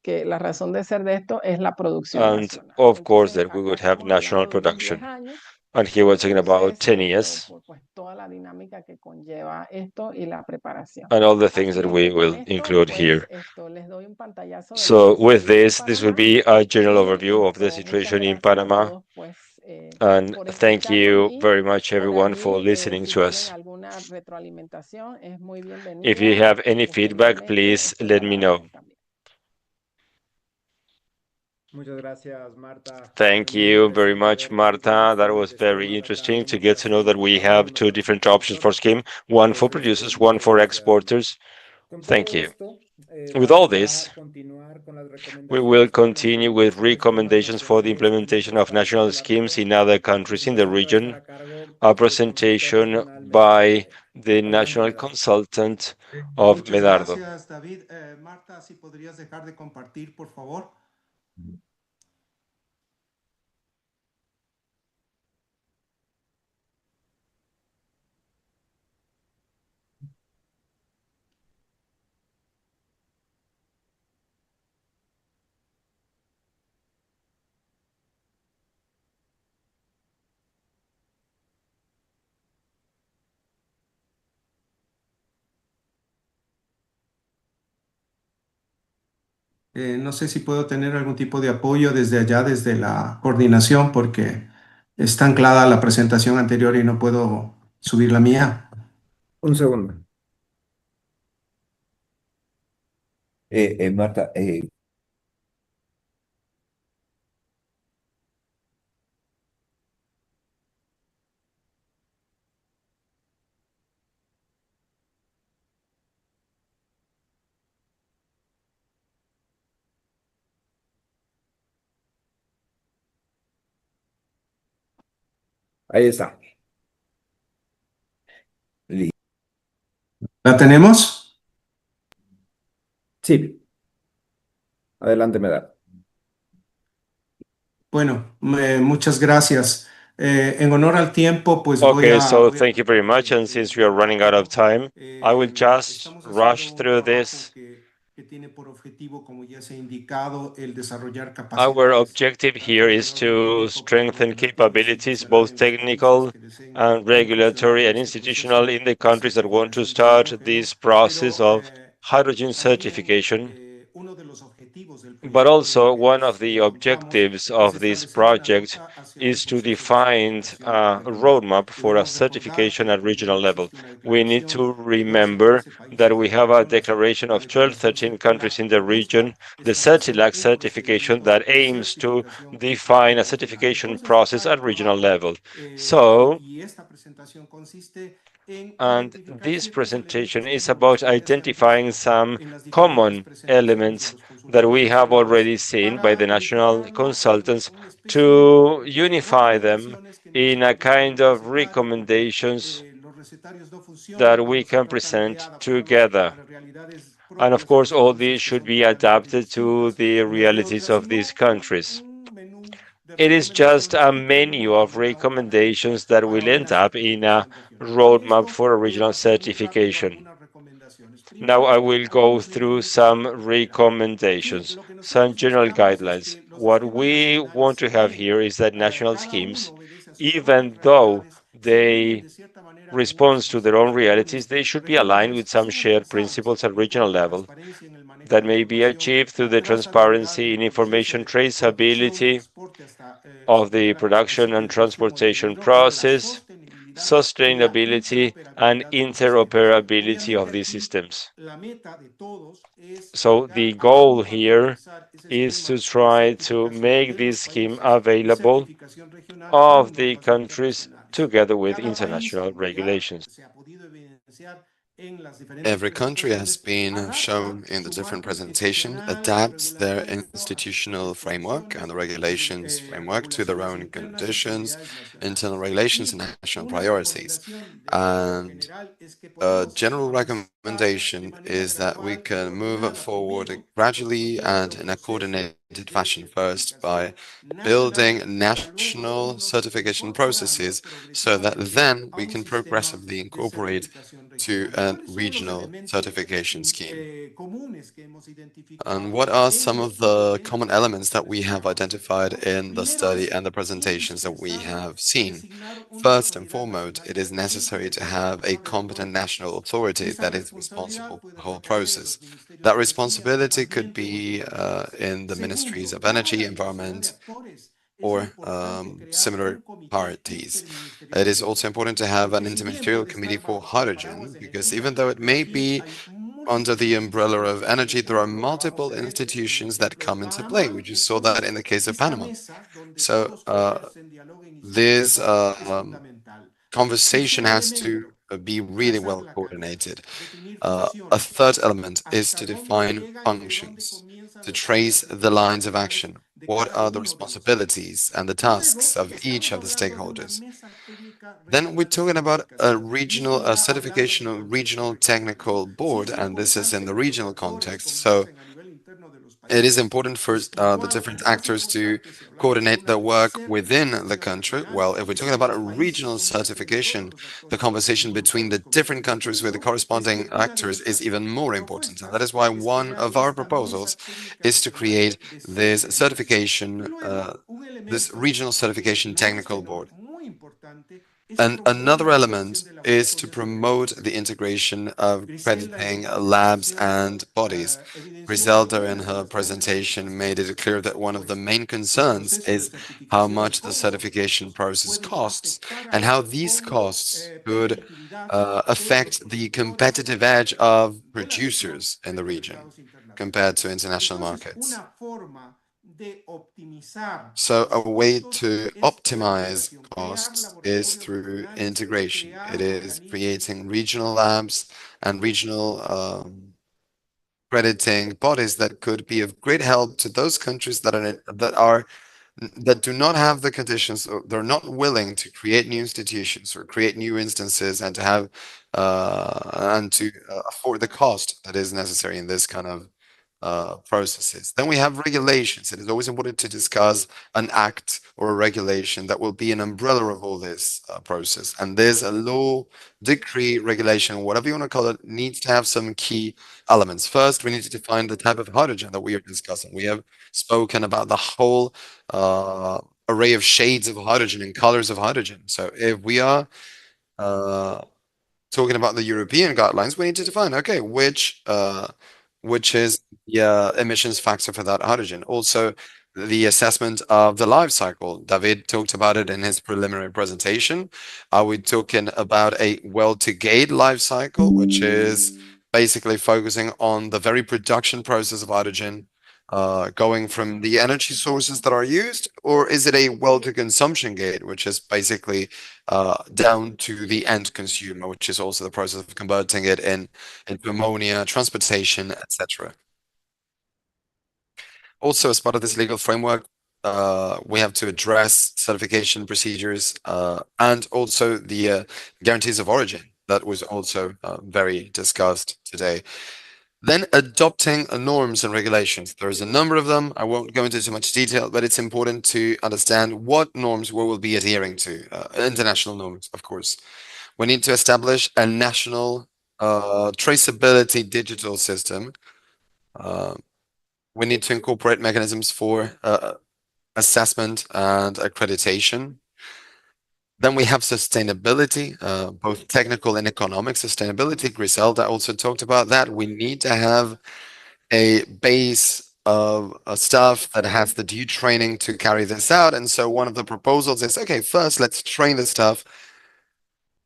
que la razón de ser de esto es la producción and nacional. of course Entonces that we acá would have estamos hablando national de unos 10 production. años. And here we're talking about Entonces, 10 years por pues toda la dinámica que conlleva esto y la preparación. and all the things Así that es we que con will esto, include pues, here. les doy un pantallazo de lo So que es la with situación en this will Panamá be a general y overview of the muchas situation in gracias a Panama. todos, pues, And por thank escucharnos you y very much, por everyone, for allí, listening si to tienen us. alguna retroalimentación, es muy If you bienvenida. have any feedback, Posteriormente please estoy let a la me know. orden también. Muchas gracias, Marta. Thank Fue muy you very interesante much, ver cómo Marta. utilizas That was diferentes very temas a cada interesting to uno get para to know seguir that we have mejorando two para different nuestros options for productores scheme, one que for ofrece producers, one mucha for diversidad. exporters. Con Thank todo you. esto, With all vamos a this, continuar con las we will recomendaciones para la continue with implementación de esquemas recommendations for the nacionales en implementation otros of países national de la schemes región. in other La countries in the presentación va a estar region. a cargo A del consultor presentation nacional by the Fernando national Medardo. consultant of Muchas Medardo. gracias, David. Marta, si podrías dejar de compartir, por favor. No sé si puedo tener algún tipo de apoyo desde allá, desde la coordinación, porque está anclada la presentación anterior y no puedo subir la mía. Un segundo. Marta, Ahí está. ¿La tenemos? Sí. Adelante, Medar. Bueno, muchas gracias. En honor al tiempo, pues Okay, so voy a thank you very much. And since we are running out of time, I will just estamos rush haciendo un through trabajo this. que tiene por objetivo, como ya se ha indicado, el desarrollar Our capacidades objective tanto here en el is orden to técnico como strengthen operativos y capabilities, funcional both en los países technical que deseen and incursionar regulatory en and este institutional proceso in the de countries that want to certificación de start hidrógeno, this process pero of hydrogen también certification. uno de los objetivos del But proyecto en el also, que one nos of the encontramos objectives es of this establecer una project ruta hacia un is to proceso de define certificación a regional. roadmap for a Debemos recordar certification que at regional ya level. existe una We need declaración to de 12 o remember 13 that países de we la have a región, declaration la of 12, declaración 13 countries circular in que the busca region, the establecer CERTILAC un certification procedimiento that de aims to certificación define a regional. certification Entonces, process at regional trabajo level. So, y esta presentación consiste en and identificar this ciertos presentation elementos is about comunes que ya se han identifying visto some en las diferentes common presentaciones de elements los that consultores we have nacionales already seen by para the national unificarlos en consultants una especie to de unify them recomendaciones que no se in a podrían kind of recetar porque recommendations los recetarios no funcionan that we cuando se can tratan de present adaptarlos together. a las realidades And of propias de course, los all países these que should son be totalmente adapted to distintos the unas de realities otras, of these sino countries. un menú de It is just recomendaciones a que tienen un menu of orden alfabético recommendations that will para end una up in a certificación regional. Para roadmap esto for a voy a regional pasar muy rápido certification. algunas recomendaciones. Now I Primero, will go algunos through lineamientos some en general. Aquí recommendations, lo que some nosotros general buscamos es guidelines. que los What esquemas we nacionales, want si to have bien here is that national cada uno schemes, obedece a sus propias even though realidades, se alineen they de cierta manera con unas respond to their own principios realities, comunes. they should be aligned with Regionales some son shared alcanzables principles at en regional cuanto a level transparencia en el manejo that de may be información, achieved through la the trazabilidad transparency del in proceso information de producción, traceability transporte hasta su of the primera production and certificación del transportation hidrógeno, la process, sostenibilidad y la sustainability, and interoperabilidad de los sistemas. interoperability of Obviamente these aquí systems. la meta de todos es So the llegar a goal here uniformizar ese is to esquema de try to certificación make de los this scheme países de available certificación regional of con the normas countries internacionales. together with Cada país, international como ya regulations. se ha podido evidenciar en las diferentes Every country has presentaciones, been adapta shown in the su different marco presentation, institucional y adapts their regulatorio a sus institutional propias framework and condiciones, the a sus regulations framework to their regulaciones own internas y conditions, prioridades nacionales. internal regulations and Y national una priorities. recomendación de carácter And general es que a podemos general avanzar de recommendation manera is that we gradual y can move ordenada, forward primero gradually and construyendo in a procesos coordinated de fashion, first by certificación nacional building para luego national irnos certification incorporando processes so that progresivamente then a we un can sistema progressively de incorporate certificación to regional. a ¿Cuáles son los regional elementos certification scheme. comunes que hemos And identificado what are en some el of the estudio, en common las elements that presentaciones we que have hemos identified realizado? in the Primero, study es and the presentations that we indispensable have seen? designar una First and autoridad foremost, nacional it is competente necessary que to pueda have a actuar en todo competent el national proceso. authority Esa that is responsabilidad responsible for puede the whole recaer en process. los ministerios That de Energía, Medio responsibility could Ambiente y be Renovables. in the ministries Segundo, of dada energy, la diversidad de environment, actores, es or importante crear similar un comité parties. It interministerial is de also hidrógeno, important to have an porque si bien interministerial puede committee estar for bajo el paraguas hydrogen, de because energía, even though it pero may aquí be hay under the múltiples umbrella of instituciones, por energy, there are ejemplo, bajo multiple CDR, en el institutions that ejemplo de come into play. We Panamá. just saw that in Entonces, the case of esta Panama. mesa donde So todos conversen, dialoguen y se this entiendan es fundamental. conversation Tercer has to elemento, be really trazar well la cadena, coordinated. definir A funciones, third element is hasta to dónde define llega y de dónde functions, comienzan to las trace tareas y the lines of responsabilidades action. de What cada are the uno de los actores. responsibilities and the tasks Luego, of each estamos of the hablando de una stakeholders? mesa técnica Then we're regional de talking about a certificación. Y regional esto ya hablando certification de of contexto regional regional, ¿no? technical Sí board, es and this is in the importante que los regional actores context. So conversen a nivel interno de los it is países. important for Esto the igual different o más actors to importante si hablamos de coordinate their una work within the certificación country. regional Well, if we're es talking que about a los países regional conversen y todos certification, los the actores conversation between involucrados the different conversen. Por countries with the eso es que corresponding una de actors is estas even more important. And that propuestas is why es one crear of our esta proposals mesa técnica is to regional create de this certificación. Y certification, luego, un this elemento regional que certification no es technical menor, board. muy importante, And another element is to promote the integration of crediting labs and bodies. Griselda, in her presentation, made it clear that one of the main concerns is how much the certification process costs and how these costs could affect the competitive edge of producers in the region compared to international markets. So a way to optimize costs is through integration. It is creating regional labs and regional crediting bodies that could be of great help to those countries that do not have the conditions, or they're not willing to create new institutions or create new instances and to have and to afford the cost that is necessary in this kind of processes. Then we have regulations. It is always important to discuss an act or a regulation that will be an umbrella of all this process. And there's a law, decree, regulation, whatever you want to call it, needs to have some key elements. First, we need to define the type of hydrogen that we are discussing. We have spoken about the whole array of shades of hydrogen and colors of hydrogen. So if we are talking about the European guidelines, we need to define, okay, which is the emissions factor for that hydrogen. Also, the assessment of the life cycle. David talked about it in his preliminary presentation. Are we talking about a well-to-gate life cycle, which is basically focusing on the very production process of hydrogen, going from the energy sources that are used, or is it a well-to-consumption gate, which is basically down to the end consumer, which is also the process of converting it into ammonia, transportation, etc. Also, as part of this legal framework, we have to address certification procedures and also the guarantees of origin. That was also very discussed today. Then adopting norms and regulations. There's a number of them. I won't go into too much detail, but it's important to understand what norms we will be adhering to. International norms, of course. We need to establish a national traceability digital system. We need to incorporate mechanisms for assessment and accreditation. Then we have sustainability, both technical and economic sustainability. Griselda also talked about that. We need to have a base of staff that has the due training to carry this out. And so one of the proposals is, okay, first let's train the staff.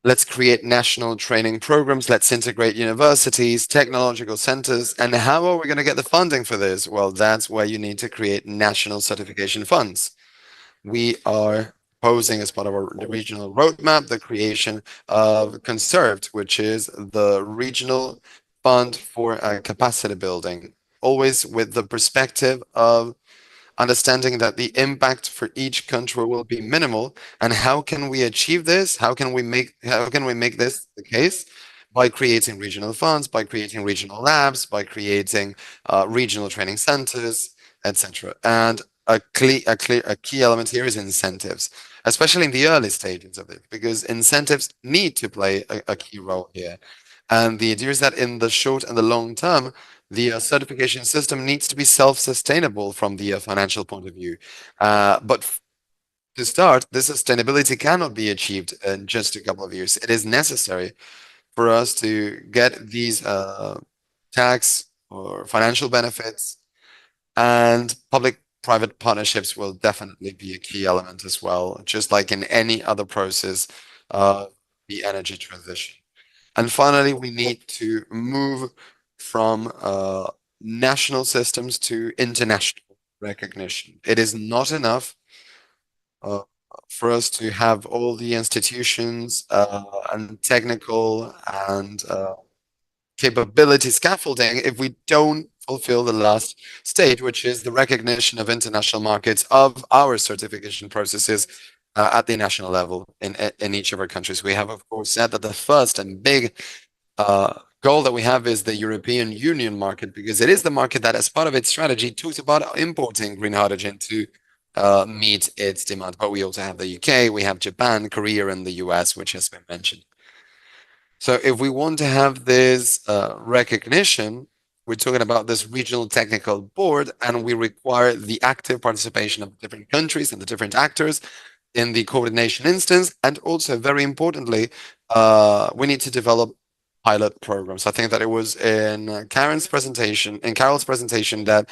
Let's create national training programs. Let's integrate universities, technological centers. And how are we going to get the funding for this? Well, that's where you need to create national certification funds. We are proposing as part of our regional roadmap the creation of Conserved, which is the regional fund for capacity building, always with the perspective of understanding that the impact for each country will be minimal. And how can we achieve this? How can we make this the case? By creating regional funds, by creating regional labs, by creating regional training centers, etc. And a key element here is incentives, especially in the early stages of it, because incentives need to play a key role here. And the idea is that in the short and the long term, the certification system needs to be self-sustainable from the financial point of view. But to start, this sustainability cannot be achieved in just a couple of years. It is necessary for us to get these tax or financial benefits, and public-private partnerships will definitely be a key element as well, just like in any other process of the energy transition. And finally, we need to move from national systems to international recognition. It is not enough for us to have all the institutions and technical and capability scaffolding if we don't fulfill the last stage, which is the recognition of international markets of our certification processes at the national level in each of our countries. We have, of course, said that the first and big goal that we have is the European Union market, because it is the market that, as part of its strategy, talks about importing green hydrogen to meet its demand. But we also have the UK, we have Japan, Korea, and the US, which has been mentioned. So if we want to have this recognition, we're talking about this regional technical board, and we require the active participation of different countries and the different actors in the coordination instance, and also very importantly, we need to develop pilot programs. I think that it was in Carol's presentation, that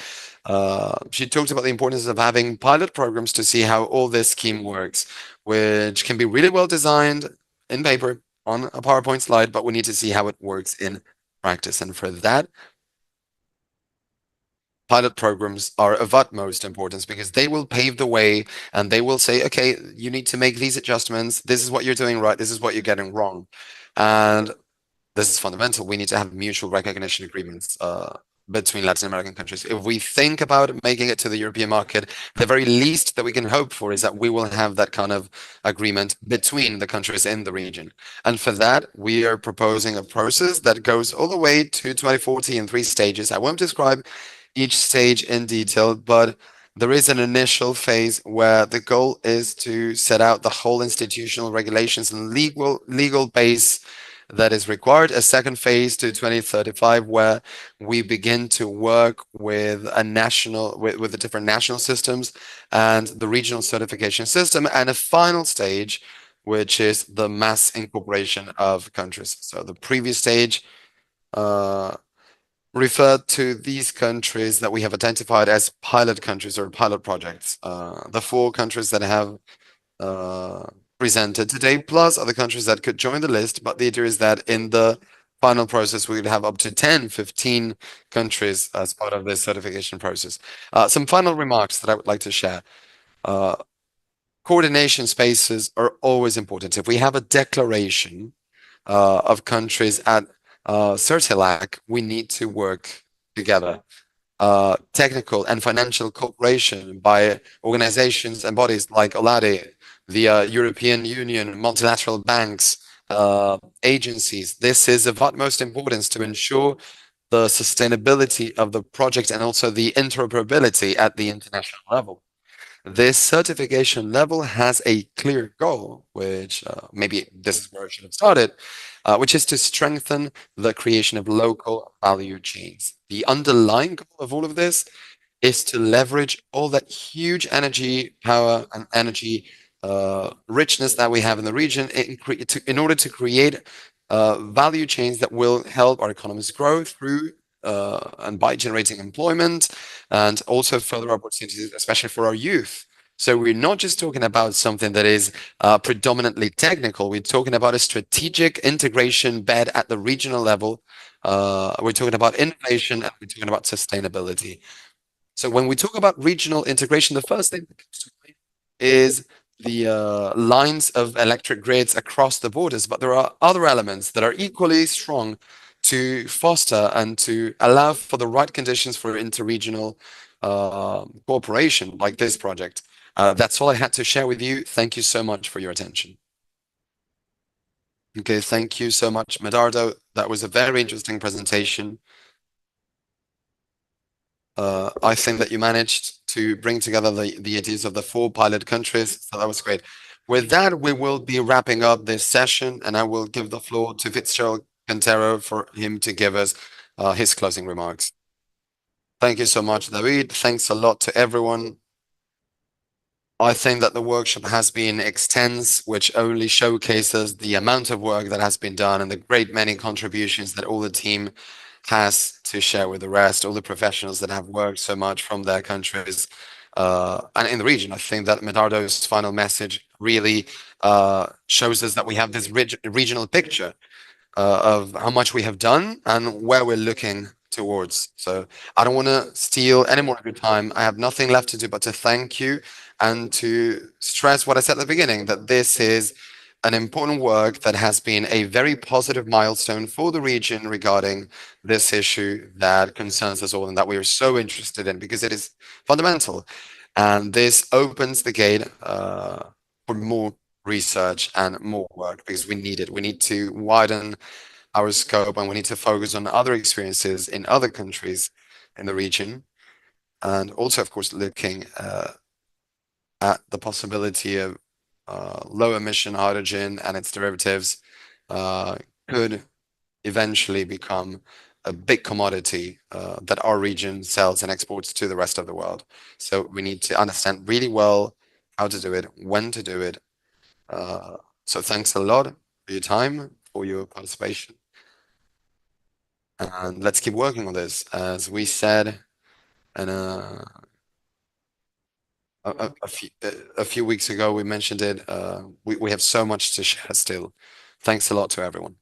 she talked about the importance of having pilot programs to see how all this scheme works, which can be really well designed in paper on a PowerPoint slide, but we need to see how it works in practice. And for that, pilot programs are of utmost importance because they will pave the way and they will say, okay, you need to make these adjustments. This is what you're doing right. This is what you're getting wrong. And this is fundamental. We need to have mutual recognition agreements between Latin American countries. If we think about making it to the European market, the very least that we can hope for is that we will have that kind of agreement between the countries in the region. And for that, we are proposing a process that goes all the way to 2040 in 3 stages. I won't describe each stage in detail, but there is an initial phase where the goal is to set out the whole institutional regulations and legal base that is required. A second phase to 2035, where we begin to work with the different national systems and the regional certification system, and a final stage, which is the mass incorporation of countries. So the previous stage referred to these countries that we have identified as pilot countries or pilot projects. The 4 countries that have presented today, plus other countries that could join the list. But the idea is that in the final process, we would have up to 10, 15 countries as part of this certification process. Some final remarks that I would like to share. Coordination spaces are always important. If we have a declaration of countries at CERTILAC, we need to work together. Technical and financial cooperation by organizations and bodies like OLADE, the European Union, multilateral banks, agencies. This is of utmost importance to ensure the sustainability of the project and also the interoperability at the international level. This certification level has a clear goal, which maybe this is where I should have started, which is to strengthen the creation of local value chains. The underlying goal of all of this is to leverage all that huge energy power and energy richness that we have in the region in order to create value chains that will help our economies grow through and by generating employment and also further opportunities, especially for our youth. So we're not just talking about something that is predominantly technical. We're talking about a strategic integration bed at the regional level. We're talking about innovation and we're talking about sustainability. So when we talk about regional integration, the first thing that comes to mind is the lines of electric grids across the borders, but there are other elements that are equally strong to foster and to allow for the right conditions for interregional cooperation like this project. That's all I had to share with you. Thank you so much for your attention. Okay, thank you so much, Medardo. That was a very interesting presentation. I think that you managed to bring together the ideas of the 4 pilot countries, so that was great. With that, we will be wrapping up this session, and I will give the floor to Fitzgerald Cantero for him to give us his closing remarks. Thank you so much, David. Thanks a lot to everyone. I think that the workshop has been extensive, which only showcases the amount of work that has been done and the great many contributions that all the team has to share with the rest, all the professionals that have worked so much from their countries and in the region. I think that Medardo's final message really shows us that we have this regional picture of how much we have done and where we're looking towards. So I don't want to steal any more of your time. I have nothing left to do but to thank you and to stress what I said at the beginning, that this is an important work that has been a very positive milestone for the region regarding this issue that concerns us all and that we are so interested in because it is fundamental. And this opens the gate for more research and more work because we need it. We need to widen our scope and we need to focus on other experiences in other countries in the region. And also, of course, looking at the possibility of low-emission hydrogen and its derivatives could eventually become a big commodity that our region sells and exports to the rest of the world. So we need to understand really well how to do it, when to do it. So thanks a lot for your time, for your participation. And let's keep working on this. As we said, and a few weeks ago, we mentioned it. We have so much to share still. Thanks a lot to everyone.